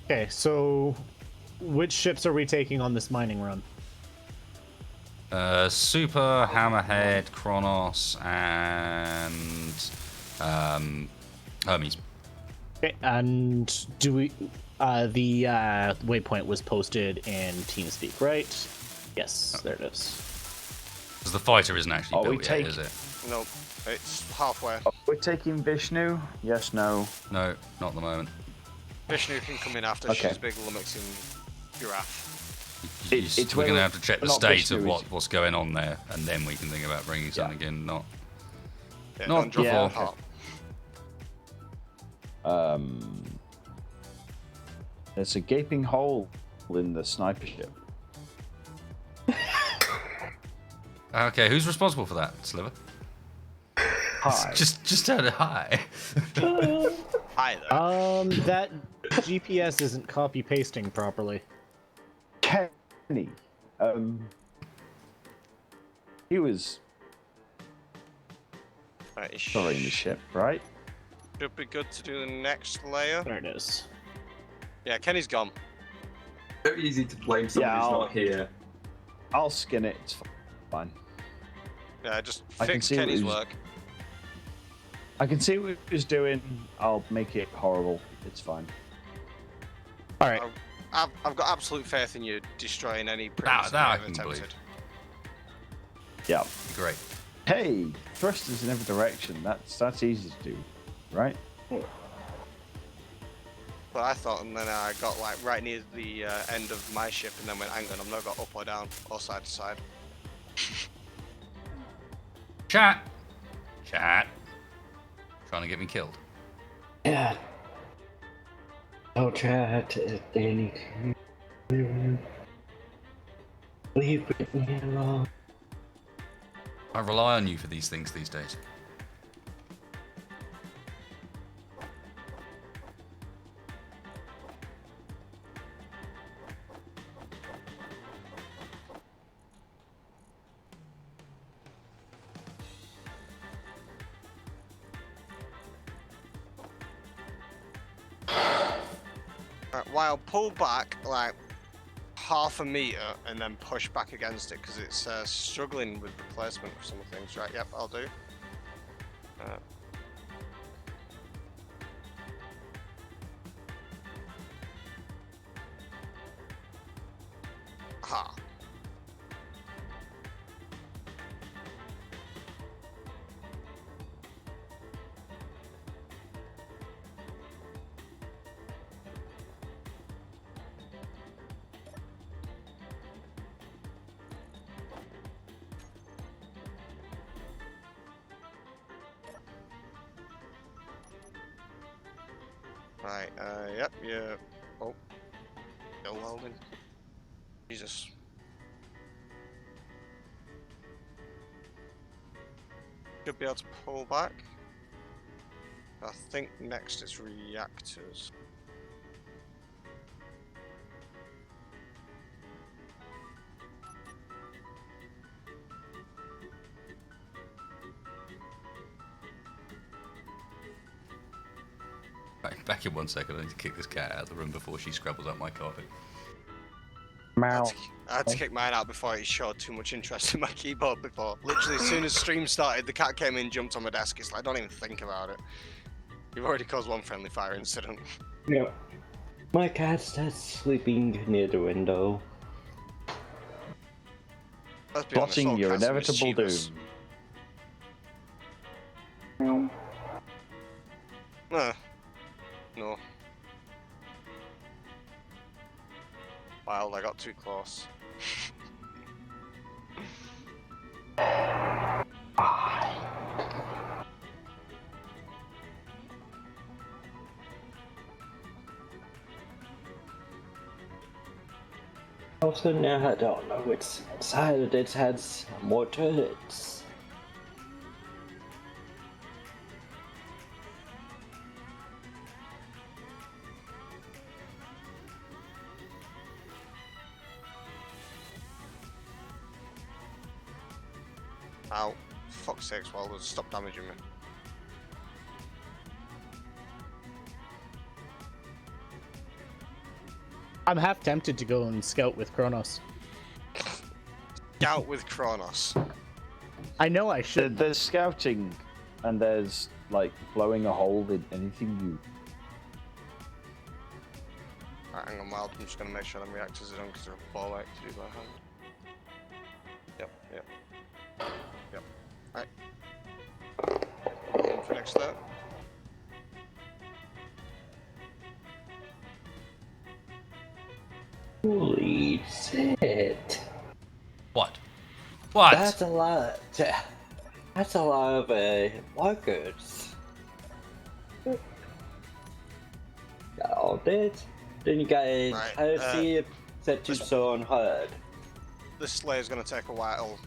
Okay, so which ships are we taking on this mining run? Super, Hammerhead, Kronos, and Hermes. Okay, and do we... the waypoint was posted in TeamSpeak, right? Yes, there it is. Because the fighter isn't actually Are we built yet, take- is it? Nope, it's halfway. We're taking Vishnu? Yes, no. No, not at the moment. Vishnu can come in after. Okay. She's big lummoxing giraffe. It's We're going whether- to have to check the not state Vishnu, of it's- what's going on there, and then we can think about bringing something in. Not Yeah, Not don't drop yeah, it okay. apart. There's a gaping hole in the sniper ship. okay. Who's responsible for that, Sliver? Hi. Just tell it hi. Hi there. That GPS isn't copy pasting properly. Kenny. He was Right, sorry in the ship, right? should be good to do the next layer. There it is. Yeah, Kenny's gone. Very easy to blame someone Yeah, who's I'll- not here. I'll skin it. It's fine. Yeah, just I can fix see what Kenny's he's- work. I can see what he's doing. I'll make it horrible. It's fine. All right. I've got absolute faith in you destroying any That premise I you've can attempted. believe. Yeah. Great. Hey, thrusters in every direction. That's easy to do, right? But I thought, and then I got like right near the end of my ship, and then went, hang on, I've not got up or down or side to side. Chat. Trying to get me killed. Yeah. Don't try to Danny. Leave me alone. I rely on you for these things these days. Right, while pull back like half a meter and then push back against it because it's struggling with replacement for some things. Right, yep, I'll do. Ha. Right, yep, yeah. Oh. Still welding. Jesus. Should be able to pull back. I think next is reactors. Right, back in 1 second. I need to kick this cat out of the room before she scrabbles up my carpet. Meow. I had to kick mine out before he showed too much interest in my keyboard before. Literally, as soon as stream started, the cat came in, jumped on my desk. It's like, don't even think about it. You've already caused one friendly fire incident. Yeah. My cat's just sleeping near the window. Let's be honest, Plotting all your cats are inevitable mischievous. doom. No. Wild, I got too close. Also now I don't know which side of it has more turrets. Ow. Fuck's sakes, Wild, stop damaging me. I'm half tempted to go and scout with Kronos. Scout with Kronos. I know I should. There's scouting, and there's like blowing a hole in anything you. Right, hang on, Wild. I'm just gonna make sure them reactors are done because they're a ball ache to do by hand. Yep. Right. In for next there. Holy shit. What? What? That's a lot. That's a lot of workers. Got all that. Then you guys, Right, I see it set to so on HUD. This slayer's gonna take a while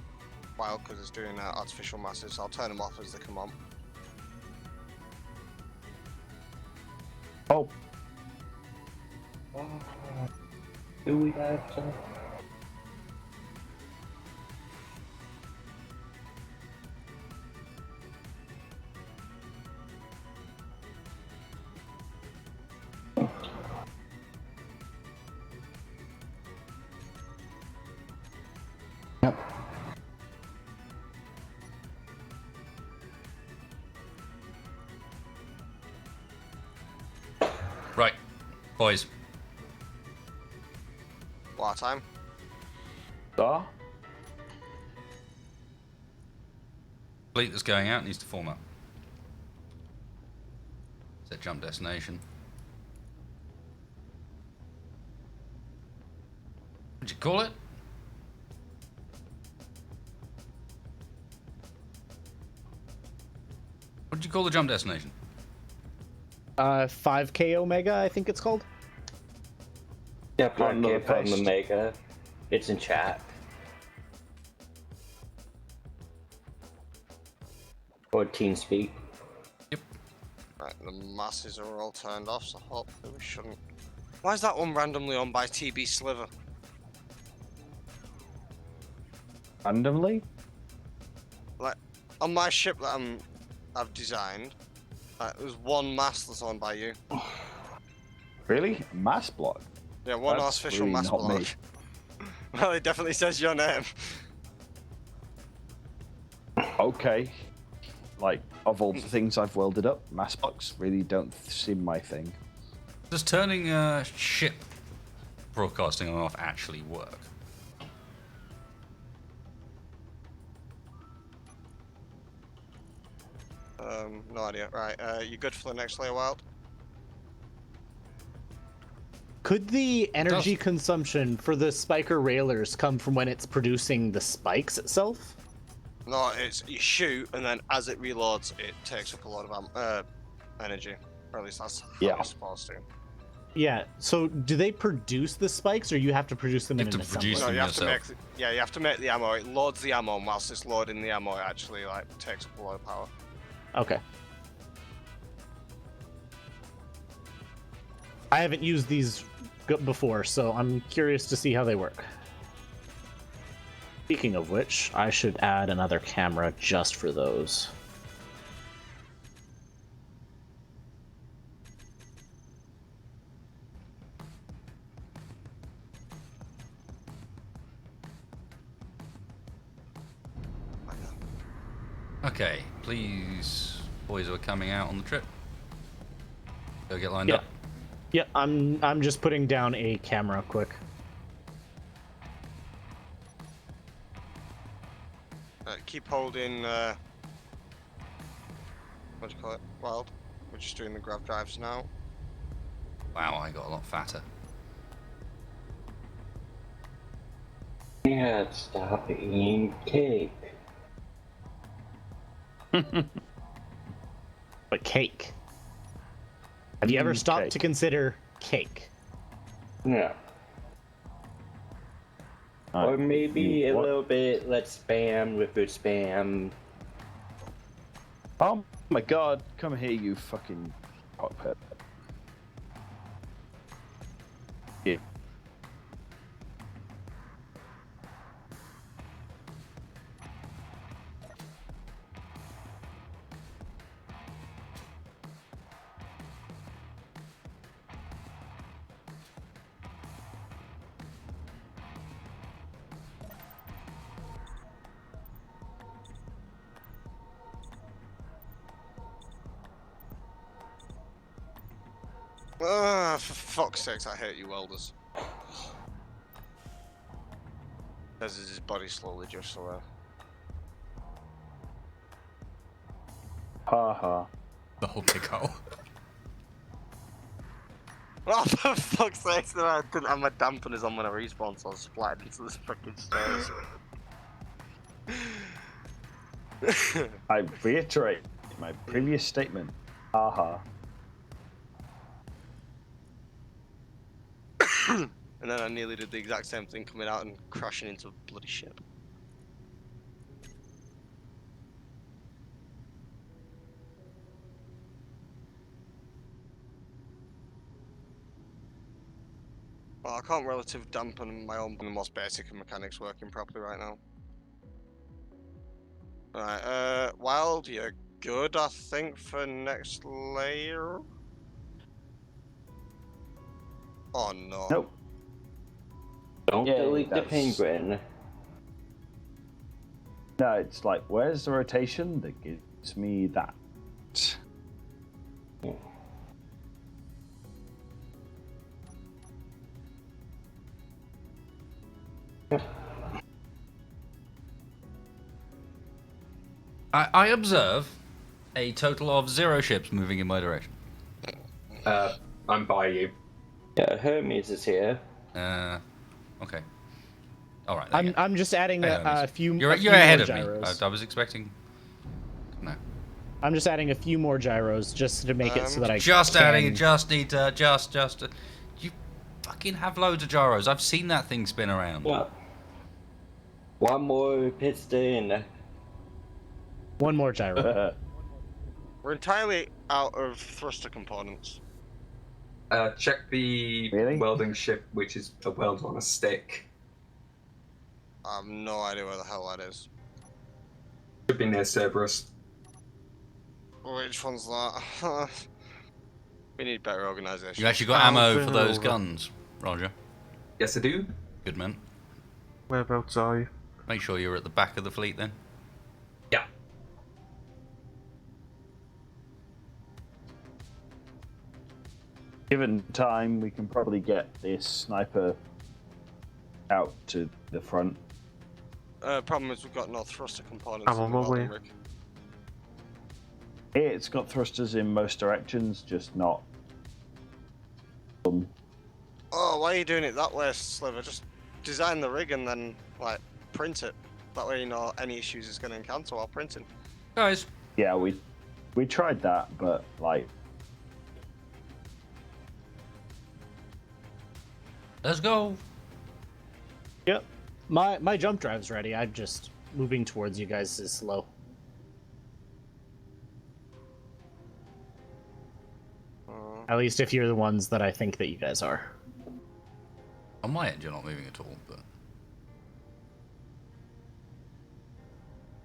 because it's doing artificial masses. I'll turn them off as they come on. Oh, Do we have to? Boys, What time? Star? fleet that's going out needs to form up. Set jump destination. What'd you call it? What'd you call the jump destination? 5K Omega, I think it's called. Yeah, Got another Projector from post. Omega. It's in chat. Or TeamSpeak. Right, the masses are all turned off, so hopefully we shouldn't. Why is that one randomly owned by TB Sliver? Randomly? Like, on my ship that I've designed, there's one mast that's owned by you. Really? Mass block? Yeah, one That's artificial really mast not block. me. Well, it definitely says your name. Okay. Like, of all the things I've welded up, mass blocks really don't seem my thing. Does turning ship broadcasting on off actually work? No idea. Right, you good for the next layer, Wild? Could the energy consumption for the spiker railers come from when it's producing the spikes itself? No, it's you shoot, and then as it reloads, it takes up a lot of energy. Or at least that's how Yeah. it's supposed to. Yeah, so do they produce the spikes, or you have to produce them You in have an to produce assembly? No, you have to yourself. make. You have to make the ammo. It loads the ammo, and whilst it's loading the ammo, it actually like takes up a lot of power. Okay. I haven't used these before, so I'm curious to see how they work. Speaking of which, I should add another camera just for those. Okay, please, boys who are coming out on the trip, go get lined Yeah. up. Yeah, I'm just putting down a camera quick. Keep holding. What do you call it? Wild. We're just doing the grav drives now. Wow, I got a lot fatter. Yeah, stop eating cake. But cake. Have you ever stopped cake. to consider cake? Yeah. Or maybe a what? little bit, let's spam with good spam. Oh my god, come here, you fucking cockpit. Yeah. For fuck's sakes, I hate you welders. As his body slowly drifts away. Ha ha. The whole big hole. Oh, for fuck's sake, no, I didn't have my dampeners on when I respawned, so I was splattered into this fucking stairs. I reiterate my previous statement. Ha ha. And then I nearly did the exact same thing coming out and crashing into a bloody ship. Well, I can't relative dampen my own the most basic of mechanics working properly right now. Right, Wild, you're good, I think, for next layer? Oh no. Nope. Don't Yeah, delete the that's- penguin. No, it's like, where's the rotation that gives me that? I observe a total of 0 ships moving in my direction. I'm by you. Yeah, Hermes is here. Okay. All right. I'm just adding a few. You're a few ahead more of me. gyros. I was expecting. No. I'm just adding a few more gyros just to make it so that I just can... adding. Just need to just. You fucking have loads of gyros. I've seen that thing spin around. Well, one more piston. One more gyro. We're entirely out of thruster components. Check the welding ship, which is a weld on a stick. I have no idea where the hell that is. Should be near Cerberus. Which one's that? We need better organisation. You actually got ammo for those guns, Roger? Yes, I do. Good man. Whereabouts are you? Make sure you're at the back of the fleet then. Yeah. Given time, we can probably get this sniper out to the front. Problem is we've got no thruster components. I'm on my way. It's got thrusters in most directions, just not. Oh, why are you doing it that way, Sliver? Just design the rig and then, like, print it. That way you know any issues it's going to encounter while printing. Guys. Yeah, we tried that, but like. Let's go. Yep. My jump drive's ready. I'm just moving towards you guys is slow. At least if you're the ones that I think that you guys are. On my end, you're not moving at all, but...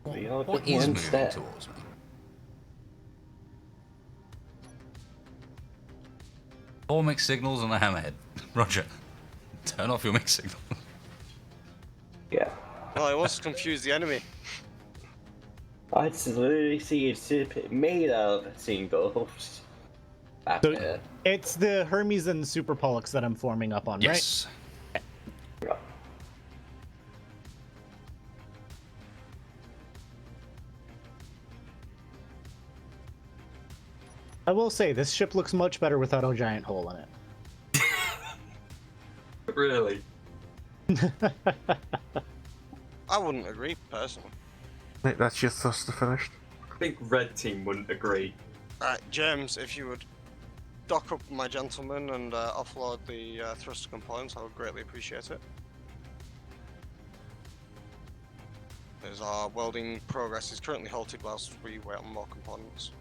What is moving towards me? Four mixed signals and a hammerhead. Roger. Turn off your mixed signal. Yeah. Oh, it wants to confuse the enemy. I just literally see a ship made of singles. So it's the Hermes and Super Pollux that I'm forming up on, yes. Right? Yeah. I will say, this ship looks much better without a giant hole in it. Really? I wouldn't agree, personally. Mate, that's your thruster finished. I think red team wouldn't agree. Alright, James, if you would dock up my gentleman and offload the thruster components, I would greatly appreciate it. As our welding progress is currently halted whilst we wait on more components.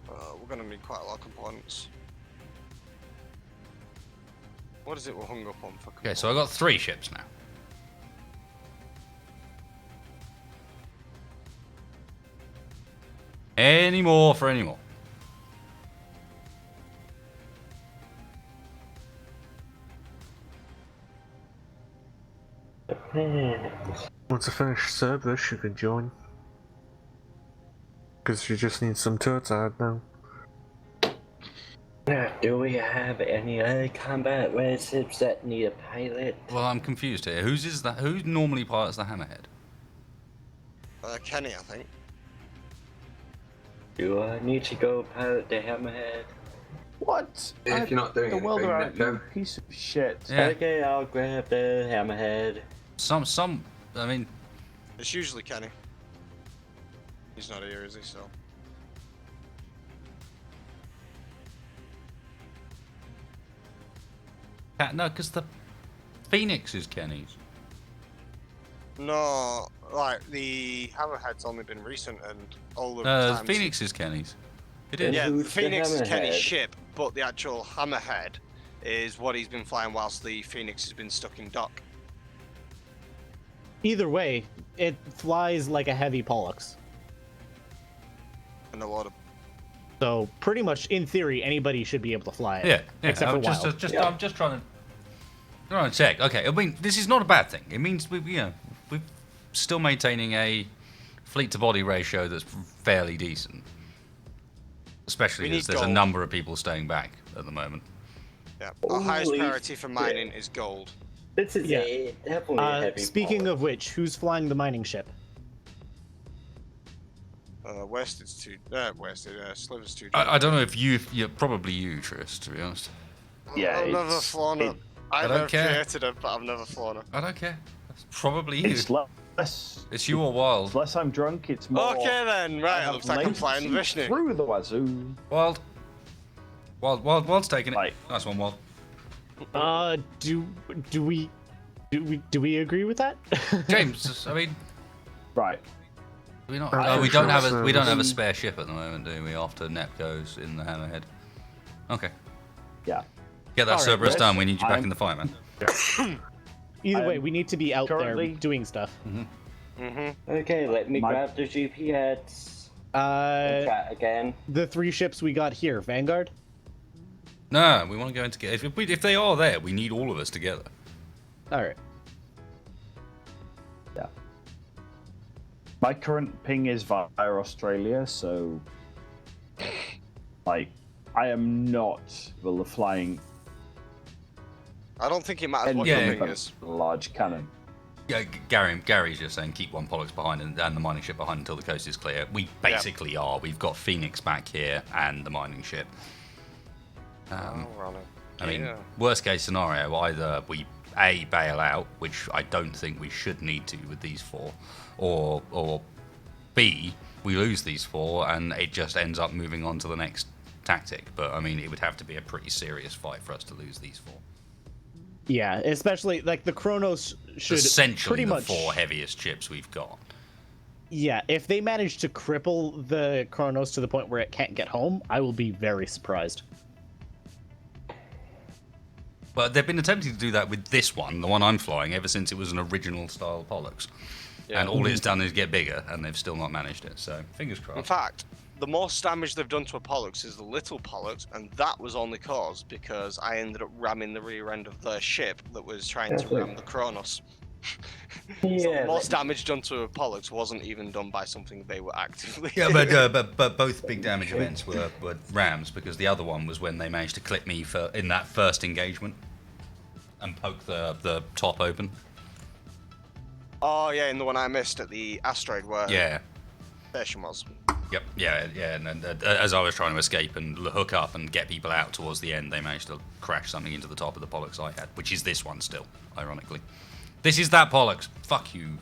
We're going to need quite a lot of components. What is it we're hung up on for components? Okay, so I got 3 ships now. Any more for any more? Once I finish Cerberus, you can join. Because you just need some turrets added now. Do we have any other combat ships that need a pilot? Well, I'm confused here. Whose is that? Who normally pilots the hammerhead? Kenny, I think. Do I need to go pilot the hammerhead? What? If you're not doing the anything, welder then out, no. you piece of shit. Yeah. Okay, I'll grab the hammerhead. I mean... It's usually Kenny. He's not here, is he? So. No, because the Phoenix is Kenny's. No, like the hammerhead's only been recent, and all the The times... Phoenix is Kenny's. It is. Yeah, the Who's the Phoenix is Kenny's hammerhead? ship, but the actual hammerhead is what he's been flying whilst the Phoenix has been stuck in dock. Either way, it flies like a heavy Pollux. And a lot of... So pretty much, in theory, anybody should be able to fly it. Yeah, except for I'm just, Wild. I'm just trying to check. Okay, I mean, this is not a bad thing. It means we're still maintaining a fleet-to-body ratio that's fairly decent. Especially as there's a number of people staying back at the moment. Yeah, our highest Holy priority for mining shit. is gold. This is definitely a heavy Speaking ball. of which, who's flying the mining ship? Wested's too. Sliver's too. I don't know if you're probably you, Tris, to be honest. Yeah, I've never it's- flown her. it- I don't have care. created her, but I've never flown her. I don't care. It's probably you. It's less. It's you or Wild. It's less I'm drunk. It's more. Okay then, I right. It have looks like I'm flying the latency Vishnu. through the wazoo. Wild's taking it. Right. Nice one, Wild. Do we agree with that? James, I mean, Right. do we not? I'm Oh, we sure don't have a so. we don't have a spare ship at the moment, do we? After Nep goes in the Hammerhead. Okay. Yeah. Get that All right, Cerberus Chris, done. We need you back I'm- in the fight, man. Either way, I'm we need to be out currently- there doing stuff. Okay, let me My- grab the GPS. Chat again. The 3 ships we got here, Vanguard. No, we want to go in together. If they are there, we need all of us together. All right. Yeah. My current ping is via Australia, so like I am not the flying I don't think it matters what Yeah, your yeah. thing is. large cannon. Yeah, Gary's just saying keep one Pollux behind and the mining ship behind until the coast is clear. We basically are. We've got Phoenix back here and the mining ship. We're on it. I mean, Yeah. worst case scenario, either we bail out, which I don't think we should need to with these 4, or B, we lose these 4 and it just ends up moving on to the next tactic. But I mean, it would have to be a pretty serious fight for us to lose these 4. Yeah, especially like the Kronos should Essentially pretty the much 4 heaviest ships we've got. Yeah, if they manage to cripple the Kronos to the point where it can't get home, I will be very surprised. But they've been attempting to do that with this one, the one I'm flying, ever since it was an original style Pollux. And all it's done is get bigger, and they've still not managed it. So fingers In crossed. fact, the most damage they've done to a Pollux is the little Pollux, and that was only caused because I ended up ramming the rear end of their ship that was trying to ram the Kronos. So Yeah. the most damage done to a Pollux wasn't even done by something they were actively Yeah, but both big damage events were rams, because the other one was when they managed to clip me in that first engagement and poke the top open. Oh yeah, in the one I missed at the asteroid where Yeah. station was. Yep. Yeah. And as I was trying to escape and hook up and get people out towards the end, they managed to crash something into the top of the Pollux I had, which is this one still, ironically. This is that Pollux. Fuck you.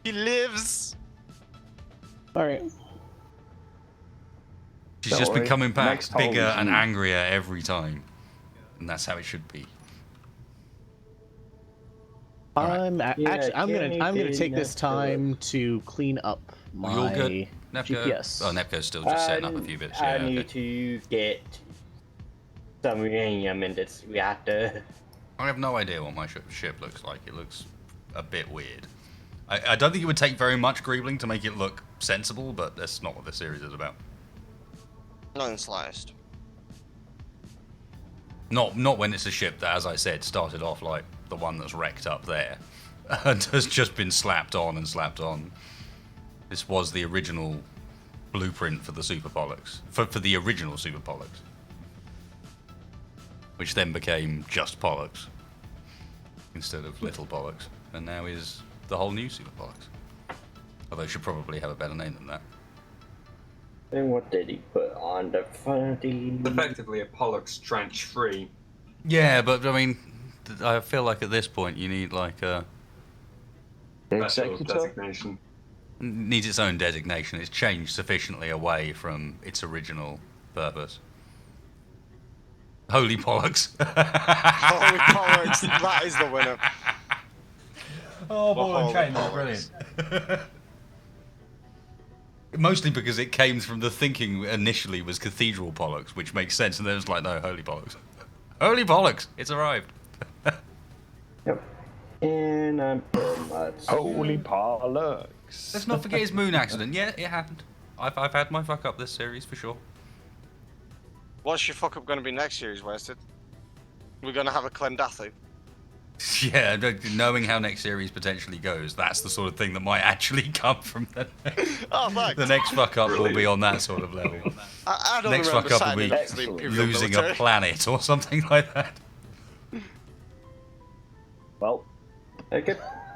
He lives. All right. She's Don't just worry. been coming back Next hole bigger is and you. angrier every time, and that's how it should be. Actually, I'm gonna Canadian take this time to clean up my We all good? Nepco? GPS. Oh, Nepco's still just setting up a few bits. I Yeah, need okay. to get some uranium in this reactor. I have no idea what my ship looks like. It looks a bit weird. I don't think it would take very much greebling to make it look sensible, but that's not what this series is about. Not in the slightest. Not when it's a ship that, as I said, started off like the one that's wrecked up there and has just been slapped on and slapped on. This was the original blueprint for the Super Pollux, for the original Super Pollux, which then became just Pollux instead of Little Pollux, and now is the whole new Super Pollux. Although it should probably have a better name than that. And what did he put on the front of the... Effectively a Pollux Trench 3. Yeah, but I mean, I feel like at this point you need like a Special Executor? designation. needs its own designation. It's changed sufficiently away from its original purpose. Holy Pollux. Holy Pollux, that is the winner. Oh, ball and chain, that's brilliant. Mostly because it came from the thinking initially was Cathedral Pollux, which makes sense, and then it's like, no, Holy Pollux. Holy Pollux! It's arrived. Yep. And I'm pretty much... Holy Pollux. Let's not forget his moon accident. Yeah, it happened. I've had my fuck up this series for sure. What's your fuck up going to be next series, Wasted? We're going to have a Clendathu. Yeah, knowing how next series potentially goes, that's the sort of thing that might actually come from the Oh, thanks. the next fuck up will be on that sort of level. I don't Next remember fuck up will signing be up to the Imperial losing a military. planet or something like that. Well, Okay.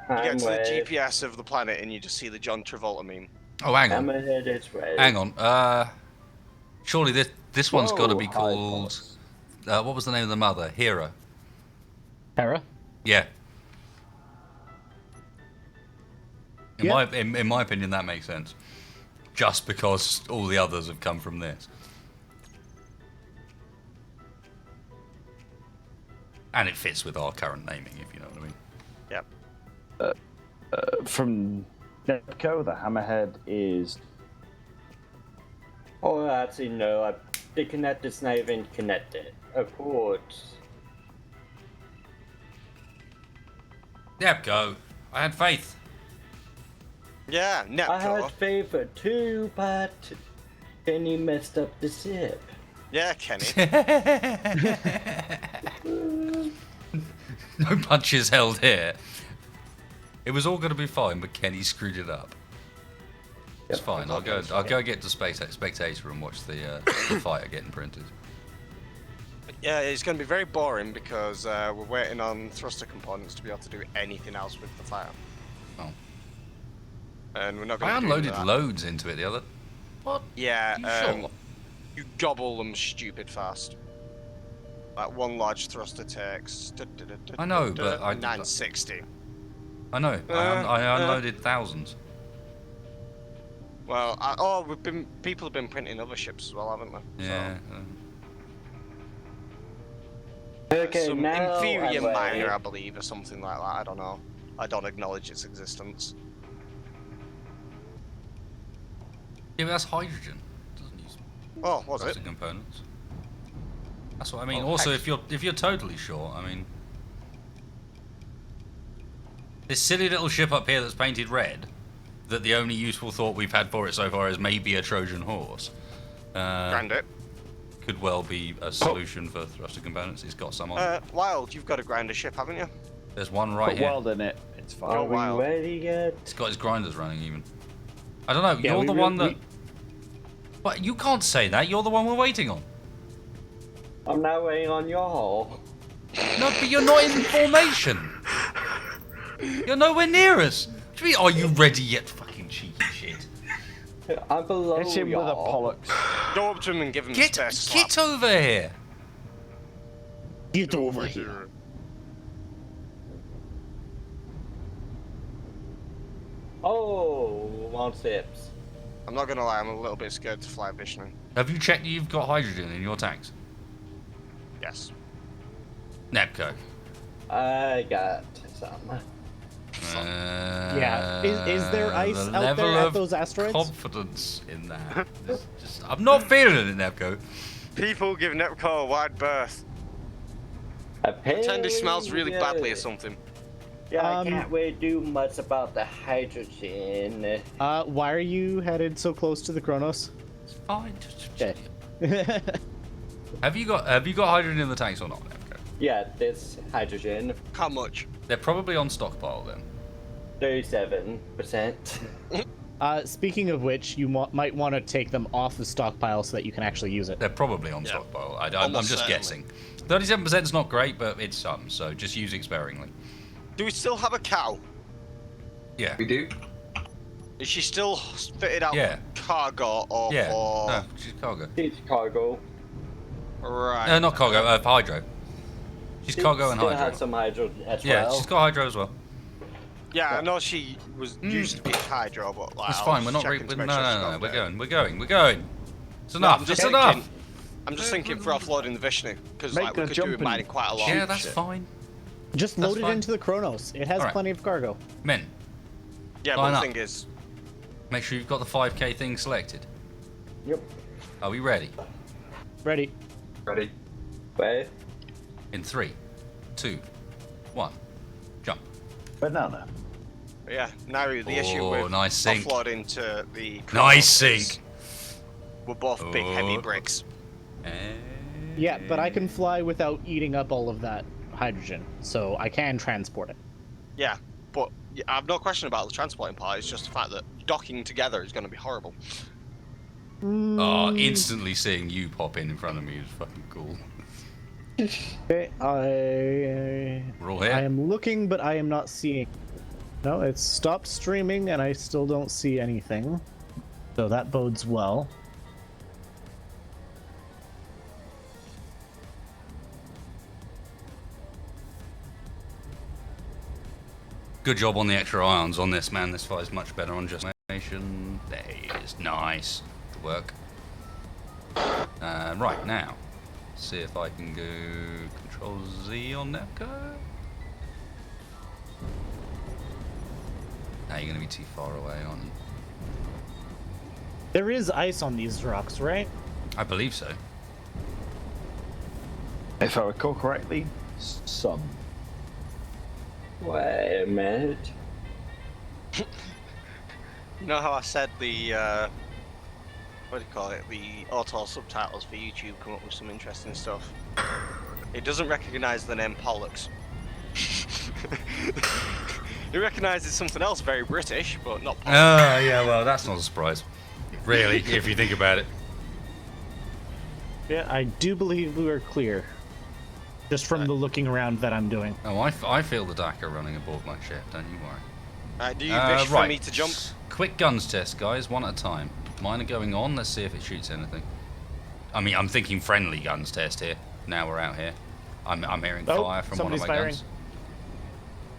You get to the GPS of the planet and you just see the John Travolta meme. Oh, hang on. Hammerhead is ready. Hang on. Surely this one's got to be Whoa, called. What was the name of the mother? Hera. Hera? Yeah. Yeah. In my opinion, that makes sense. Just because all the others have come from this. And it fits with our current naming, if you know what I mean. Yep. From Nepco, the hammerhead is. Oh, actually, no. The connector's not even connected. Of course. Yep, go. I had faith. Yeah, I had Nepco. favor too, but Kenny messed up the zip. Yeah, Kenny. No punches held here. It was all going to be fine, but Kenny screwed it up. It's fine. I'll go get to Spectator and watch the fighter getting printed. Yeah, it's going to be very boring because we're waiting on thruster components to be able to do anything else with the fighter. Oh. And we're not going I to unloaded loads into it the other. What? Yeah, Sure. you gobble them stupid fast. Like one large thruster takes. I know, but 960. I know. I unloaded thousands. Well, people have been printing other ships as well, haven't they? Yeah. Okay, Some now inferior I'm miner, ready. I believe, or something like that. I don't know. I don't acknowledge its existence. Yeah, but that's hydrogen. It doesn't use Oh, was it? plastic components. That's what I mean. Oh, Also, heck. if you're totally sure, I mean, this silly little ship up here that's painted red, that the only useful thought we've had for it so far is maybe a Trojan horse. Grand it. Could well be a solution for thruster components. It's got some on. Wild, you've got a grinder ship, haven't you? There's one right Put here. Wild in it. It's fine. Are we Wild. ready yet? It's got his grinders running even. I don't know. Yeah, You're we the re- one that. we- But you can't say that. You're the one we're waiting on. I'm now waiting on y'all. No, but you're not in formation. You're nowhere near us. What do you mean, are you ready yet? Fucking cheeky shit. I'm below Hit him with a y'all. pollux. Go up to him and give him a Get space slap. over here. Get over here. Oh, one sips. I'm not gonna lie, I'm a little bit scared to fly Vishnu. Have you checked you've got hydrogen in your tanks? Yes. Nepco. I got some. Yeah. Is there ice the out level there at of those asteroids? confidence in that. is just, I'm not feeling it, Nepco. People give Nepco a wide berth. Pretend he smells really badly or something. Yeah, I can't really do much about the hydrogen. Why are you headed so close to the Kronos? It's fine. Okay. Have you got hydrogen in the tanks or not, Nepco? Yeah, this hydrogen. How much? They're probably on stockpile then. 37%. Speaking of which, you might want to take them off the stockpile so that you can actually use it. They're probably on stockpile. I'm Almost just certainly. guessing. 37% is not great, but it's some, so just use it sparingly. Do we still have a cow? Yeah. We do. Is she still fitted out Yeah. cargo or Yeah. for... No, she's cargo. It's cargo. Right. Not cargo, hydro. She's cargo and Still hydro. has some hydro as Yeah, well. she's got hydro as well. Yeah, I know she was used to be hydro, but like... It's I fine, was we're not... checking to no, make sure she's no, not we're dead. going. It's enough, I'm it's just enough! thinking- I'm just thinking for offloading the Vishnu, because Make like, we the could do with jumping mining quite a lot. Yeah, that's fine. Just That's load it fine. into the Kronos. It has Alright. plenty of cargo. Men, Yeah, Line but up. the thing is... make sure you've got the 5k thing selected. Yep. Are we ready? Ready? Ready? Wait. In 3, 2, 1, jump. Banana. Yeah, now the issue with nice sink. offloading to the... Nice Kronos is sink. We're both big, heavy Oh. bricks. Yeah, but I can fly without eating up all of that hydrogen, so I can transport it. Yeah, but I have no question about the transporting part. It's just the fact that docking together is going to be horrible. Oh, instantly seeing you pop in front of me is fucking cool. Okay, We're all here. I am looking, but I am not seeing. No, it's stopped streaming, and I still don't see anything. So that bodes well. Good job on the extra ions on this, man. This fires much better on just nation. There it is. Nice. Good work. Right, now. See if I can go Control Z on Nepco. Now you're going to be too far away, aren't you? There is ice on these rocks, right? I believe so. If I recall correctly, some. Wait a minute. You know how I said the what do you call it? The auto subtitles for YouTube come up with some interesting stuff. It doesn't recognise the name Pollux. It recognises something else very British, but not Pollux. Oh, yeah, well, that's not a surprise. Really, if you think about it. Yeah, I do believe we were clear. Just from the looking around that I'm doing. Oh, I feel the DACA running aboard my ship, don't you worry. Do you wish for me to jump? Quick guns test, guys, one at a time. Mine are going on, let's see if it shoots anything. I mean, I'm thinking friendly guns test here. Now we're out here. I'm hearing fire from one of my firing. guns.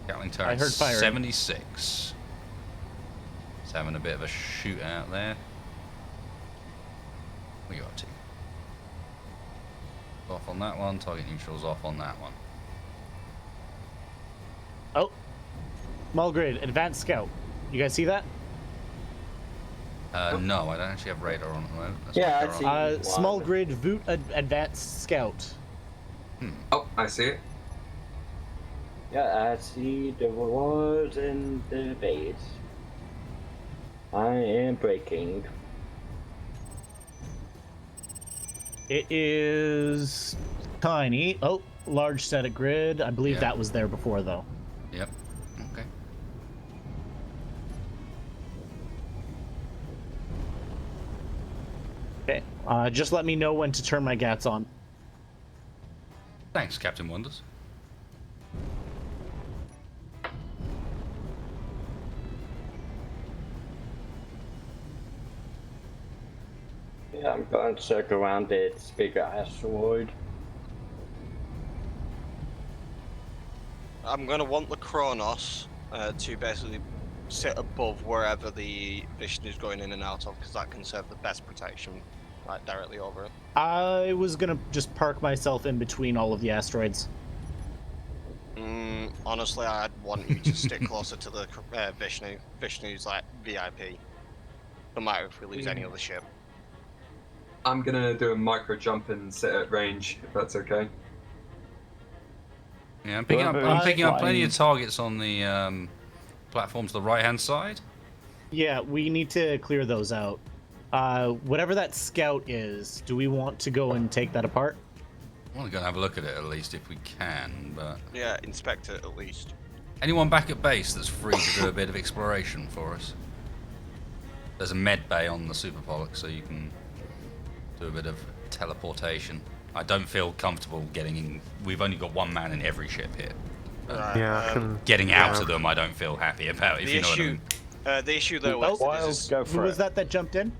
Gatling turret I heard firing. 76. It's having a bit of a shootout there. What are you up to? Off on that one, target neutral's off on that one. Oh, small grid, advanced scout. You guys see that? No, I don't actually have radar on at the moment. That's Yeah, radar I see. on. Small grid, Voot advanced scout. Oh, I see it. Yeah, I see the rewards in the base. I am breaking. It is tiny. Oh, large static grid. I believe that was there before, though. Yep. Okay. Okay. Just let me know when to turn my GATs on. Thanks, Captain Wonders. Yeah, I'm going to circle around its bigger asteroid. I'm going to want the Kronos to basically sit above wherever the Vishnu is going in and out of, because that can serve the best protection, like directly over it. I was gonna just park myself in between all of the asteroids. Honestly, I'd want you to stick closer to the Vishnu. Vishnu's like VIP. No matter if we lose any other ship. I'm gonna do a micro jump and sit at range, if that's okay. Yeah, I'm picking up plenty of targets on the platform to the right-hand side. Yeah, we need to clear those out. Whatever that scout is, do we want to go and take that apart? I want to go and have a look at it at least if we can, but... Yeah, inspect it at least. Anyone back at base that's free to do a bit of exploration for us? There's a med bay on the Super Pollux, so you can do a bit of teleportation. I don't feel comfortable getting in. We've only got one man in every ship here. Getting out of them, I don't feel happy about, if you know what I mean. The issue though was who was that jumped in?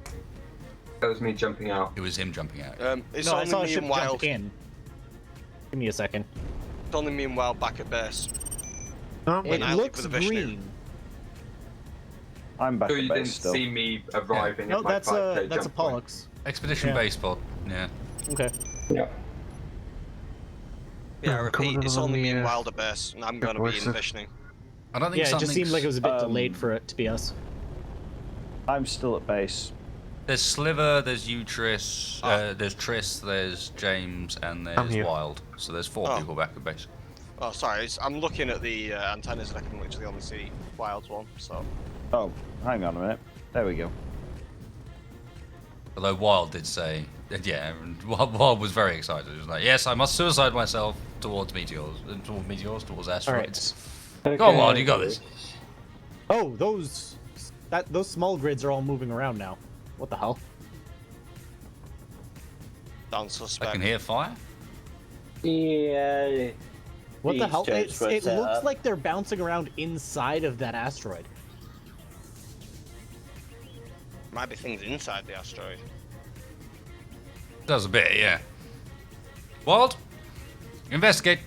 That was me jumping out. It was him jumping out. It's no, I only saw a me ship and Wild. jump in. Give me a second. It's only me and Wild back at base. It I looks leave with the Vishnu. green. I'm back So at you base didn't still. see me arriving No, at my that's 5K a jump point. Pollux. Expedition base pod, yeah. Okay. Yeah. Yeah, I repeat, coming it's on only me the, and Wild at base, and I'm going to be where's in the- Vishnu. I don't think Yeah, it just seemed like it was a bit Um, delayed for it to be us. I'm still at base. There's Sliver, there's Utris, there's Triss, there's James, and I'm there's here. Wild. So there's 4 people back at base. Oh, sorry, I'm looking at the antennas and I can literally only see Wild's one, so... Oh, hang on a minute. There we go. Although Wild did say, yeah, Wild was very excited. He was like, yes, I must suicide myself towards meteors, towards asteroids. Go on, Wild, you got this. Oh, those small grids are all moving around now. What the hell? Sounds I suspect. can hear fire. Yeah. What the these hell? turrets were It set looks up. like they're bouncing around inside of that asteroid. Might be things inside the asteroid. Does a bit, yeah. Wild, investigate.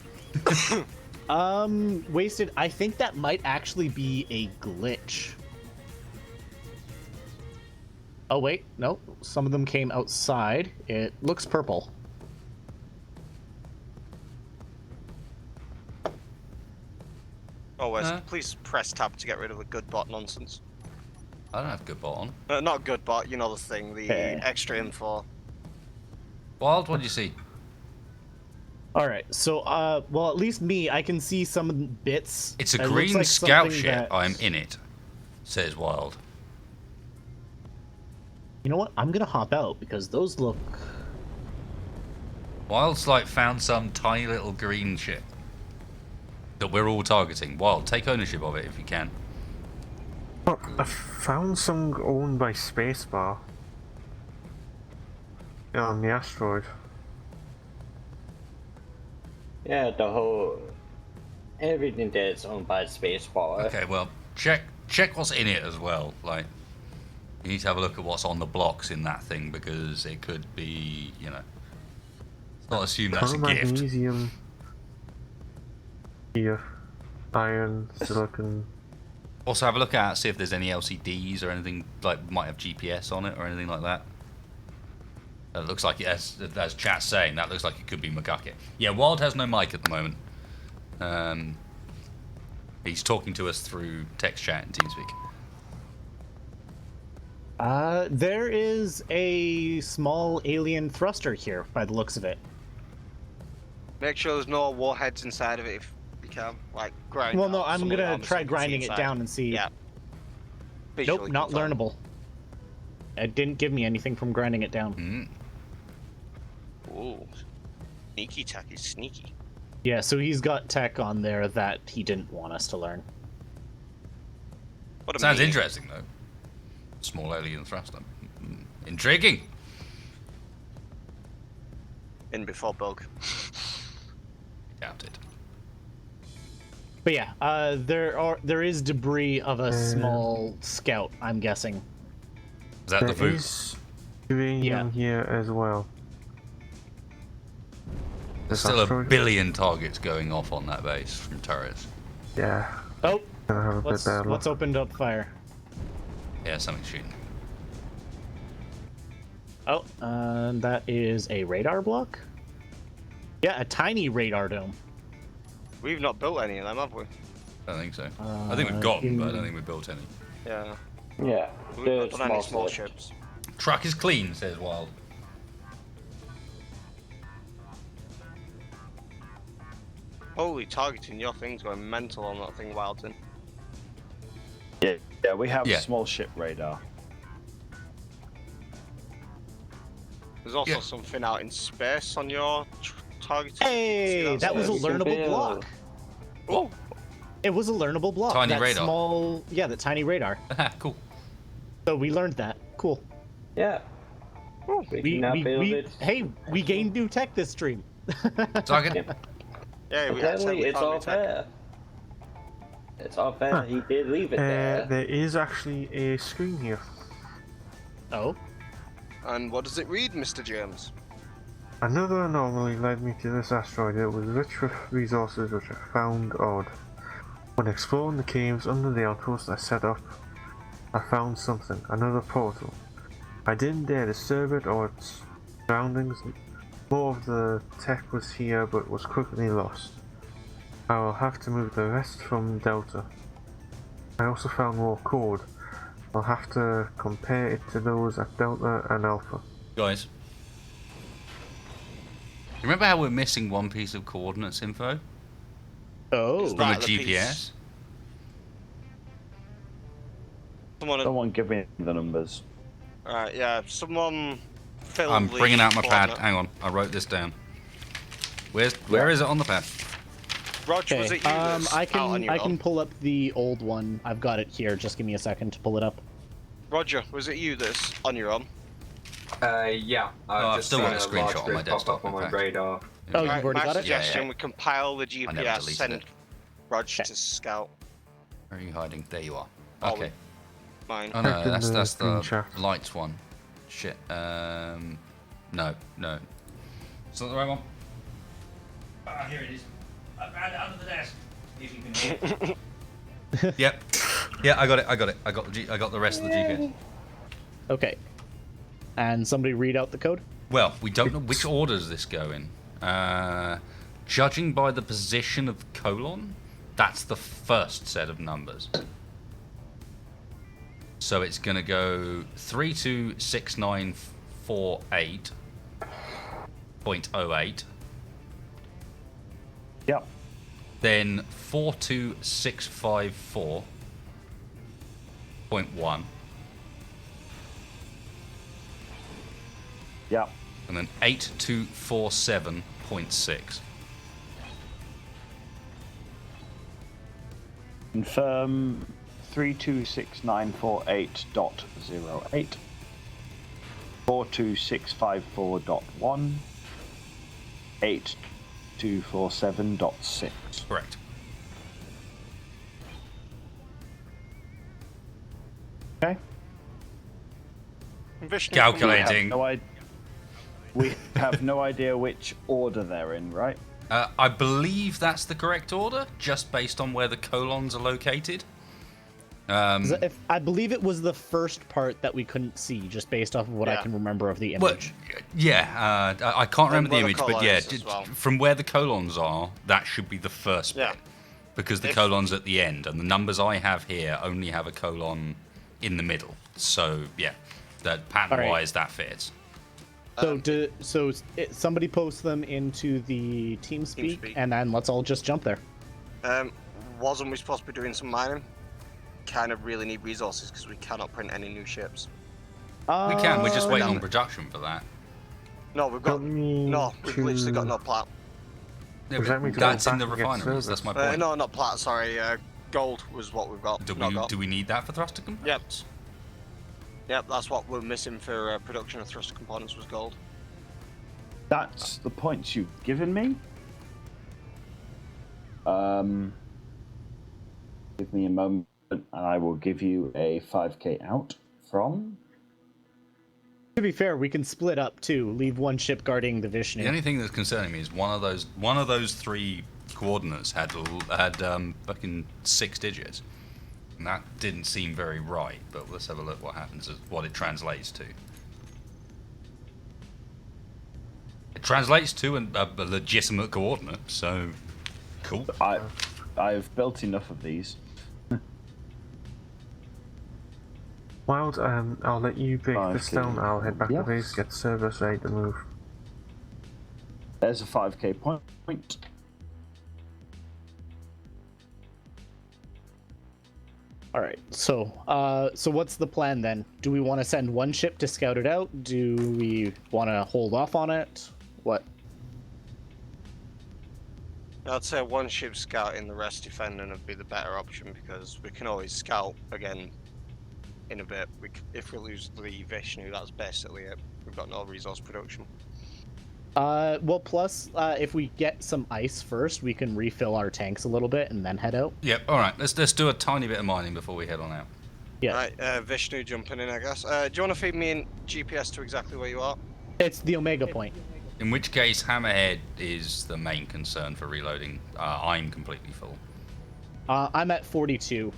Wasted. I think that might actually be a glitch. Oh wait, no. Some of them came outside. It looks purple. Always, please press tab to get rid of the good bot nonsense. I don't have good bot on. Not good bot, you know the thing, the extra info. Wild, what do you see? All right, so well, at least me, I can see some bits. It's a It looks green like scout something ship. that- I'm in it, says Wild. You know what? I'm gonna hop out because those look. Wild's like found some tiny little green ship that we're all targeting. Wild, take ownership of it if you can. Look, I found some owned by Spacebar. Yeah, on the asteroid. Yeah, everything that's owned by Spacebar. Okay, well, check what's in it as well. Like, you need to have a look at what's on the blocks in that thing because it could be, you know, let's not assume that's a gift. Magnesium. Here. Iron, silicon. Also, have a look at see if there's any LCDs or anything like might have GPS on it or anything like that. It looks like as chat's saying, that looks like it could be Makake. Yeah, Wild has no mic at the moment. He's talking to us through text chat and TeamSpeak. There is a small alien thruster here, by the looks of it. Make sure there's no warheads inside of it if you can. Like, grind. Well, no, out I'm some of the gonna armor so try you can see grinding it inside. down and see. Yeah. Nope, Visually not confirm. learnable. It didn't give me anything from grinding it down. Ooh. Sneaky tech is sneaky. Yeah, so he's got tech on there that he didn't want us to learn. What a Sounds mean. interesting though. Small alien thruster. Intriguing. In before bug. Doubt it. But yeah, there is debris of a small scout, I'm guessing. Is that the There food? is uranium here as well. There's This still a asteroid? billion targets going off on that base from turrets. Yeah. Oh, Gonna have a bit better what's luck. opened up fire? Yeah, something's shooting. Oh, that is a radar block? Yeah, a tiny radar dome. We've not built any of them, have we? I don't think so. I think we've got them, but I don't think we've built any. Yeah. Yeah, We've they're not done any small ships. ships. Truck is clean, says Wild. Holy targeting, your thing's going mental on that thing, Wildton. Yeah, we have Yeah. small ship radar. There's also Yeah. something out in space on your targeting. Hey, See that was a You can learnable build. block. Oh, It was a learnable block. Tiny that radar. Small, yeah, the tiny radar. Cool. So we learned that. Cool. Yeah. We can now build it. Hey, we gained new tech this stream. Target. yeah, we Apparently, accidentally it's found all new tech. fair. It's all fair. He did leave it there. There is actually a screen here. Oh. And what does it read, Mr. James? Another anomaly led me to this asteroid. It was rich with resources which I found odd. When exploring the caves under the outpost I set up, I found something, another portal. I didn't dare disturb it or its surroundings. More of the tech was here but was quickly lost. I will have to move the rest from Delta. I also found more code. I'll have to compare it to those at Delta and Alpha. Guys. Remember how we're missing one piece of coordinates info? Oh. Is From that the the GPS? piece? Someone, Someone give me the numbers. Alright, yeah, someone fill I'm the bringing out my pad. coordinate. Hang on, I wrote this down. Where is it on the pad? Roger, was it you that's I out on can your I can own? pull up the old one. I've got it here. Just give me a second to pull it up. Roger, was it you that's on your own? Yeah. I've just still got a seen screenshot large on my grid pop desktop, up on in my fact. radar. Oh, My you've already got it? suggestion: Yeah. we compile the I never GPS, deleted send it. Rog to scout. Where are you hiding? There you are. Oh, Okay. Mine. Oh no, Back in that's the green the shaft. lights one. Shit. No. It's not the right one. Ah, here it is. I found it under the desk. If you can hear it. Yep. Yeah, I got it. I got the rest of the GPS. Okay. And somebody read out the code? Well, we don't know which order does this go in. Judging by the position of colon, that's the first set of numbers. So it's going to go 326948.08. Yep. Then 42654.1. Yep. And then 8247.6. Confirm 326948.08. 42654.1. 8247.6. Correct. Okay. Vishnu, Calculating. We have no idea which order they're in, right? I believe that's the correct order, just based on where the colons are located. I believe it was the first part that we couldn't see, just based off of what I can remember of the image. Well, yeah, I can't remember the where the image, but colon yeah, is as well. from where the colons are, that should be the first bit. Because the colon's at the end, and the numbers I have here only have a colon in the middle. So, yeah, that pattern-wise, that fits. So, somebody post them into the TeamSpeak, and then let's all just jump there. Wasn't we supposed to be doing some mining? Kind of really need resources because we cannot print any new ships. We can, we're just waiting on production for that. No, we've got literally got no plat. Yeah, but that's in the refineries, that's my point. No, not plat, sorry. Gold was what we've got. Do we need that for thruster components? Yep, that's what we're missing for production of thruster components was gold. That's the points you've given me. Give me a moment and I will give you a 5k out from. To be fair, we can split up too. Leave one ship guarding the Vishnu. The only thing that's concerning me is one of those three coordinates had fucking 6 digits. And that didn't seem very right, but let's have a look what happens, what it translates to. It translates to a legitimate coordinate, so cool. I've built enough of these. Wild, I'll let you break this down. I'll head back to base, get service ready to move. There's a 5k point. All right. So what's the plan then? Do we want to send one ship to scout it out? Do we want to hold off on it? What? I'd say one ship scouting, the rest defending would be the better option because we can always scout again in a bit. If we lose the Vishnu, that's basically it. We've got no resource production. Well, plus, if we get some ice first, we can refill our tanks a little bit and then head out. Yep. All right. Let's do a tiny bit of mining before we head on out. Yeah. Right. Vishnu jumping in, I guess. Do you want to feed me in GPS to exactly where you are? It's the Omega point. In which case, Hammerhead is the main concern for reloading. I'm completely full. I'm at 42.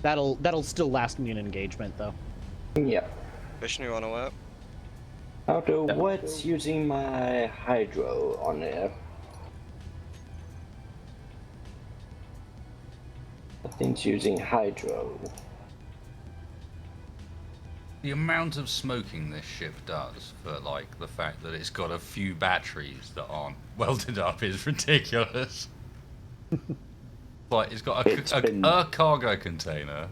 That'll still last me an engagement though. Yep. Vishnu on alert. What's using my hydro on there? Nothing's using hydro. The amount of smoking this ship does for, like, the fact that it's got a few batteries that aren't welded up is ridiculous. Like, it's got a cargo container,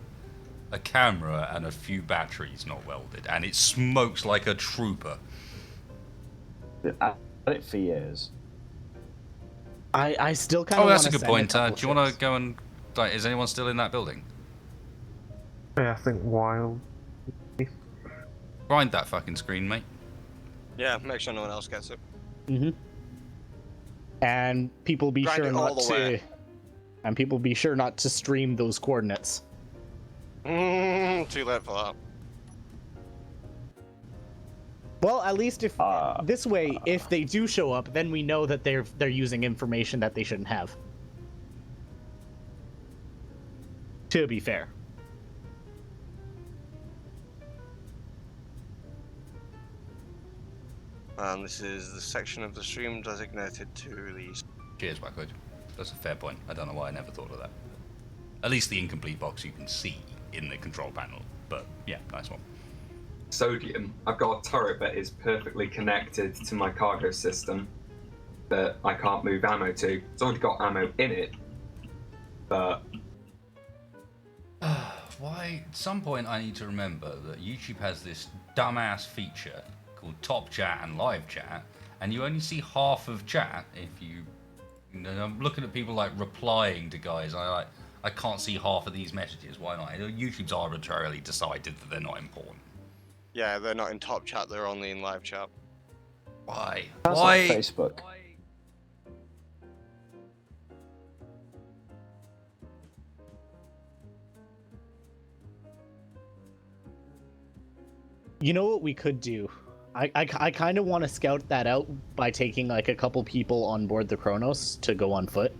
a camera, and a few batteries not welded, and it smokes like a trooper. I've had it for years. I still kind of. Oh, that's a good point. Do you want to go and? Like, is anyone still in that building? Yeah, I think Wild. Grind that fucking screen, mate. Yeah, make sure no one else gets it. Mm-hmm. And people be Grind sure it all not the way. to. And people be sure not to stream those coordinates. Too late for that. Well, at least if this way, if they do show up, then we know that they're using information that they shouldn't have. To be fair. And this is the section of the stream designated to the... Cheers, Blackwood. That's a fair point. I don't know why I never thought of that. At least the incomplete box you can see in the control panel. But yeah, nice one. Sodium. I've got a turret that is perfectly connected to my cargo system that I can't move ammo to. It's already got ammo in it, but... Why? At some point I need to remember that YouTube has this dumbass feature called Top Chat and Live Chat, and you only see half of chat if you... I'm looking at people like replying to guys, I can't see half of these messages. Why not? YouTube's arbitrarily decided that they're not important. Yeah, they're not in top chat, they're only in live chat. Why? That's Why? like Facebook. You know what we could do? I kind of want to scout that out by taking like a couple people on board the Kronos to go on foot.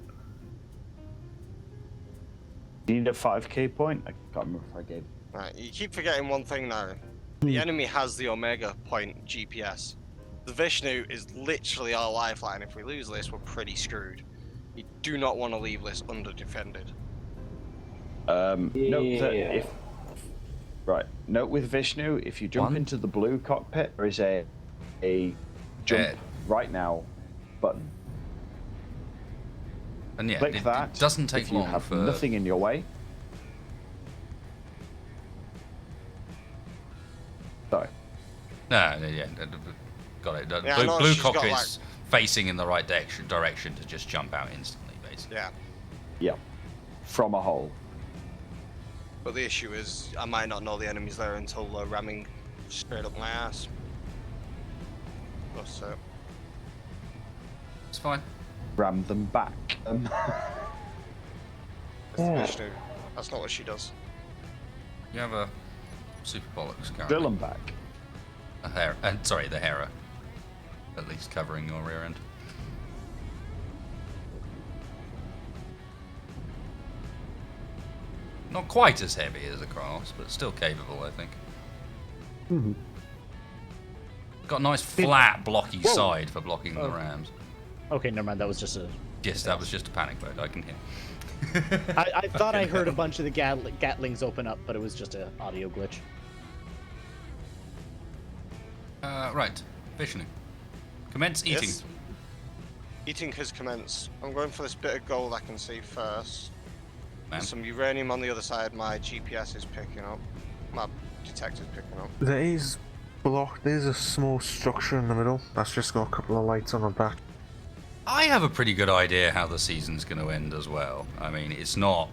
You need a 5k point? I can't remember if I gave. Right, you keep forgetting one thing now. The enemy has the Omega point GPS. The Vishnu is literally our lifeline. If we lose this, we're pretty screwed. You do not want to leave this under-defended. Note that if... Right, note with Vishnu, if you jump into the blue cockpit, there is a jump right now button. And yeah, Click that. It doesn't take if you long have for... nothing in your way. Sorry. No, yeah, got it. Yeah, Blue she's got, cockpit's facing in the right direction to just jump out instantly, basically. Yeah. Yeah. From a hole. But the issue is, I might not know the enemy's there until they're ramming straight up my ass. That's it. It's fine. Ram them back. That's the Vishnu. That's not what she does. You have a Super Bollocks currently. Drill them back. The Hera. At least covering your rear end. Not quite as heavy as a Kronos, but still capable, I think. Mm-hmm. Got a nice flat, blocky side for blocking the rams. Okay, never mind. That was just a... Yes, that was just a panic mode, I can hear. I thought I heard a bunch of the Gatlings open up, but it was just an audio glitch. Right. Vishnu. Commence eating. Yes. Eating has commenced. I'm going for this bit of gold I can see first. There's some uranium on the other side. My GPS is picking up. My detector's picking up. There's a small structure in the middle that's just got a couple of lights on the back. I have a pretty good idea how the season's going to end as well. I mean, it's not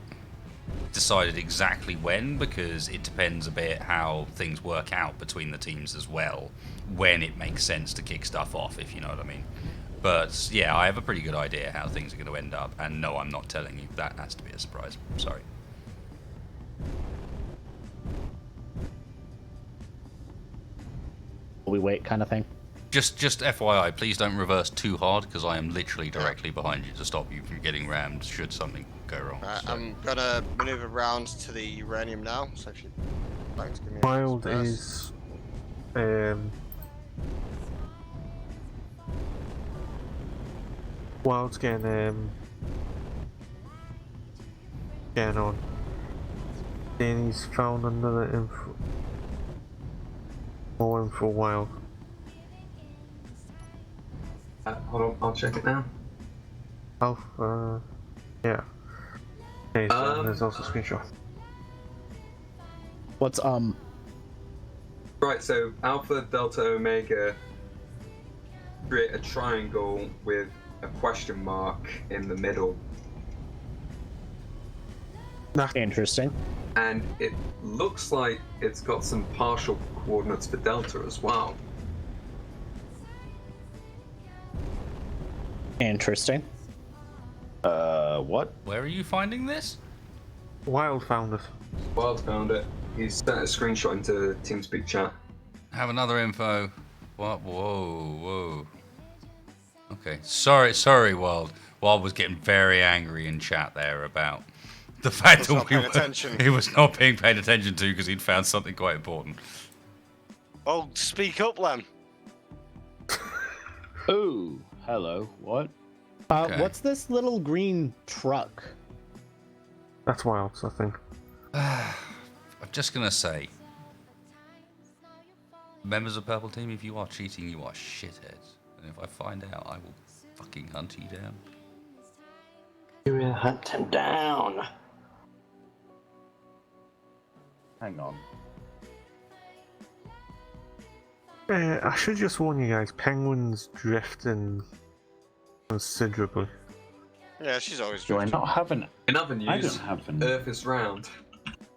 decided exactly when, because it depends a bit how things work out between the teams as well, when it makes sense to kick stuff off, if you know what I mean. But yeah, I have a pretty good idea how things are going to end up, and no, I'm not telling you. That has to be a surprise. Sorry. We wait, kind of thing. Just FYI, please don't reverse too hard, because I am literally directly behind you to stop you from getting rammed should something go wrong. Right, so. I'm gonna maneuver round to the uranium now, so if you'd like to give me a Wild is... Wild's getting on. Danny's found another info. More info Wild. Hold on, I'll check it now. Alpha, yeah. Okay, so there's also a screenshot. What's Right, so Alpha, Delta, Omega create a triangle with a question mark in the middle. Interesting. And it looks like it's got some partial coordinates for Delta as well. Interesting. What? Where are you finding this? Wild found it. Wild found it. He's sent a screenshot into TeamSpeak chat. Have another info. What? Whoa. Okay. Sorry, Wild. Wild was getting very angry in chat there about the fact that he was not being paid attention to because he'd found something quite important. Oh, speak up, Lem. Oh, hello. What? Okay. What's this little green truck? That's Wild's, I think. I'm just gonna say, members of Purple Team, if you are cheating, you are shitheads. And if I find out, I will fucking hunt you down. You will hunt him down. Hang on. I should just warn you guys, Penguin's drifting considerably. Yeah, she's always Do I drifting. not have an... In other I news, don't have an... Earth is round.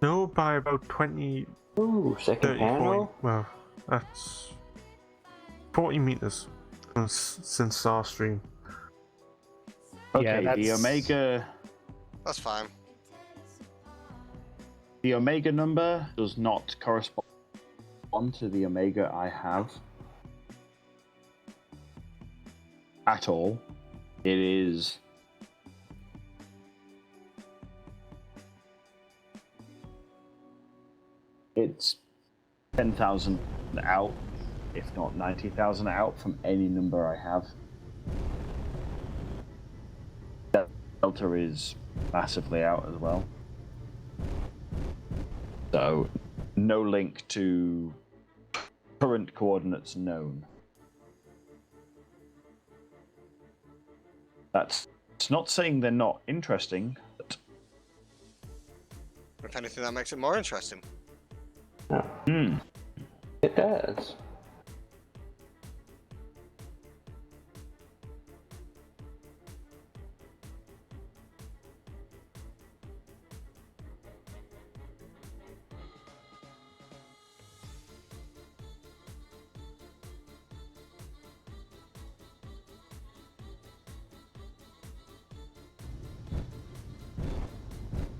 No, by about 20, Ooh, second 30, 40, panel. well, that's 40 meters since our stream. Okay, Yeah, the Omega... That's fine. The Omega number does not correspond to the Omega I have. At all. It is... It's 10,000 out, if not 90,000 out from any number I have. Delta is massively out as well. So, no link to current coordinates known. That's it's not saying they're not interesting, but If anything, that makes it more interesting. It does.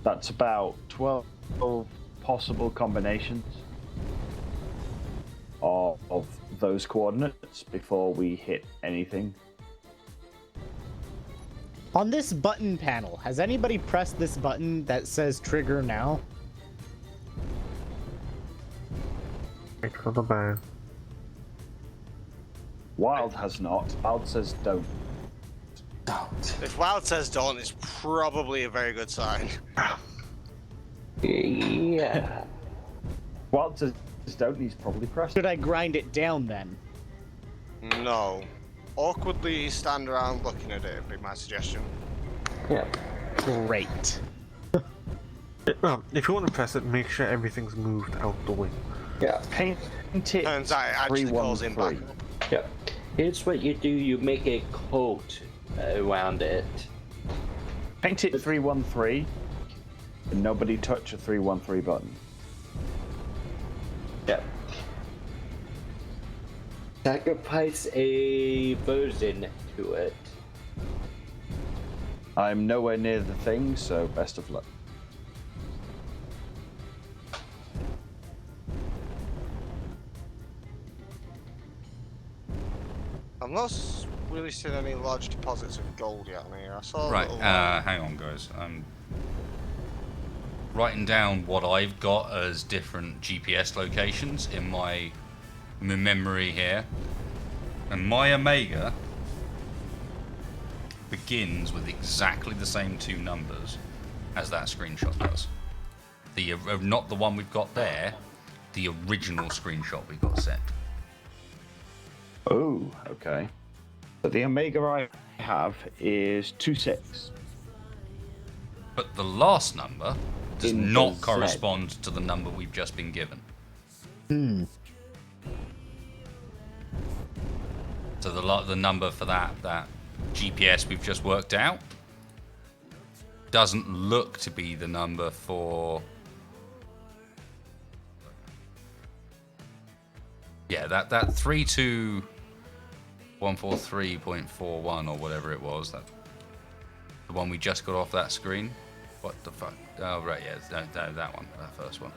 that's about 12 possible combinations of those coordinates before we hit anything. On this button panel, has anybody pressed this button that says trigger now? Wait for the ban. Wild has not. Wild says don't. If Wild says don't, it's probably a very good sign. Yeah. Wild says don't, he's probably pressed. Should I grind it down then? No. Awkwardly stand around looking at it would be my suggestion. Yeah. Great. Well, if you want to press it, make sure everything's moved out the way. Yeah. Paint it. Turns out it actually calls him back. 313. Yeah. Here's what you do. You make a coat around it. Paint it 313, and nobody touch a 313 button. Yeah. Sacrifice a version to it. I'm nowhere near the thing, so best of luck. I've not really seen any large deposits of gold yet on here. I saw a Right, little, hang on, guys. I'm writing down what I've got as different GPS locations in my memory here. And my Omega begins with exactly the same two numbers as that screenshot does. The not the one we've got there, the original screenshot we got sent. Oh, okay. But the Omega I have is 26. But the last number does In not Z. correspond to the number we've just been given. So the number for that GPS we've just worked out doesn't look to be the number for... Yeah, that 32... 143.41 or whatever it was. That the one we just got off that screen. What the fuck? Oh right, yeah, that one, that first one.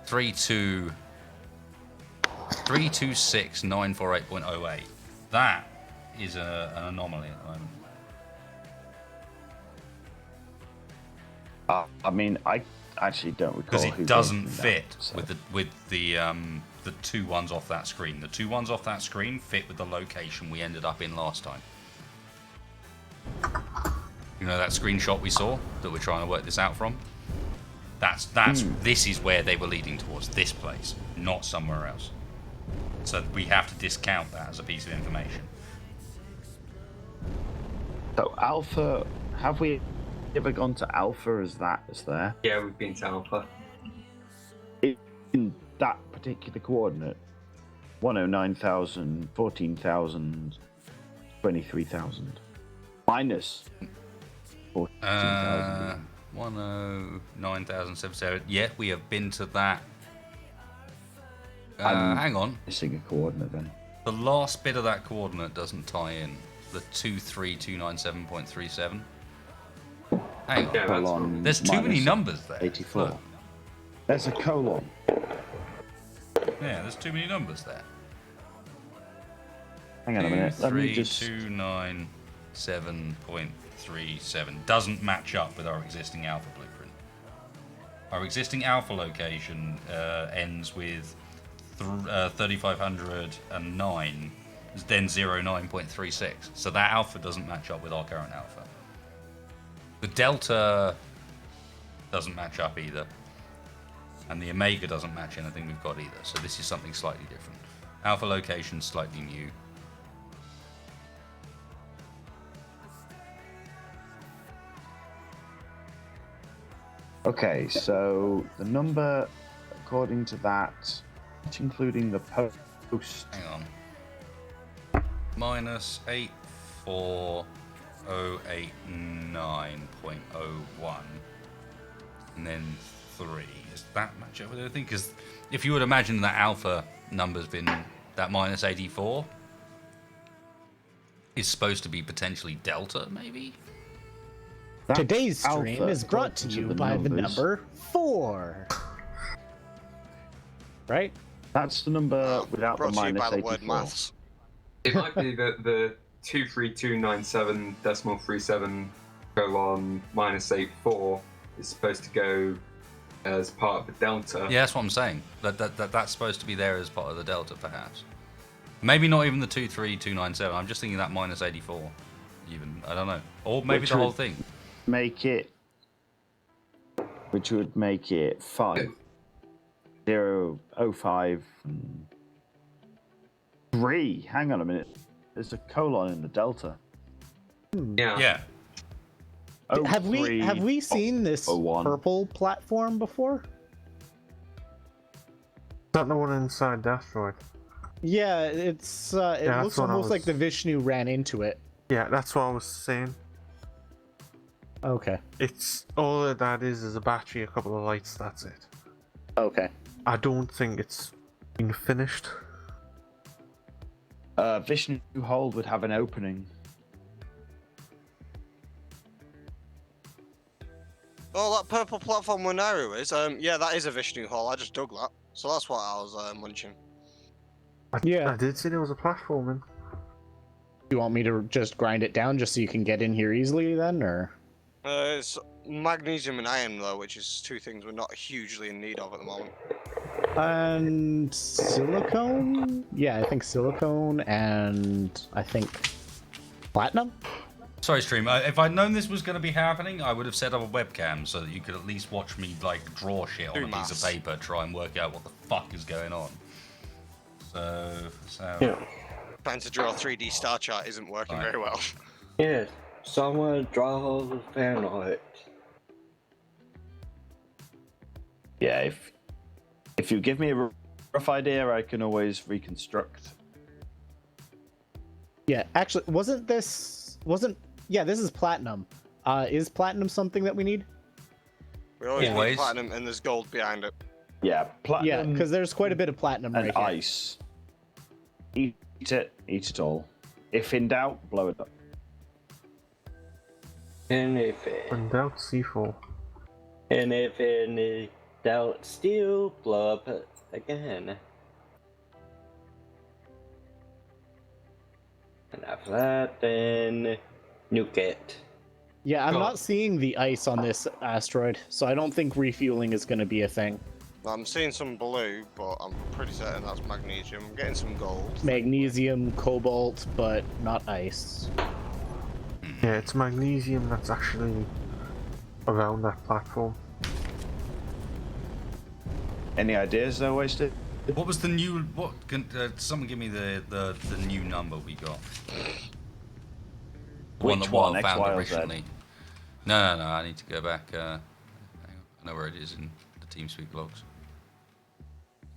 326.948.08. That is an anomaly at the moment. I mean, I actually don't recall Because who it doesn't gave me fit that, so. with the two ones off that screen. The two ones off that screen fit with the location we ended up in last time. You know that screenshot we saw that we're trying to work this out from? This is where they were leading towards, this place, not somewhere else. So we have to discount that as a piece of information. So Alpha, have we ever gone to Alpha as that is there? Yeah, we've been to Alpha. In that particular coordinate, 109,000, 14,000, 23,000. Minus 14,000. 109,077. Yeah, we have been to that. I'm hang on. Missing a coordinate then. The last bit of that coordinate doesn't tie in. The 23297.37. Hang on. Yeah, Colon There's too many minus numbers there. 84. Look. There's a colon. Yeah, there's too many numbers there. Hang on a minute. Let me just. 23297.37 doesn't match up with our existing alpha blueprint. Our existing alpha location ends with 3509, then 09.36. So that alpha doesn't match up with our current alpha. The delta doesn't match up either. And the omega doesn't match anything we've got either. So this is something slightly different. Alpha location slightly new. Okay, so the number, according to that, including the post. Hang on. Minus 84089.01. And then 3. Does that match up with anything? Because if you would imagine that alpha number's been that minus 84 is supposed to be potentially delta, maybe? Today's stream alpha, is brought to according you the by the numbers. number 4. Right? That's the number without the Brought to you minus by the 84. word maths. It might be that the 23297.37 colon minus 84 is supposed to go as part of the delta. Yeah, that's what I'm saying. That's supposed to be there as part of the delta, perhaps. Maybe not even the 23297. I'm just thinking that minus 84. Even I don't know. Or maybe the whole thing. Which would make it 5, 0, 05, 3. Hang on a minute. There's a colon in the delta. Yeah. Yeah. Have 03, we seen this 01. purple platform before? Is that the one inside the asteroid? Yeah, it's it Yeah, looks that's what I almost like was- the Vishnu ran into it. Yeah, that's what I was saying. Okay. It's all that is a battery, a couple of lights, that's it. Okay. I don't think it's been finished. Vishnu Hold would have an opening. Oh, that purple platform where Naru is. Yeah, that is a Vishnu hall. I just dug that, so that's what I was munching. Yeah. I did see there was a platforming. You want me to just grind it down just so you can get in here easily then, or? It's magnesium and iron though, which is two things we're not hugely in need of at the moment. And silicone? Yeah, I think silicone and I think platinum? Sorry, stream. If I'd known this was going to be happening, I would have set up a webcam so that you could at least watch me like draw shit on Do a piece of maths. paper, try and work out what the fuck is going on. So Yeah. Trying to draw a 3D star chart isn't working Right. very well. Yeah. Someone draw the fan art. Yeah, if you give me a rough idea, I can always reconstruct. Yeah, actually, this is platinum. Is platinum something that we need? We always Always. need platinum, and there's gold behind it. Yeah, platinum Yeah, because there's quite a bit of platinum and right here. ice. Eat it all. If in doubt, blow it up. And if When doubt, C4. in doubt, still blow up again. And after that, then nuke it. Yeah, I'm Oh. not seeing the ice on this asteroid, so I don't think refueling is going to be a thing. I'm seeing some blue, but I'm pretty certain that's magnesium. I'm getting some gold. Magnesium, cobalt, but not ice. Yeah, it's magnesium that's actually around that platform. Any ideas though, Wasted? What was the new? What? Can someone give me the new number we got? The Which that one? Wild X, found Y, or Z? originally. No. I need to go back. Hang on. I know where it is in the TeamSpeak logs.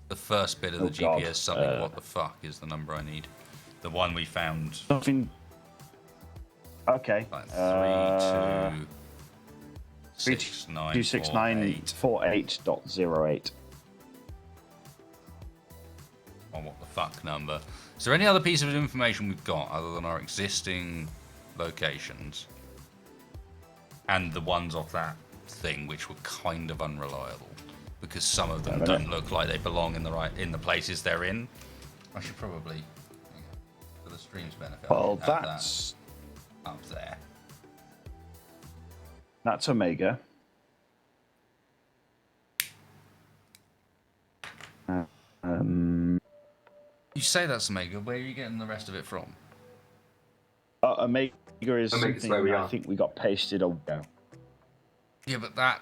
The first bit of the Oh, God. GPS something. What the fuck is the number I need? The one we found. Something. Okay. Like 26948.08. On what the fuck number? Is there any other piece of information we've got other than our existing locations and the ones off that thing, which were kind of unreliable because some of them don't look like they belong in the places they're in? I should probably, for the stream's benefit, Well, have that's that up there. that's Omega. You say that's Omega. Where are you getting the rest of it from? Omega is Omega's something where we I are. think we got pasted on. Yeah, but that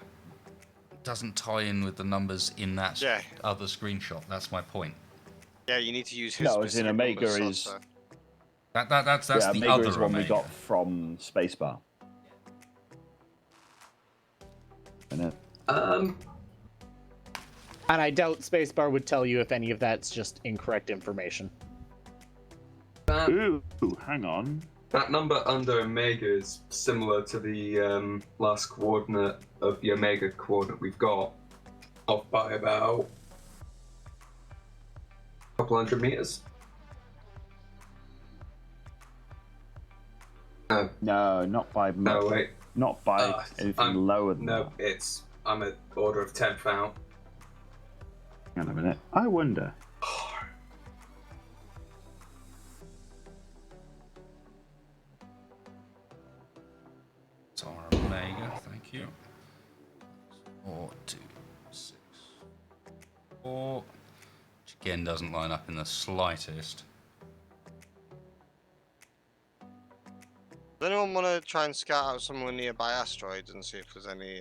doesn't tie in with the numbers in that Yeah. other screenshot. That's my point. Yeah, you need to use his No, as in specific Omega numbers, is. so- That's Yeah, the Omega other is one we Omega. got from Spacebar. And I doubt Spacebar would tell you if any of that's just incorrect information. Ooh, hang on. That number under Omega is similar to the last coordinate of the Omega coordinate we've got, off by about a couple hundred meters. No, not by. No, wait. Not by anything lower than No, I'm an order of 10th out. that. Hang on a minute. I wonder. It's our Omega, thank you. 4, 2, 6, 4. Which again doesn't line up in the slightest. Does anyone want to try and scout out some of the nearby asteroids and see if there's any?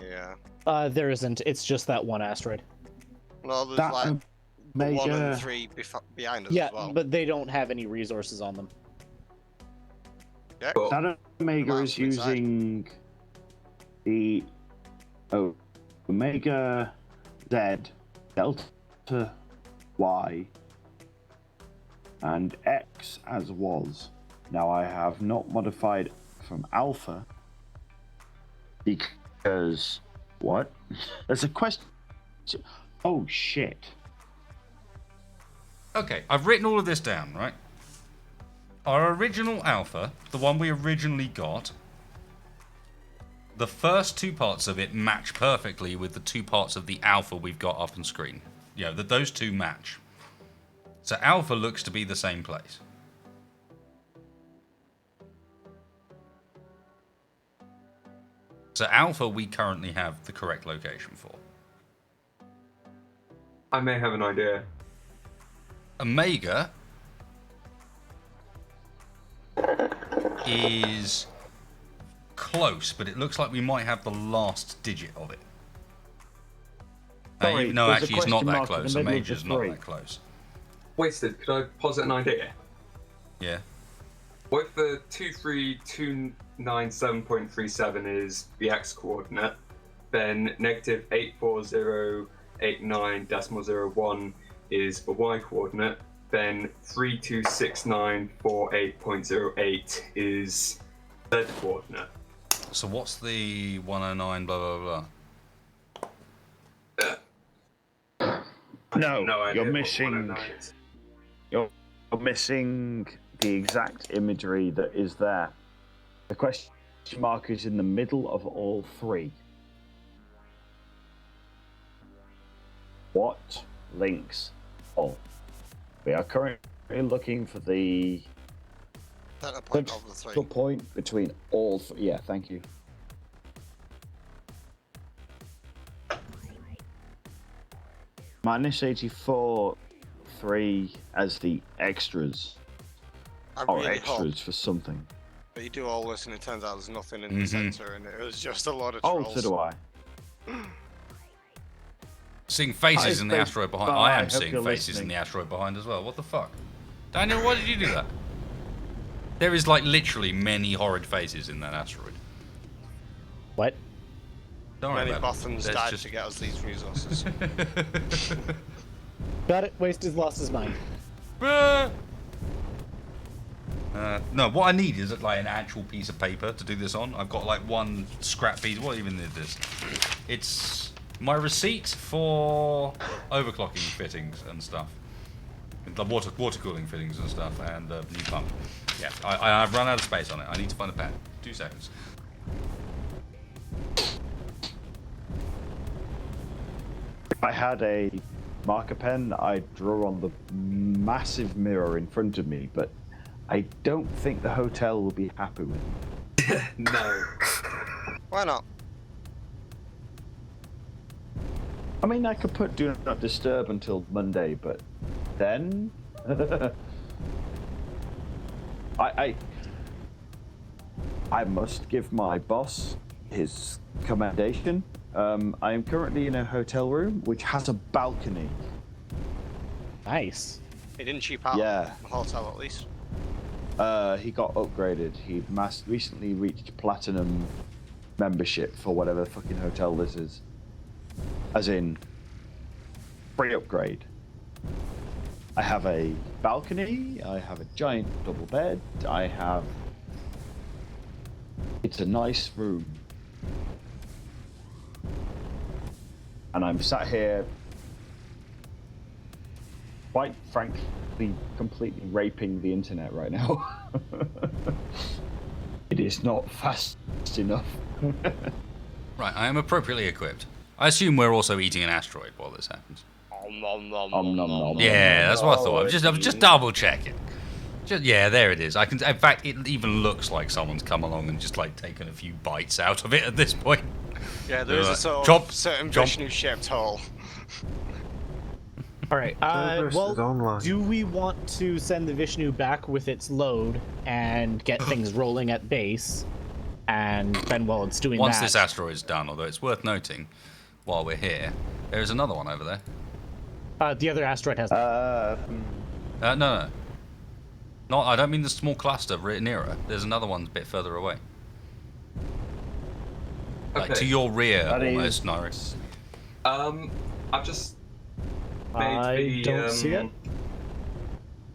There isn't. It's just that one asteroid. No, there's That like the 1 Omega. and 3 behind us Yeah, as well. but they don't have any resources on them. Yeah. That Omega Miles is from inside. using the Omega Z Delta Y and X as was. Now I have not modified from Alpha because what? There's a question. Oh shit. Okay, I've written all of this down, right? Our original Alpha, the one we originally got, the first two parts of it match perfectly with the two parts of the Alpha we've got up on screen. You know, those two match. So Alpha looks to be the same place. So Alpha we currently have the correct location for. I may have an idea. Omega is close, but it looks like we might have the last digit of it. Sorry, No, there's a actually, it's not question that mark in the close. middle of the Omega's not three. that close. Wasted, could I posit an idea? Yeah. What if the 23297.37 is the x coordinate, then negative 84089.01 is the y coordinate, then 326948.08 is z coordinate. So what's the 109 blah blah blah? No, No idea you're what missing. 109 is. You're missing the exact imagery that is there. The question mark is in the middle of all three. What links all? We are currently looking for the Center point of the three. central point between all three. Yeah, thank you. Minus 84, 3 as the extras. I Or really extras hope for something. that you do all this and it turns out there's nothing in the center and it was just a lot of Oh, trolls. so do I. Seeing faces in the Bye. asteroid behind. Bye. I I am hope seeing you're faces listening. in the asteroid behind as well. What the fuck? Daniel, why did you do that? There is like literally many horrid faces in that asteroid. What? Don't worry Many about it. Bothans There's died just- to get us these resources. Got it. Waste has lost his mind. No, what I need is like an actual piece of paper to do this on. I've got like one scrap piece. What even is this? It's my receipt for overclocking fittings and stuff. The water cooling fittings and stuff, and the new pump. Yeah, I've run out of space on it. I need to find a pen. 2 seconds. If I had a marker pen, I'd draw on the massive mirror in front of me, but I don't think the hotel will be happy with me. No. Why not? I mean, I could put Do Not Disturb until Monday, but then... I must give my boss his commendation. I am currently in a hotel room which has a balcony. Nice. It didn't cheap out. Yeah. The hotel at least. He got upgraded. He recently reached platinum membership for whatever the fucking hotel this is. As in, free upgrade. I have a balcony, I have a giant double bed, it's a nice room. And I'm sat here, quite frankly, completely raping the internet right now. It is not fast enough. Right, I am appropriately equipped. I assume we're also eating an asteroid while this happens. Yeah, that's what I thought. I was just double checking. Yeah, there it is. In fact, it even looks like someone's come along and just like taken a few bites out of it at this point. Yeah, there is a sort Chomp, of certain chomp. Vishnu-shaped hole. All right. Cerberus is Well, online. do we want to send the Vishnu back with its load and get things rolling at base? And then while it's doing Once that, this asteroid's done, although it's worth noting, while we're here, there is another one over there. the other asteroid has. No. Not. I don't mean the small cluster nearer. There's another one a bit further away. Like Okay. to your rear, That is- almost, Norris. I've just made I the don't see it.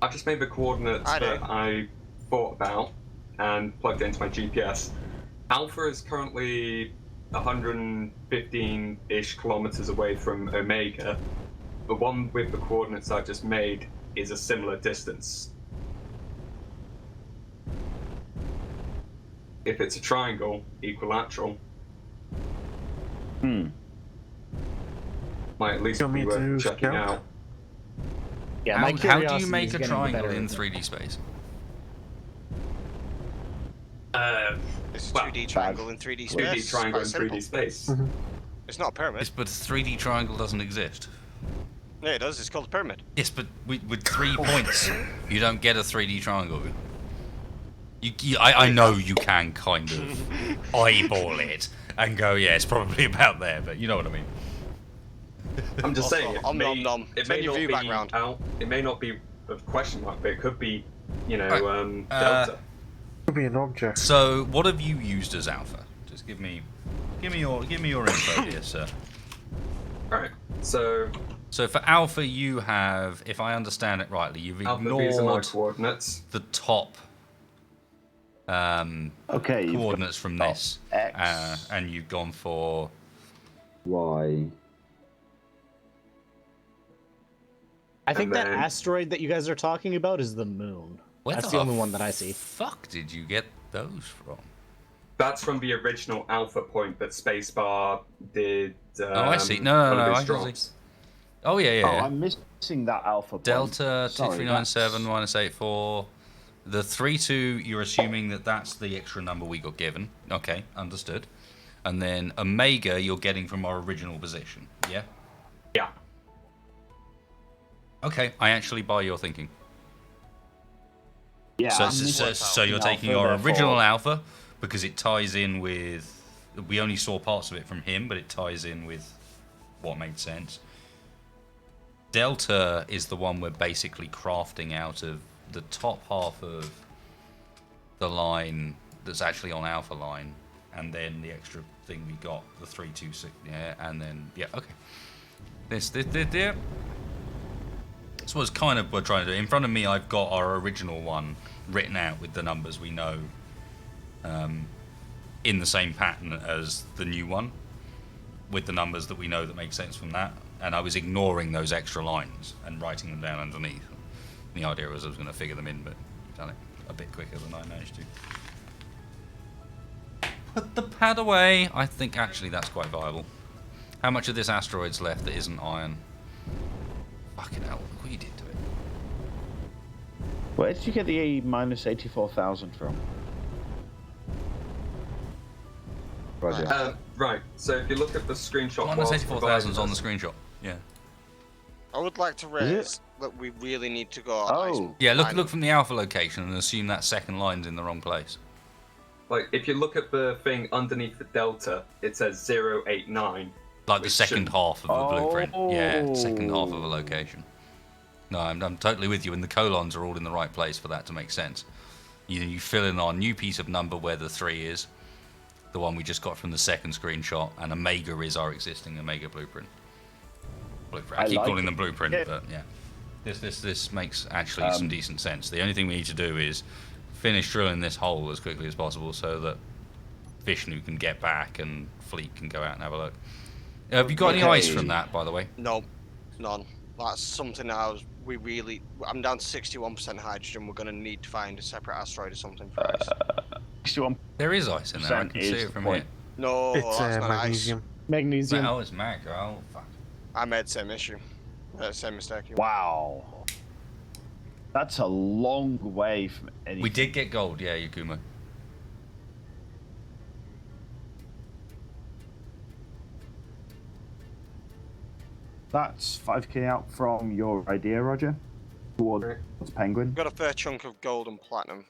I've just made the coordinates I do. that I thought about and plugged into my GPS. Alpha is currently 115-ish kilometers away from Omega. The one with the coordinates I just made is a similar distance. If it's a triangle, equilateral, might at least You want be me worth to checking scout? out. Yeah, my How do curiosity you make is a getting the triangle better in of it. 3D space? It's a Well, 2D triangle in 3D space. 2D It's triangle in quite 3D simple. space. It's not a pyramid. Yes, but a 3D triangle doesn't exist. Yeah, it does. It's called a pyramid. Yes, but with 3 points, you don't get a 3D triangle. I know you can kind of eyeball it and go, yeah, it's probably about there, but you know what I mean. I'm just saying, it Om may, nom nom. it Send may your not view be background. out. It may not be a question mark, but it could be, Right. delta. Could be an object. So, what have you used as alpha? Just give me your info here, sir. All right. So So for alpha, you have, if I understand it rightly, you've alpha, these are my ignored coordinates. the top Okay, you've coordinates from got this, X. and you've gone for Y. I think And that then- asteroid that you guys are talking about is the moon. Where That's the only one that I see. Fuck, did you get those from? That's from the original alpha point that Spacebar did. I see. No, one of his I can see. drops. Oh yeah. Oh, I'm missing that alpha point. Delta Sorry, 2397 -84. The 32, you're assuming that that's the extra number we got given. Okay, understood. And then Omega, you're getting from our original position. Yeah. Yeah. Okay, I actually buy your thinking. Yeah. So you're taking our original alpha because it ties in with. We only saw parts of it from him, but it ties in with what made sense. Delta is the one we're basically crafting out of the top half of the line that's actually on alpha line, and then the extra thing we got, the 326, yeah, and then okay. This yeah. That's what's kind of we're trying to do. In front of me, I've got our original one written out with the numbers we know, in the same pattern as the new one, with the numbers that we know that make sense from that. And I was ignoring those extra lines and writing them down underneath. The idea was I was going to figure them in, but I've done it a bit quicker than I managed to. Put the pad away. I think actually that's quite viable. How much of this asteroid's left that isn't iron? Fucking hell, look what you did to it. Where did you get the A minus 84,000 from? Roger. Right, so if you look at the screenshot... Minus 84,000's on the screenshot, yeah. I would like to raise that we really need to go. Yeah, look from the alpha location and assume that second line's in the wrong place. Like, if you look at the thing underneath the delta, it says 089. Like the second half of the blueprint. Yeah, second half of a location. No, I'm totally with you, and the colons are all in the right place for that to make sense. You fill in our new piece of number where the 3 is, the one we just got from the second screenshot, and Omega is our existing Omega blueprint. I keep calling them blueprint, but yeah. This makes actually some decent sense. The only thing we need to do is finish drilling this hole as quickly as possible so that Vishnu can get back and Fleet can go out and have a look. Have you got any ice from that, by the way? No, none. That's something I'm down to 61% hydrogen. We're going to need to find a separate asteroid or something for ice. 61%. There is ice in there. I can see it from here. No, It's that's not magnesium. Magnesium. Oh, it's mag. Oh, fuck. I made the same issue. Same mistake. Wow. That's a long way from anything. We did get gold, yeah, Yakumo. That's 5k out from your idea, Roger, towards Penguin. Got a fair chunk of gold and platinum.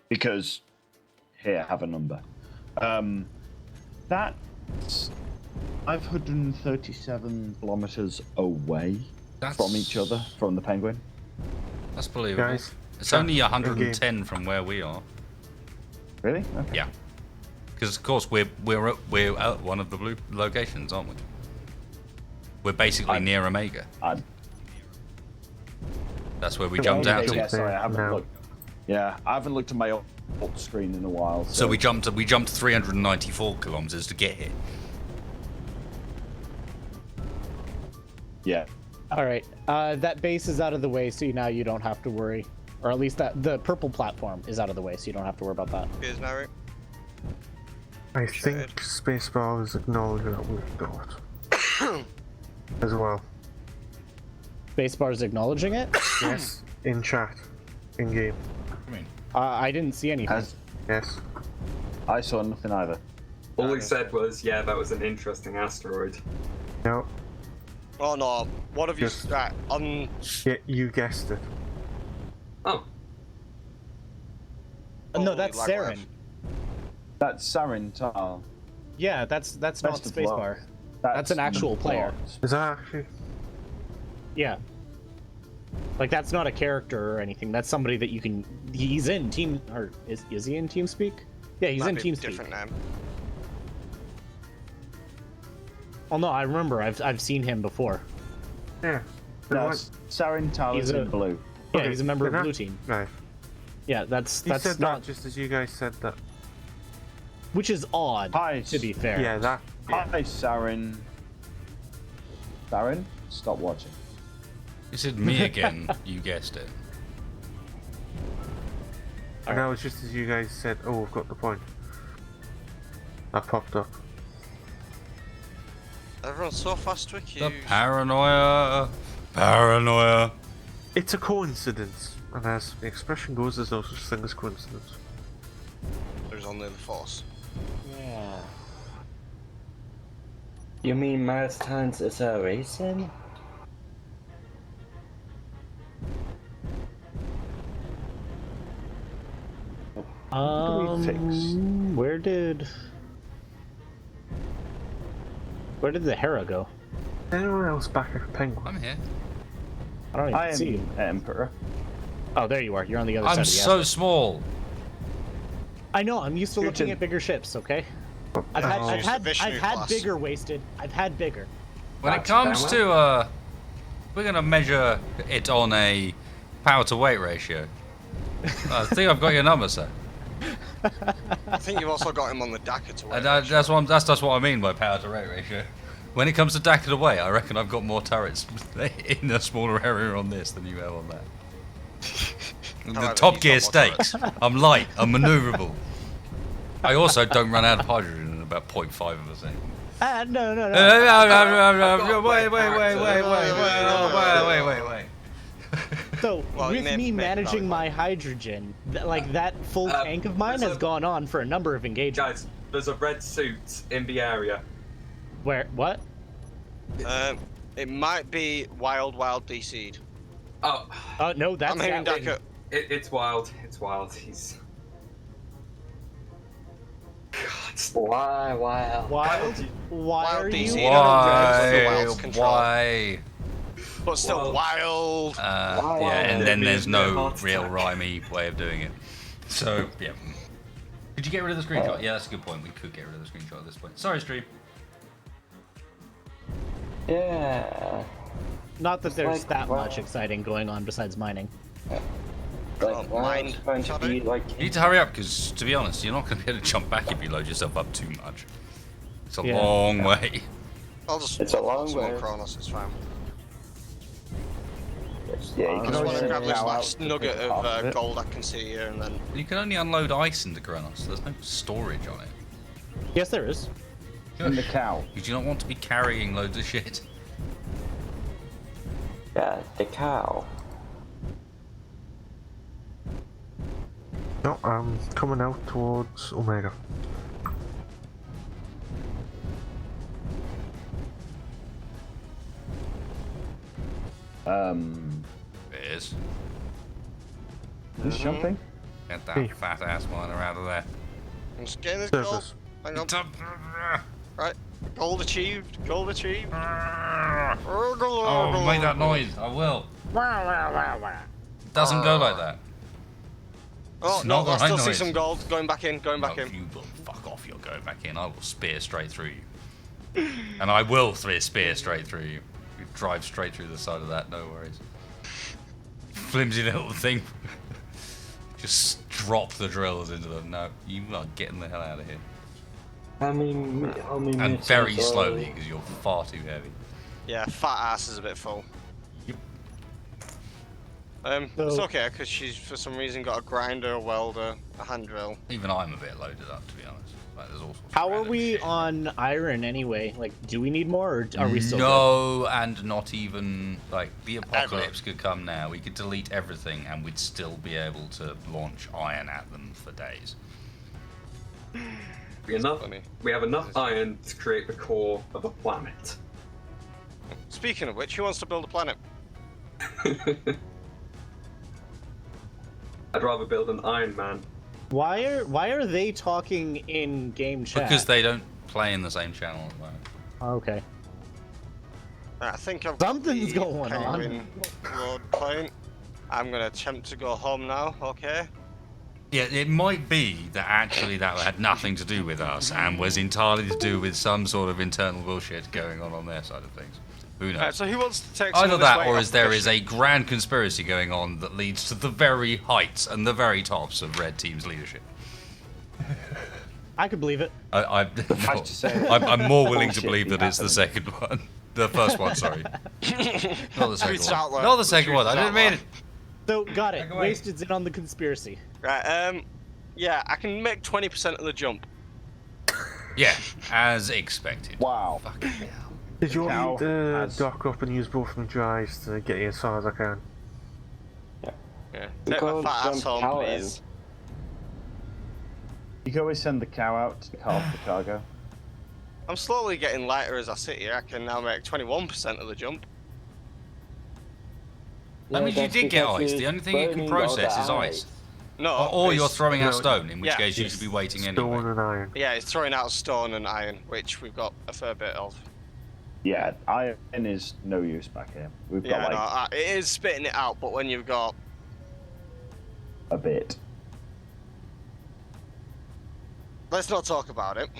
Because, here, have a number. That's 537 kilometers away from each other, from the Penguin. That's believable. Guys, it's only 110 from where we are. Really? Okay. Yeah. Because of course we're at one of the blue locations, aren't we? We're basically near Omega. That's where we jumped out to. Yeah, sorry, I haven't looked. Yeah, I haven't looked at my alt screen in a while. So we jumped 394 kilometers to get here. Yeah. All right. That base is out of the way, so now you don't have to worry. Or at least that the purple platform is out of the way, so you don't have to worry about that. Is that right? I think Spacebar has acknowledged that we've got as well. Spacebar's acknowledging it? Yes, in chat, in game. I didn't see anything. Yes. I saw nothing either. All he said was, yeah, that was an interesting asteroid. No. Oh no, what have you... Yes. Yeah, you guessed it. Oh. No, that's Saren. That's Saren Tal. Yeah, that's not Best of luck. Spacebar. That's an actual player. Is that actually? Yeah. Like, that's not a character or anything. That's somebody that you can... He's in Team... Or is he in TeamSpeak? Yeah, he's in TeamSpeak. Different name. Oh no, I remember. I've seen him before. Yeah. That's Saren Tal is in blue. Yeah, Okay, he's a member of then Blue Team. Right. Yeah, that's You said not... that just as you guys said that. Which is odd, Hi, to be fair. Yeah, that. Hi, Saren. Saren, stop watching. You said me again. You guessed it. And that was just as you guys said, oh, we've got the point. That popped up. Everyone's so fast to The accuse. paranoia. Paranoia. It's a coincidence, and as the expression goes, there's no such thing as coincidence. There's only the force. Yeah. You mean milestones is a racing? Where did the Hera go? Anyone else back at Penguin? I'm here. I don't even I see you. am Emperor. Oh, there you are. You're on the other side I'm of the so asteroid. small. I know. I'm used to looking Putin. at bigger ships. Okay. I've Oh. had Visionary class. bigger wasted. I've had bigger. When it That's comes fair, to we're gonna measure it on a power to weight ratio. I think I've got your number, sir. I think you've also got him on the Dakar to wait. That's what I mean by power to weight ratio. When it comes to Dakar to weight, I reckon I've got more turrets in a smaller area on this than you have on that. The However, Top he's Gear got more stakes. I'm light. I'm manoeuvrable. I also don't run out of hydrogen in about 0.5 of a second. No. Wait. So Well, you with may- me may managing probably- my hydrogen, like that full tank of mine there's has a- gone on for a number of engagements. Guys, there's a red suit in the area. Where? What? It might be Wild DC'd. Oh, No, that's I'm hearing Gatling. Dakar. it's wild. It's wild. He's. God. Why? Why Wild are DC. you? Why? But still wild. Yeah, and then there's no real rhymey way of doing it. So, yeah. Did you get rid of the screenshot? Yeah, that's a good point. We could get rid of the screenshot at this point. Sorry, stream. Yeah. Not that there's like, that wow. much exciting going on besides mining. Like, mind going to be like. You need to hurry up because, to be honest, you're not going to be able to jump back if you load yourself up too much. It's a Yeah. long way. I'll just It's a long summon way. Kronos, it's fine. Yeah, you I can just want always to grab this bow out last to nugget pick half of it. gold I can see here and then. You can only unload ice into Kronos. There's no storage on it. Yes, there is. And the cow. You do not want to be carrying loads of shit. Yeah, the cow. No, I'm coming out towards Omega. Bears. Who's jumping? Get that Hey. fat ass miner out of there. I'm just getting this gold. Surface. Hang on. Right. Gold achieved. Gold achieved. Oh, make that noise. I will. Doesn't go like that. Oh, It's no, not the I still right see noise. some gold. Going back in, going back No, in. you will fuck off. You're going back in. I will spear straight through you. And I will spear straight through you. You drive straight through the side of that. No worries. Flimsy little thing. Just drop the drills into them. No, you are getting the hell out of here. How many And very slowly because you're far too heavy. Yeah, fat ass is a bit full. Yep. It's So- okay because she's for some reason got a grinder, a welder, a hand drill. Even I'm a bit loaded up, to be honest. Like, there's all sorts of How are random we shit. on iron anyway? Like, do we need more, or are we still good? No, and not even like the apocalypse could come now. We could delete everything, and we'd still be able to launch iron at them for days. Funny. We have enough iron to create the core of a planet. Speaking of which, who wants to build a planet? I'd rather build an Iron Man. Why are they talking in game chat? Because they don't play in the same channel at the moment. Okay. I think I've got Something's the going on. penguin load point. I'm gonna attempt to go home now. Okay. Yeah, it might be that actually that had nothing to do with us and was entirely to do with some sort of internal bullshit going on their side of things. Who knows? Alright, so who wants to take some Either of this that, weight or off is the there is a mission? grand conspiracy going on that leads to the very heights and the very tops of Red Team's leadership. I could believe it. I'm to say, I'm more willing to bullshit believe be that it's the second one. The first one, sorry. Not the second Truth's out one. there. Not the second one. I Truth's didn't out mean there. it. So, got it. Wasted's in on the conspiracy. Right. Yeah, I can make 20% of the jump. Yeah, as expected. Wow. Fucking hell. Did you want me to has- dock up and use both my drives to get you as far as I can? Yeah. We Take my can't fat jump ass home, cow in. please. You can always send the cow out to take half the cargo. I'm slowly getting lighter as I sit here. I can now make 21% of the jump. I mean, you that's did get because ice. you're The only thing you can burning all the process is ice. No. Or you're it's- throwing out No, stone, in which yeah, case you should be waiting Stone anyway. and iron. Yeah, it's throwing out stone and iron, which we've got a fair bit of. Yeah, iron is no use back here. We've Yeah, got like no, it is spitting it out, but when you've got... a bit. Let's not talk about it.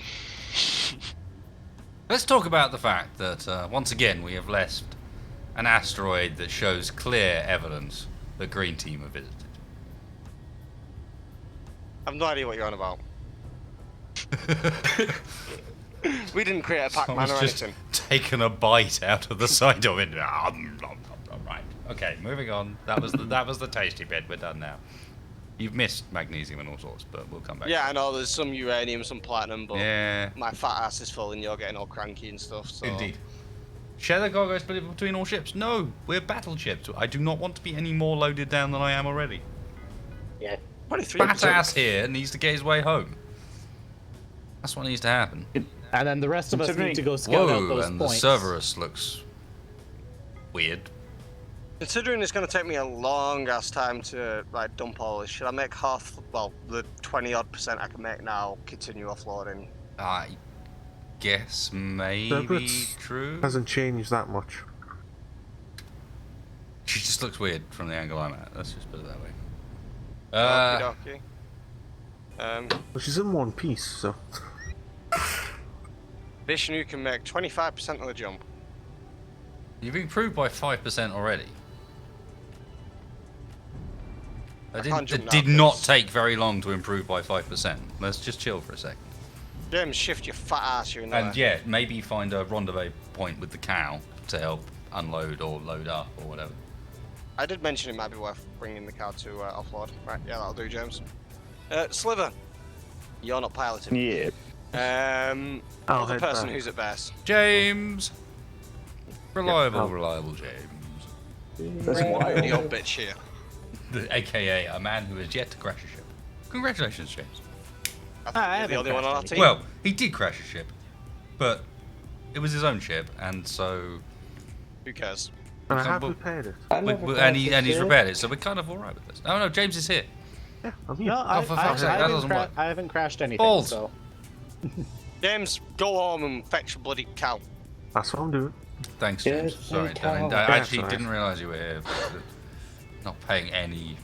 Let's talk about the fact that, once again, we have left an asteroid that shows clear evidence the Green Team have visited. I've no idea what you're on about. We didn't create a Pac-Man Someone's or just anything. taken a bite out of the side of it. Right. Okay, moving on. That was the tasty bit. We're done now. You've missed magnesium and all sorts, but we'll come back. Yeah, I know there's some uranium, some platinum, but Yeah. my fat ass is full and you're getting all cranky and stuff. So. Indeed. Share the cargo split between all ships? No, we're battleships. I do not want to be any more loaded down than I am already. Yeah. 23%. Fat ass here needs to get his way home. That's what needs to happen. And then the rest of us Considering- need to go scout out Whoa, those and points. the Cerberus looks weird. Considering it's going to take me a long ass time to like dump all this, should I make half, well, the 20 odd % I can make now, continue offloading? I guess maybe Cerberus true. Hasn't changed that much. She just looks weird from the angle I'm at. Let's just put it that way. Okie dokie. Well, she's in one piece, so. Vishnu can make 25% of the jump. You've improved by 5% already. can't jump It now, did not 'cause- take very long to improve by 5%. Let's just chill for a second. James, shift your fat ass, you're in there. And yeah, maybe find a rendezvous point with the cow to help unload or load up or whatever. I did mention it might be worth bringing the cow to offload. Right, yeah, that'll do, James. Sliver, you're not piloting. Yeah. I'll Other head person back. who's at best. James! Reliable, I'll- reliable James. That's wild. The old bitch here. AKA a man who has yet to crash a ship. Congratulations, James. I think I you're the haven't only one on our crashed team. Well, he did crash a ship, but it was his own ship, and so... Who cares? And I have But- repaired it. I never and he's crashed a ship. repaired it, so we're kind of alright with this. Oh no, James is here. Yeah, I'm here. No, I, for I, fuck's sake, I that haven't doesn't work. I haven't crashed anything. Balls. So James, go home and fetch a bloody cow. That's what I'm doing. Thanks, Yes, James. Sorry, thank I you. actually That's all didn't realise you were here. Not paying any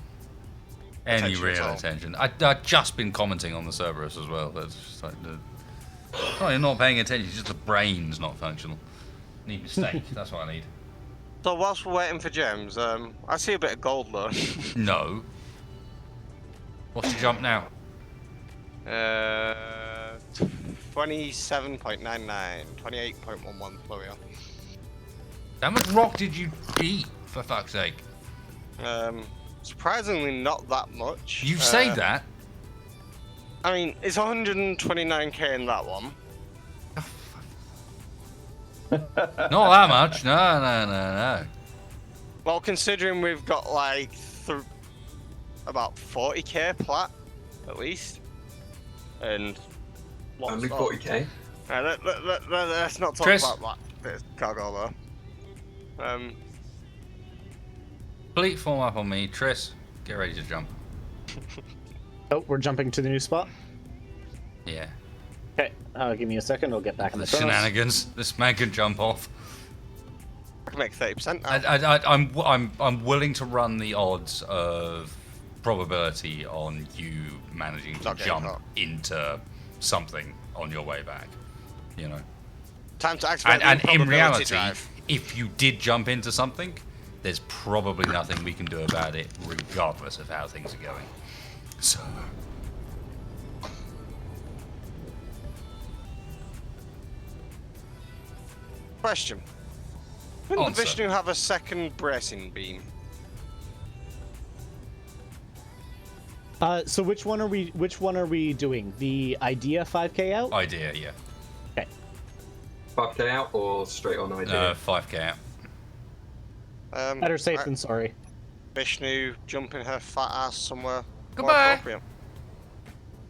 Attention at real all. attention. I'd just been commenting on the Cerberus as well. That's just like you're not paying attention. It's just the brain's not functional. Need mistake. That's what I need. So whilst we're waiting for James, I see a bit of gold though. No. What's the jump now? 27.99, 28.11. There we are. How much rock did you eat, for fuck's sake? Surprisingly, not that much. You say that. I mean, it's 129k in that one. Not that much. No. Well, considering we've got like about 40k plat, at least, and lots Only of- 40k. Let's not talk Tris? about that bit of cargo though. Fleet form up on me. Triss, get ready to jump. oh, we're jumping to the new spot. Yeah. Okay, give me a second. I'll get back in The the Kronos. shenanigans. This man can jump off. I can make 30% now. I'm willing to run the odds of probability on you managing to Not getting jump caught. into something on your way back. You know. Time to activate And the in improbability reality, drive. if you did jump into something, there's probably nothing we can do about it, regardless of how things are going. So. Question. Couldn't the Answer. Vishnu have a second bracing beam? So which one are we doing? The idea 5k out? Idea, yeah. Okay. 5k out or straight on idea? 5k out. Better safe than sorry. Vishnu jumping her fat ass somewhere. more Goodbye. appropriate.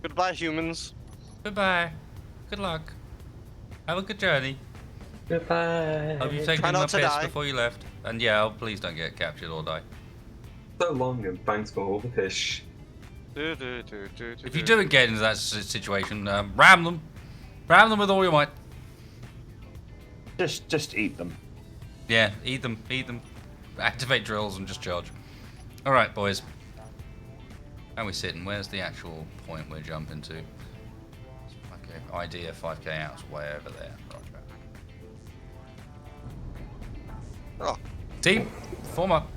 Goodbye, humans. Goodbye. Good luck. Have a good journey. Goodbye. Hope you've taken Try not enough to piss die. before you left. And yeah, please don't get captured or die. So long and thanks for all the fish. If you do get into that situation, ram them. Ram them with all your might. Just eat them. Yeah, eat them. Activate drills and just charge. Alright, boys. How are we sitting? Where's the actual point we're jumping to? Okay, idea 5k out's way over there. Oh. Team, form up.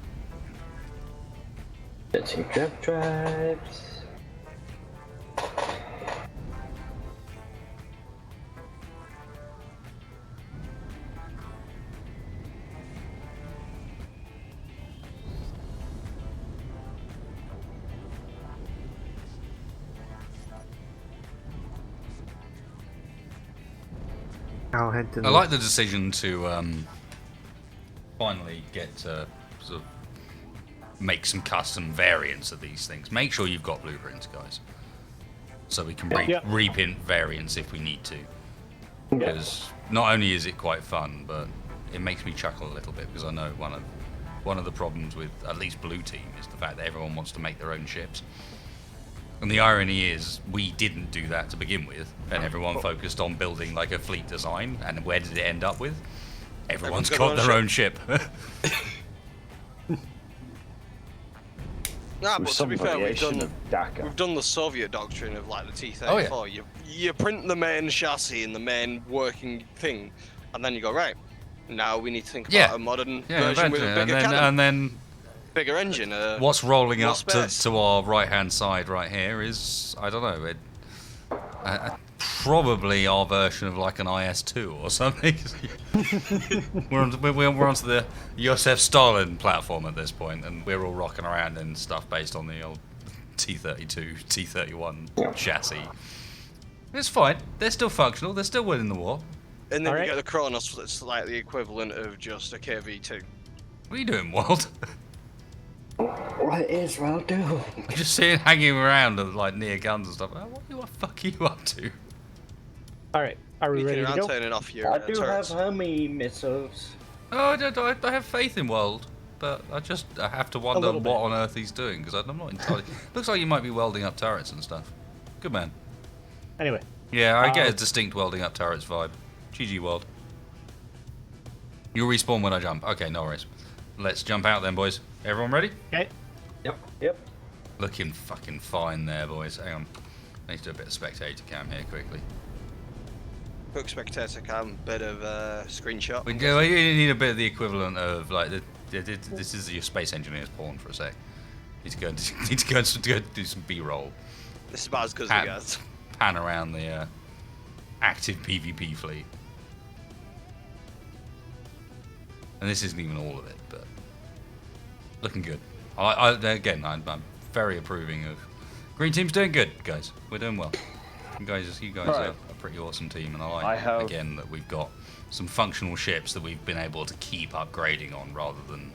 Let's see, drives. I'll head to I like the decision to finally get to sort of make some custom variants of these things. Make sure you've got blueprints, guys, so we can reprint variants if we need to. Because not only is it quite fun, but it makes me chuckle a little bit because I know one of the problems with at least Blue Team is the fact that everyone wants to make their own ships. And the irony is, we didn't do that to begin with, and everyone focused on building like a fleet design. And where did it end up with? Everyone's got their own ship. Nah, With but to some be fair, we've variation done of DACA. we've done the Soviet doctrine of like the T-34. Oh, yeah. You print the main chassis and the main working thing, and then you go right. Now we need to think about a modern version with a bigger cannon, and then bigger engine. what's rolling more up space. to our right-hand side right here is, I don't know, probably our version of like an IS-2 or something. we're onto the Joseph Stalin platform at this point, and we're all rocking around in stuff based on the old T-32, T-31 chassis. It's fine. They're still functional. They're still winning the war. And then Alright. you get the Kronos that's like the equivalent of just a KV-2. What are you doing, Walt? What is Israel doing? Just seeing hanging around at, like near guns and stuff. What the fuck are you up to? All right, are we ready to around go? turning off your I do have turrets. Hermes missiles. Oh, I have faith in Weld, but I have to wonder little what bit. on earth he's doing because I'm not entirely. Looks like you might be welding up turrets and stuff. Good man. Anyway, Yeah, I get a distinct welding up turrets vibe. GG Weld. You'll respawn when I jump. Okay, no worries. Let's jump out then, boys. Everyone ready? okay. Yep. Looking fucking fine there, boys. Hang on. I need to do a bit of spectator cam here quickly. Quick spectator cam, bit of screenshot. We need a bit of the equivalent of like this is your space engineer's porn for a sec. Need to go and do some B-roll. This is about as good as Pan- it gets. Pan around the active PvP fleet. And this isn't even all of it, but looking good. I'm very approving of. Green team's doing good, guys. We're doing well. You guys Right. are a pretty awesome team, and I like again that we've got some functional ships that we've been able to keep upgrading on rather than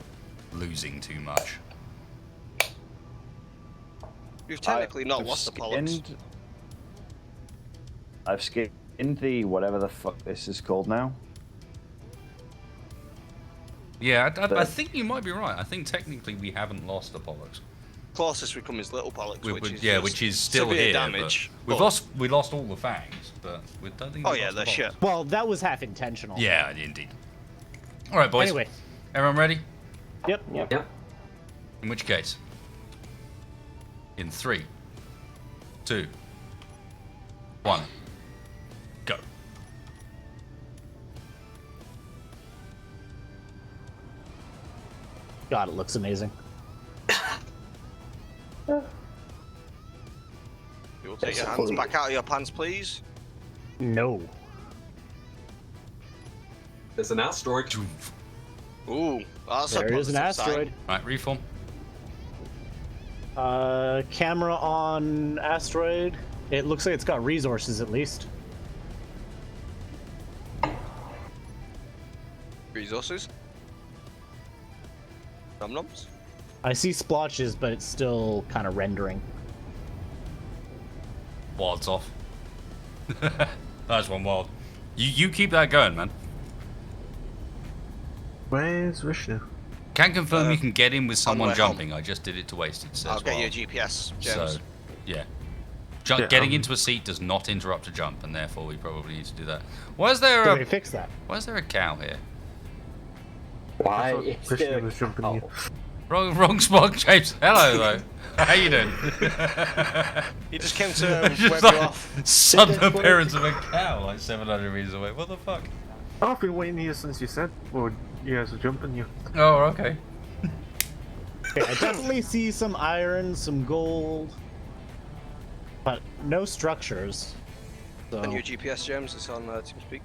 losing too much. You've technically not I've lost the Pollux. I've skinned the whatever the fuck this is called now. Yeah, I think you might be right. I think technically we haven't lost the Pollux. Closest we come is Little Pollux, which is still severe here. damage. We lost all the fangs, but we don't think. Oh we yeah, lost they're the shit. Pollux. Well, that was half intentional. Yeah, indeed. All right, boys. Anyway. Everyone ready? Yep. In which case, in 3, 2, 1, go. God, it looks amazing. You'll take your hands back out of your pants, please. No. There's an asteroid. Ooh, that's a There is an positive sign. asteroid. Right, reform. Camera on asteroid. It looks like it's got resources at least. Resources? Num-nums? I see splotches, but it's still kind of rendering. Wild's off. That's one wild. You keep that going, man. Where's Vishnu? Can confirm you can get in with someone way jumping. I just did it to waste it. I'll get you a GPS, James. So, yeah. Yeah, Getting into a seat does not interrupt a jump, and therefore we probably need to do that. Why is there So a they fix that. Why is there a cow here? Why I thought is Vishnu there... was jumping you. Wrong spot, James. Hello, though. How you doing? He just came to Just web like you off. sudden appearance of a cow, like 700 meters away. What the fuck? I've been waiting here since you said, well, you guys were jumping you. Oh, okay. Okay, I definitely see some iron, some gold, but no structures. So On your GPS, James, it's on TeamSpeak.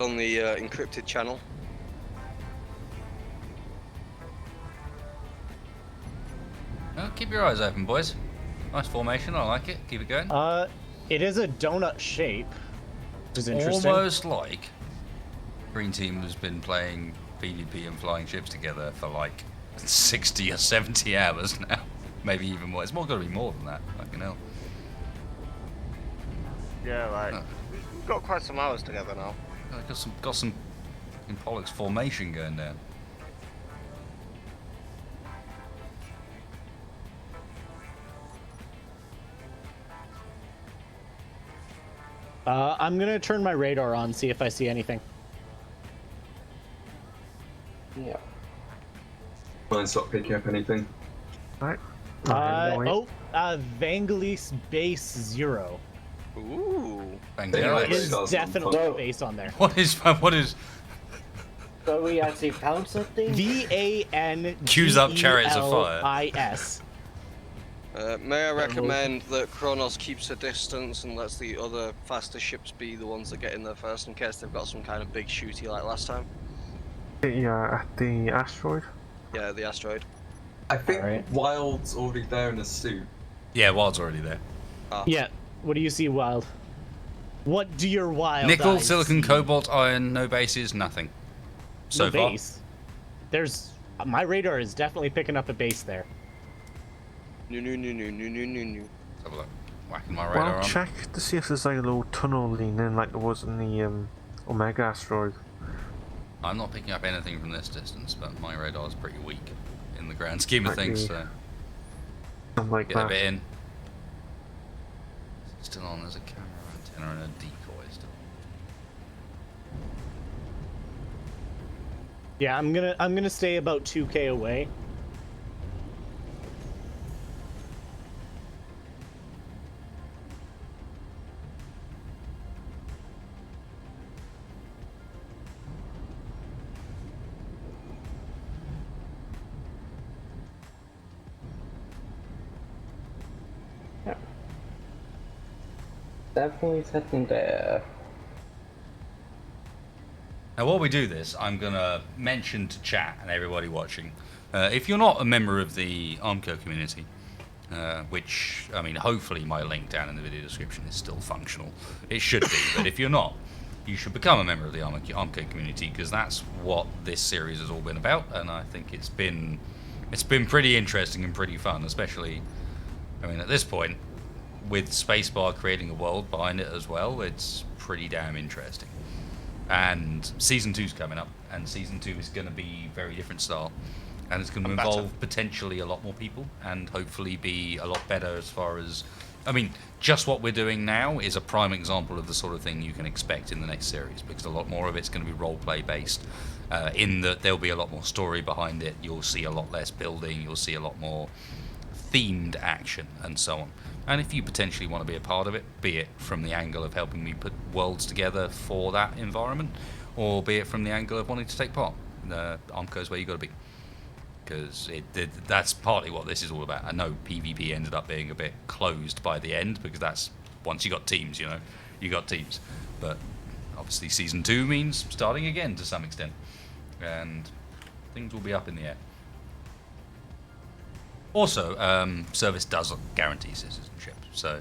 On the encrypted channel. Well, keep your eyes open, boys. Nice formation. I like it. Keep it going. it is a donut shape, which is interesting. Almost like Green Team has been playing PvP and flying ships together for like 60 or 70 hours now. Maybe even more. It's got to be more than that. Fucking hell. Yeah, like we've got quite some hours together now. Got some in Pollock's formation going down. I'm gonna turn my radar on, see if I see anything. Yeah. Mine's not picking up anything. Right. Vangelis base 0. Ooh. Vangelis. Is Doesn't definitely fuck. a base on there. What is So we actually found something? Cues up Chariots of Fire. VANGELIS. May I recommend that Kronos keeps a distance and lets the other faster ships be the ones that get in there first in case they've got some kind of big shooty like last time? Yeah, at the asteroid. Yeah, the asteroid. I think Alright. Wild's already there in a suit. Yeah, Wild's already there. Yeah. What do you see, Wild? What do your wild Nickel, eyes silicon, see? cobalt, iron, no bases, nothing. So No far. base. There's my radar is definitely picking up a base there. No. Let's have a look. Whacking my radar Well, on. check to see if there's like a little tunnel leading in like there was in the Omega asteroid. I'm not picking up anything from this distance, but my radar is pretty weak in the grand scheme of Might things. be So Something like get a that. bit in. Still on. There's a camera antenna and a decoy still. Yeah, I'm gonna stay about 2K away. Definitely something there. Now, while we do this, I'm going to mention to chat and everybody watching, if you're not a member of the Armco community, which, I mean, hopefully my link down in the video description is still functional. It should be, but if you're not, you should become a member of the Armco community, because that's what this series has all been about, and I think it's been pretty interesting and pretty fun, especially, I mean, at this point, with Spacebar creating a world behind it as well, it's pretty damn interesting. And Season 2's coming up, and Season 2 is going to be very different style, and it's going to involve potentially a lot more people, and hopefully be a lot better as far as... I mean, just what we're doing now is a prime example of the sort of thing you can expect in the next series, because a lot more of it's going to be role-play based, in that there'll be a lot more story behind it, you'll see a lot less building, you'll see a lot more themed action, and so on. And if you potentially want to be a part of it, be it from the angle of helping me put worlds together for that environment, or be it from the angle of wanting to take part, Armco's where you got to be. Because that's partly what this is all about. I know PvP ended up being a bit closed by the end, because that's, once you got teams, you know, you got teams. But obviously Season 2 means starting again to some extent. And things will be up in the air. Also, service doesn't guarantee citizenship, so.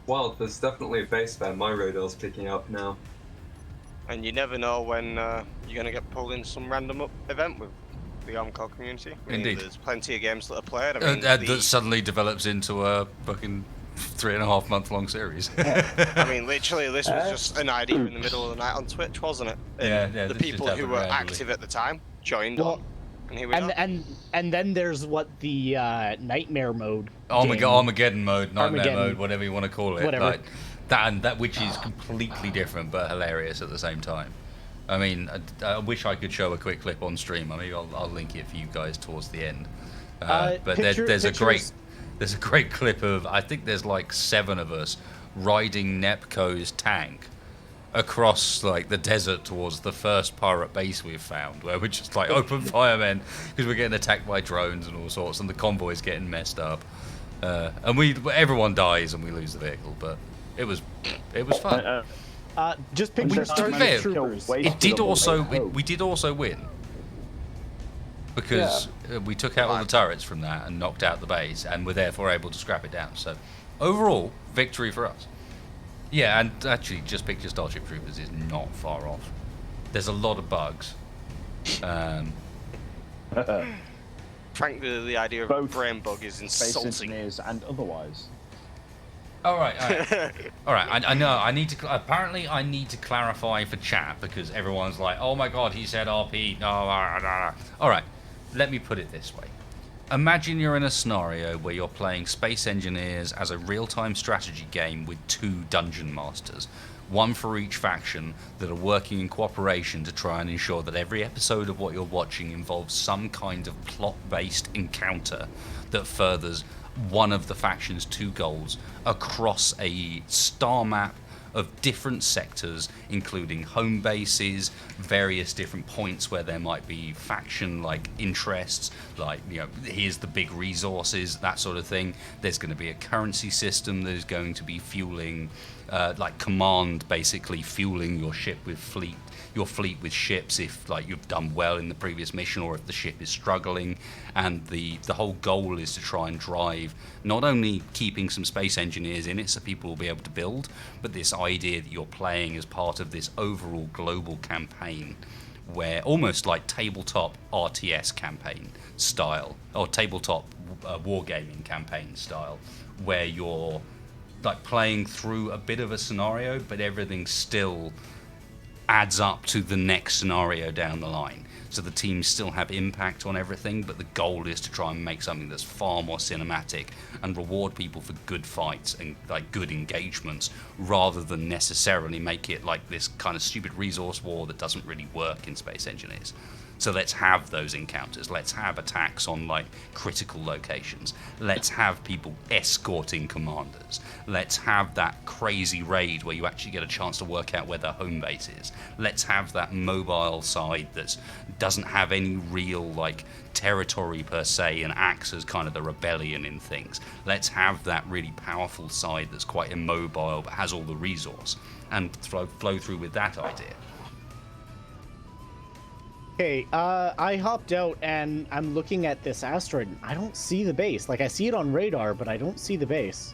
Well, there's definitely a base there. My radar's picking up now. And you never know when you're going to get pulled in some random event with the Armcore community. I mean, Indeed. There's plenty of games that are played. I mean, That suddenly develops into a fucking 3.5 month long series. I mean, literally, this was just an idea in the middle of the night on Twitch, wasn't it? And Yeah, the this just people who happened were randomly. active at the time joined Well, on. And here we are. And then there's what the nightmare mode. game- Armageddon mode, nightmare Armageddon. mode, whatever you want to call it. Whatever. Like, that which is completely different but hilarious at the same time. I mean, I wish I could show a quick clip on stream. I mean, I'll link it for you guys towards the end. But there's a great clip of, I think there's like 7 of us riding Nepco's tank across like the desert towards the first pirate base we've found, where we're just like open fire men because we're getting attacked by drones and all sorts, and the convoy's getting messed up, and everyone dies and we lose the vehicle, but it was fun. Just picture To be fair, it did also we did also win because we took out all the turrets from that and knocked out the base, and were therefore able to scrap it down. So overall, victory for us. Yeah, and actually, just picture Starship Troopers is not far off. There's a lot of bugs. Frankly, the idea of Both brain bug is Space insulting. engineers and otherwise. All right. All right. I know. I need to. Apparently, I need to clarify for chat because everyone's like, "Oh my God, he said RP." No. All right. Let me put it this way. Imagine you're in a scenario where you're playing Space Engineers as a real-time strategy game with 2 dungeon masters, one for each faction, that are working in cooperation to try and ensure that every episode of what you're watching involves some kind of plot-based encounter that furthers one of the faction's 2 goals across a star map of different sectors, including home bases, various different points where there might be faction-like interests, like, you know, here's the big resources, that sort of thing. There's going to be a currency system that is going to be fueling, like command, basically fueling your ship with your fleet with ships if like you've done well in the previous mission or if the ship is struggling, and the whole goal is to try and drive not only keeping some space engineers in it so people will be able to build, but this idea that you're playing as part of this overall global campaign where almost like tabletop RTS campaign style or tabletop wargaming campaign style, where you're like playing through a bit of a scenario but everything still adds up to the next scenario down the line. So the teams still have impact on everything, but the goal is to try and make something that's far more cinematic and reward people for good fights and like good engagements, rather than necessarily make it like this kind of stupid resource war that doesn't really work in Space Engineers. So let's have those encounters. Let's have attacks on like critical locations. Let's have people escorting commanders. Let's have that crazy raid where you actually get a chance to work out where their home base is. Let's have that mobile side that doesn't have any real like territory per se and acts as kind of the rebellion in things. Let's have that really powerful side that's quite immobile but has all the resource, and flow through with that idea. Okay, I hopped out and I'm looking at this asteroid and I don't see the base. Like, I see it on radar, but I don't see the base.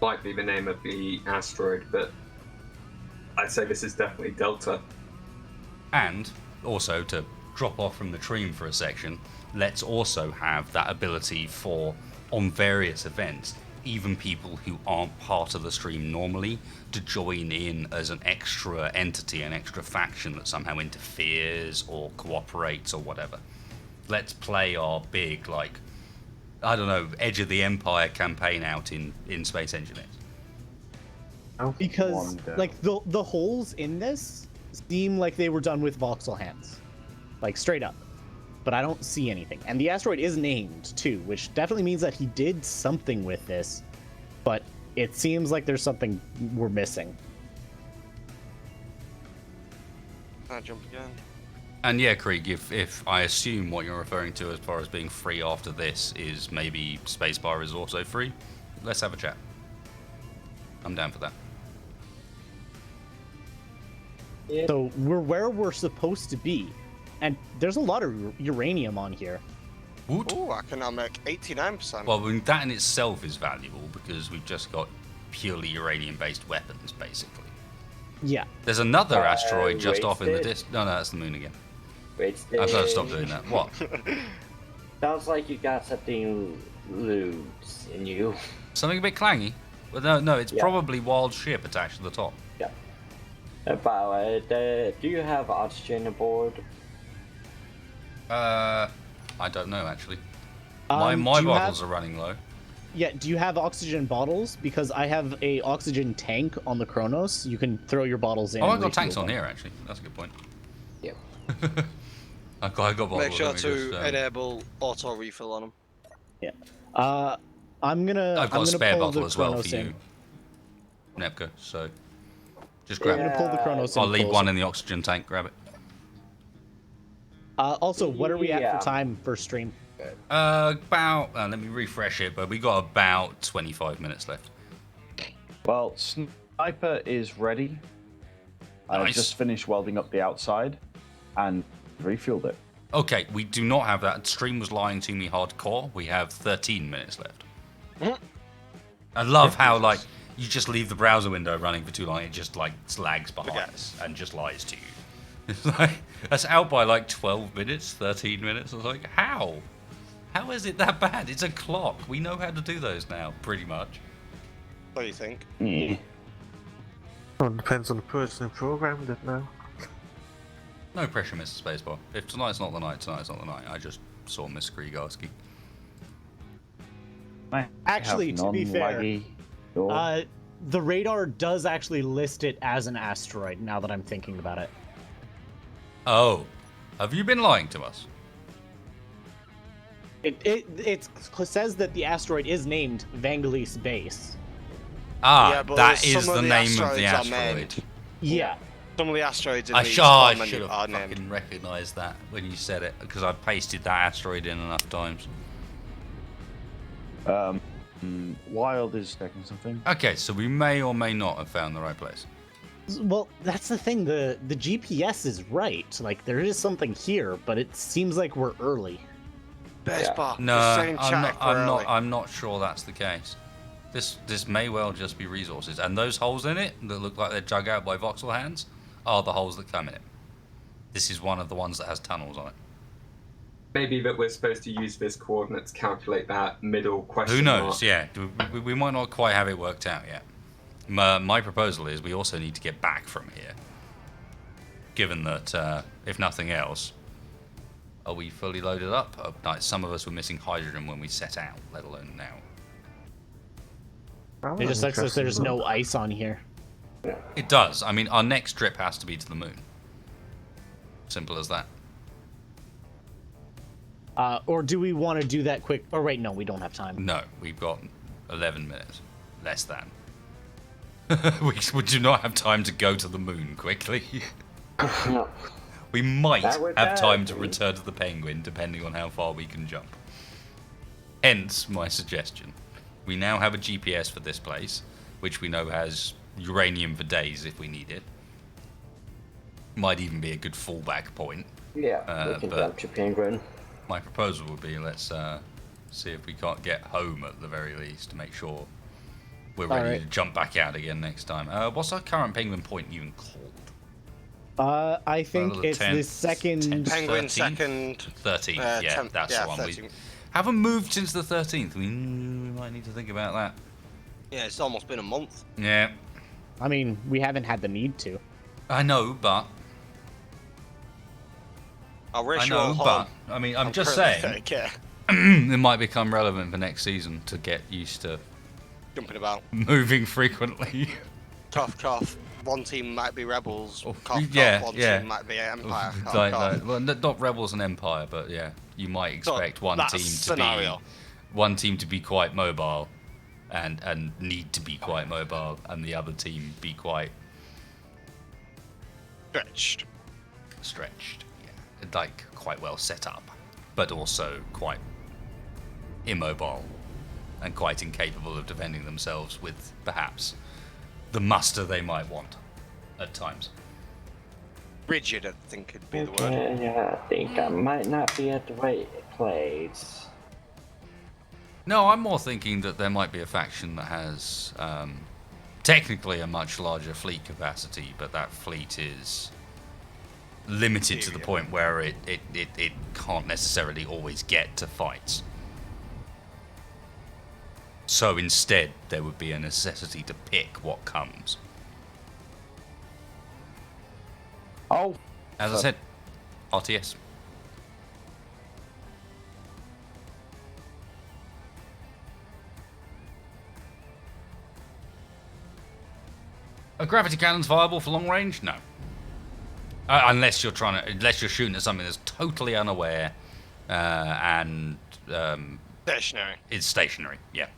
Might be the name of the asteroid, but I'd say this is definitely Delta. And also, to drop off from the stream for a section, let's also have that ability for, on various events, even people who aren't part of the stream normally, to join in as an extra entity, an extra faction that somehow interferes or cooperates or whatever. Let's play our big, like, I don't know, Edge of the Empire campaign out in Space Engineers. Because, like, the holes in this seem like they were done with voxel hands. Like, straight up. But I don't see anything. And the asteroid is named, too, which definitely means that he did something with this. But it seems like there's something we're missing. Can I jump again? And yeah, Krieg, if I assume what you're referring to as far as being free after this is maybe Spacebar is also free, let's have a chat. I'm down for that. So we're where we're supposed to be, and there's a lot of uranium on here. Woot. Ooh, I can now make 89%. Well, I mean, that in itself is valuable because we've just got purely uranium-based weapons, basically. Yeah. There's another asteroid just off in the wasted. distance. No, that's the moon again. Wait, I've got to stop doing that. What? Sounds like you got something loose in you. Something a bit clangy? Well, no, it's Yeah. probably wild ship attached to the top. Yeah. About do you have oxygen aboard? I don't know actually. My do you bottles have- are running low. Yeah, do you have oxygen bottles? Because I have a oxygen tank on the Kronos. You can throw your bottles in. Oh, I and got refuel tanks on them. here actually. That's a good point. Yep. I got bottles. Make sure let me to just, enable auto refill on them. Yeah. I'm gonna. I've got I'm a gonna spare pull bottle the as well Kronos for in. you, Nepka. So just I'm grab gonna it. pull the Kronos in. I'll leave closer. one in the oxygen tank. Grab it. Also, what are we at Yeah. for time for stream? About. Let me refresh it. But we got about 25 minutes left. Well, sniper is ready. I Nice. just finished welding up the outside and refueled it. Okay, we do not have that. Stream was lying to me hardcore. We have 13 minutes left. I love how like you just leave the browser window running for too long. It just like lags behind us and just lies to you. It's like that's out by like 12 minutes, 13 minutes. I was like, how? How is it that bad? It's a clock. We know how to do those now, pretty much. What do you think? Yeah. Well, it depends on the person who programmed it now. No pressure, Mr. Spacebar. If tonight's not the night, tonight's not the night. I just saw Miss Grigarski. I Actually, have to be fair, non-laggy door. the radar does actually list it as an asteroid. Now that I'm thinking about it. Oh, have you been lying to us? It says that the asteroid is named Vangelis Base. Ah, Yeah, but that is some the of the name of the asteroids are asteroid. named. Yeah. Some of the asteroids in I the should spawn menu have are named. fucking recognised that when you said it because I pasted that asteroid in enough times. Wild is checking something. Okay, so we may or may not have found the right place. Well, that's the thing. The GPS is right. Like there is something here, but it seems like we're early. Spacebar. No, the same check I'm not sure that's the case. This may well just be resources, and those holes in it that look like they're dug out by voxel hands are the holes that come in it. This is one of the ones that has tunnels on it. Maybe that we're supposed to use this coordinate to calculate that middle question Who knows? mark. Yeah, we might not quite have it worked out yet. My proposal is we also need to get back from here. Given that, if nothing else, are we fully loaded up? Like, some of us were missing hydrogen when we set out, let alone now. It just sucks that there's no ice on here. It does. I mean, our next trip has to be to the moon. Simple as that. Or do we want to do that quick? Or wait, no, we don't have time. No, we've got 11 minutes. Less than. we do not have time to go to the moon quickly. No. We might That would have time to be- return to the Penguin, depending on how far we can jump. Hence my suggestion. We now have a GPS for this place, which we know has uranium for days if we need it. Might even be a good fallback point. Yeah, we can but- jump to Penguin. My proposal would be let's see if we can't get home at the very least to make sure we're ready Alright. to jump back out again next time. What's our current Penguin point even called? I think the it's the 10th, second. 10th. Penguin 13th? second. 13th, yeah, 10th, that's yeah, the one. We 13th. haven't moved since the 13th. We might need to think about that. Yeah, it's almost been a month. Yeah, I mean, we haven't had the need to. I know, but I'll race I you know, all but home. I mean, I'm just currently saying 30K. it might become relevant for next season to get used to Jumping about. moving frequently. Cough, cough. One team might be rebels. Oh, Cough, yeah, cough. One yeah. team might be empire. Cough, Like, cough. well, not Rebels and Empire, but yeah, you might expect one that team to scenario. be one team to be quite mobile, and need to be quite mobile, and the other team be quite Stretched. yeah, like quite well set up, but also quite immobile and quite incapable of defending themselves with perhaps the muster they might want at times. rigid, I think would be the word. Okay, yeah, I think I might not be at the right place. No, I'm more thinking that there might be a faction that has technically a much larger fleet capacity, but that fleet is limited to the point where it can't necessarily always get to fights. So instead, there would be a necessity to pick what comes. Oh, As I said, RTS. Are gravity cannons viable for long range? No. Unless you're shooting at something that's totally unaware and Stationary. it's stationary. Yeah.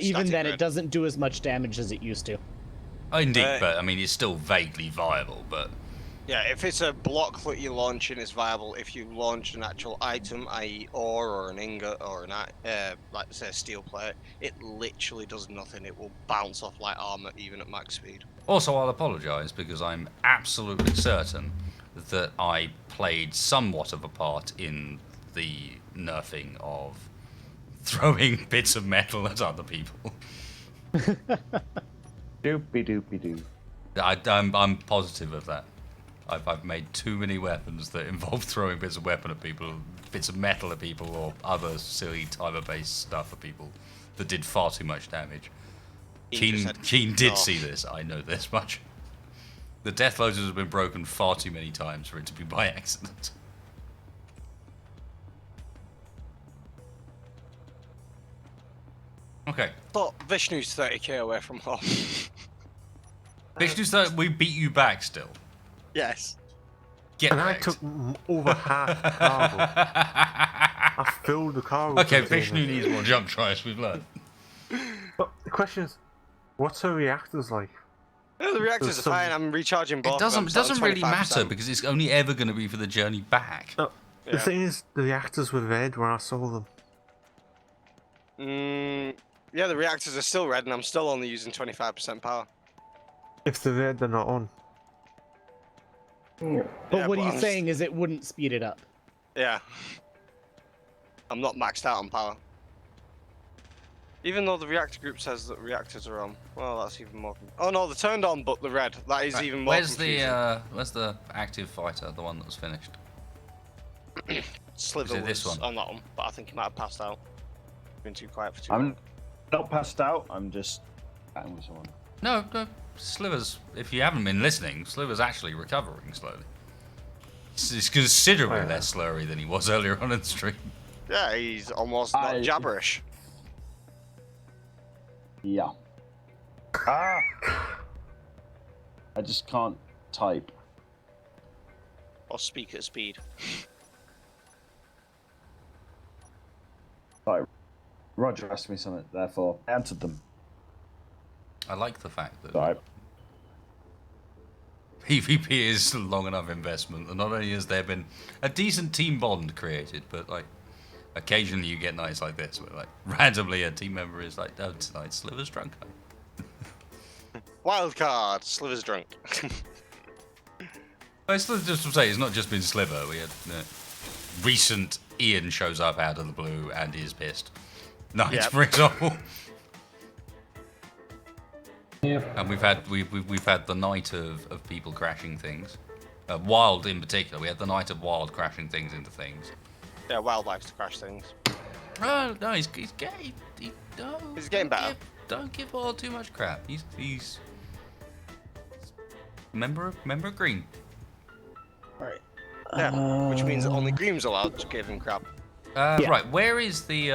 Even Static then, grid. it doesn't do as much damage as it used to. Indeed, but I mean, it's still vaguely viable. But Yeah, if it's a block that you're launching, it's viable. If you launch an actual item, i.e. ore or an ingot or an like say a steel plate, it literally does nothing. It will bounce off like armor even at max speed. also, I'll apologise because I'm absolutely certain that I played somewhat of a part in the nerfing of throwing bits of metal at other people. doopy doopy doo. I'm positive of that. I've made too many weapons that involve throwing bits of metal at people, or other silly timer-based stuff at people that did far too much damage. Keen did see this. I know this much. The death loaders have been broken far too many times for it to be by accident. Okay. But Vishnu's 30k away from home. Vishnu's we beat you back still. Yes. Get And I wrecked. took over half the cargo. I filled the cargo. Okay, container. Vishnu needs more jump tries, we've learned. But the question is, what's her reactors like? Yeah, the reactors are some- fine. I'm recharging both. It of them, doesn't so really 25%. matter because it's only ever going to be for the journey back. The Yeah. thing is, the reactors were red when I saw them. Yeah, the reactors are still red, and I'm still only using 25% power. If they're red, they're not on. But Yeah, what but he's I'm saying is it wouldn't speed it up. Yeah. I'm not maxed out on power. Even though the reactor group says that reactors are on. Well, that's even more. Oh no, they're turned on, but they're red. That is even more Where's confusing. where's the active fighter, the one that was finished? Sliver Is it this was one? on that one, but I think he might have passed out. Been too quiet for too I'm long. not passed out. I'm just chatting with someone. No, Sliver's, if you haven't been listening, Sliver's actually recovering slowly. It's considerably less slurry than he was earlier on in the stream. Yeah, he's almost not jabberish. Yeah. Ah! I just can't type. Or speak at speed. Right. Roger asked me something, therefore I answered them. I like the fact that Right. PvP is a long enough investment that not only has there been a decent team bond created, but like occasionally you get nights like this where like randomly a team member is like, "Oh, tonight Sliver's drunk." Wild card, Sliver's drunk. I still just to say it's not just been Sliver. We had recent Ian shows up out of the blue and is pissed. Night, Yep. for example. Yep. And we've had the night of people crashing things. Wild in particular, we had the night of Wild crashing things into things. Yeah, Wild likes to crash things. Oh no, he's gay. He's getting better. Don't give Wild too much crap. He's member of Green. Alright. Yeah, which means that only Grimm's allowed to give him crap. Yeah. Right, where is the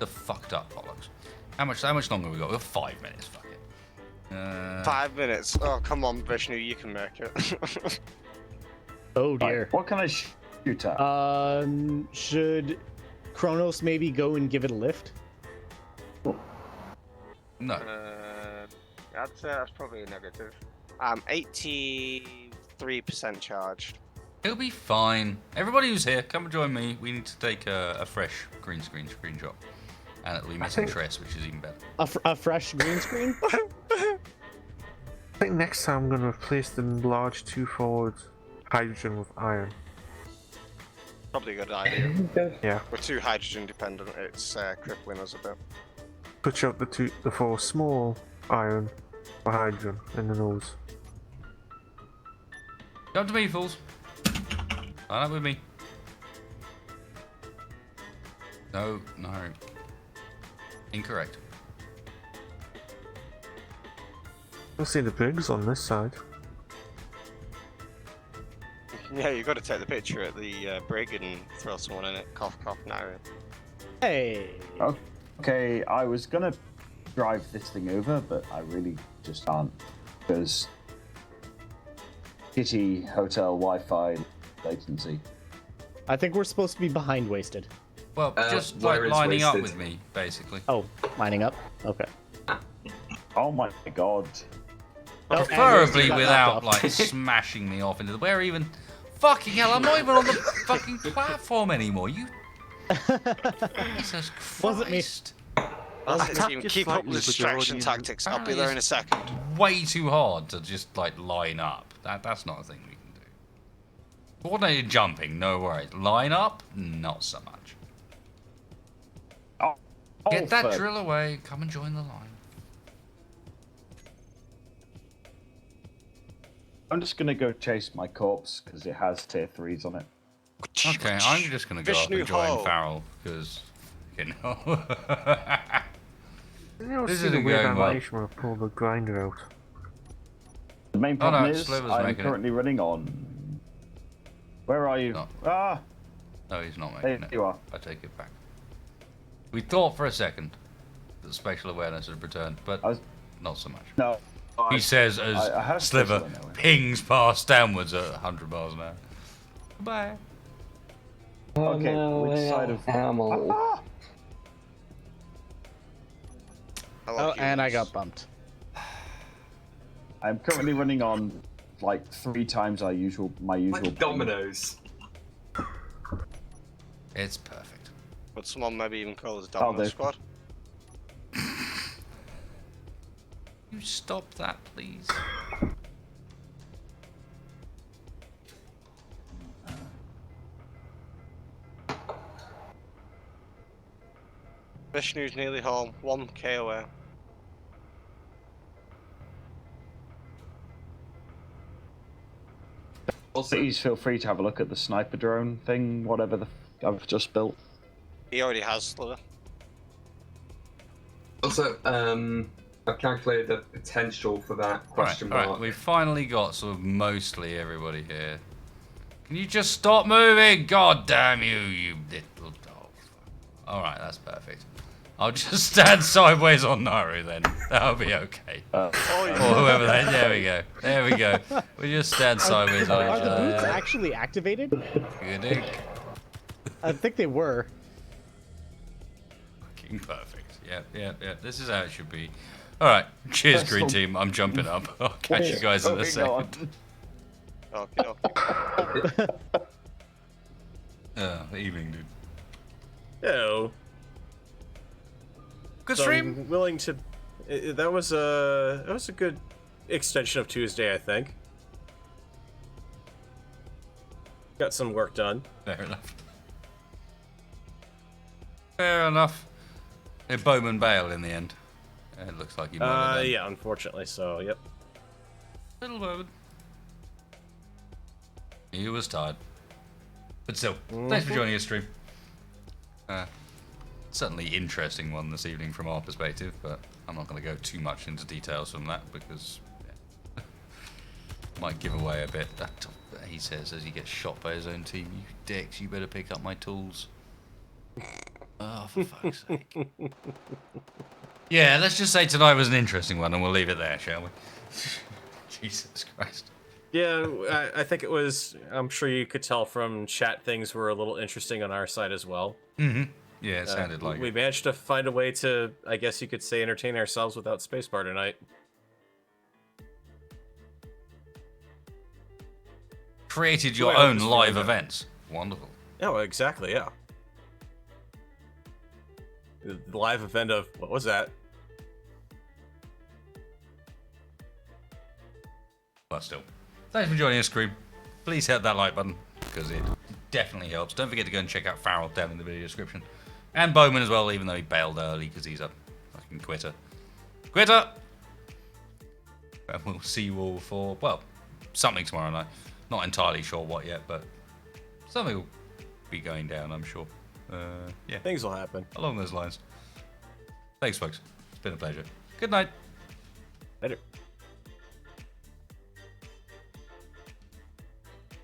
fucked up bollocks? How much longer have we got? We've got 5 minutes. Fuck it. 5 minutes. Oh, come on, Vishnu, you can make it. Oh dear. Right. What can I shoot at? Should Kronos maybe go and give it a lift? No. I'd say that's probably a negative. I'm 83% charged. It'll be fine. Everybody who's here, come and join me. We need to take a fresh green screen screenshot. And it'll be missing Tress, which is even better. A fresh green screen? I think next time I'm going to replace the large 2-forward hydrogen with iron. Probably a good idea. Yeah. We're too hydrogen dependent. It's crippling us a bit. Switch out the 4 small iron for hydrogen in the nose. Come to me, fools. Line up with me. No. Incorrect. I see the pigs on this side. Yeah, you've got to take the picture at the brig and throw someone in it. Cough, cough, now. Hey. Okay, I was gonna drive this thing over, but I really just can't because kitty hotel Wi-Fi latency. I think we're supposed to be behind wasted. Well, just like where is lining up wasted? with me, basically. Oh, lining up? Okay. Oh my god. Oh, and Preferably Wasted got without knocked off. like smashing me off into the. Where even? Fucking hell! I'm not even on the fucking platform anymore. You. Jesus Christ. Wasn't me. Team, keep up with distraction tactics. I'll be there in a second. Way too hard to just like line up. That's not a thing we can do. Coordinated jumping, no worries. Line up, not so much. Get that drill away. Come and join the line. I'm just gonna go chase my corpse because it has tier 3s on it. Okay, I'm just gonna go up and join Farrell because you know. You know, This see the isn't weird going well. animation when I pull the grinder out. The main problem no, is Sliver's I'm making it. currently running on. Where are you? No. Ah, No, he's not there making it. you are. I take it back. We thought for a second that spatial awareness had returned, but not so much. No. He says as I have Sliver spatial awareness. pings past downwards at 100 miles an hour. Goodbye. Okay, which side of Animal. Ah! Oh, and I got bumped. I'm currently running on like 3 times my usual. Like dominoes. It's perfect. Would someone maybe even call us a Oh, Domino there's- Squad? You stop that, please. Vishnu's nearly home. 1k away. Please feel free to have a look at the sniper drone thing, whatever I've just built. He already has Sliver. Also, I've calculated the potential for that question Alright, mark. we've finally got sort of mostly everybody here. Can you just stop moving? God damn you, you little dog. Alright, that's perfect. I'll just stand sideways on Naru then. That'll be okay. Or whoever that. There we go. There we go. We just stand sideways on Are each the boots other. actually activated? Good ink. I think they were. Fucking perfect. Yeah. This is how it should be. Alright. Cheers, green team. I'm jumping up. I'll catch you guys in a second. Okay. Evening, dude. Hello. Good So stream. I'm willing to. That was a good extension of Tuesday, I think. Got some work done. Fair enough. Fair enough. Bowman bailed in the end. It looks like he might have done. Yeah, unfortunately. So, yep. Little Bowman. He was tired. But still, thanks for joining us, stream. Certainly interesting one this evening from our perspective, but I'm not going to go too much into details from that because might give away a bit. He says as he gets shot by his own team, "You dicks, you better pick up my tools." Oh, for fuck's sake. Yeah, let's just say tonight was an interesting one, and we'll leave it there, shall we? Jesus Christ. Yeah, I think it was. I'm sure you could tell from chat things were a little interesting on our side as well. Mm-hmm. Yeah, it sounded like we it. managed to find a way to, I guess you could say, entertain ourselves without spacebar tonight. Created your Well, own just live really events. Wonderful. Oh, exactly. Yeah. The live event of what was that? But still, thanks for joining us, crew. Please hit that like button, because it definitely helps. Don't forget to go and check out Farrell down in the video description. And Bowman as well, even though he bailed early because he's a fucking quitter. Quitter! And we'll see you all for, well, something tomorrow night. Not entirely sure what yet, but something will be going down, I'm sure. Yeah. Things will happen. Along those lines. Thanks, folks. It's been a pleasure. Good night. Later.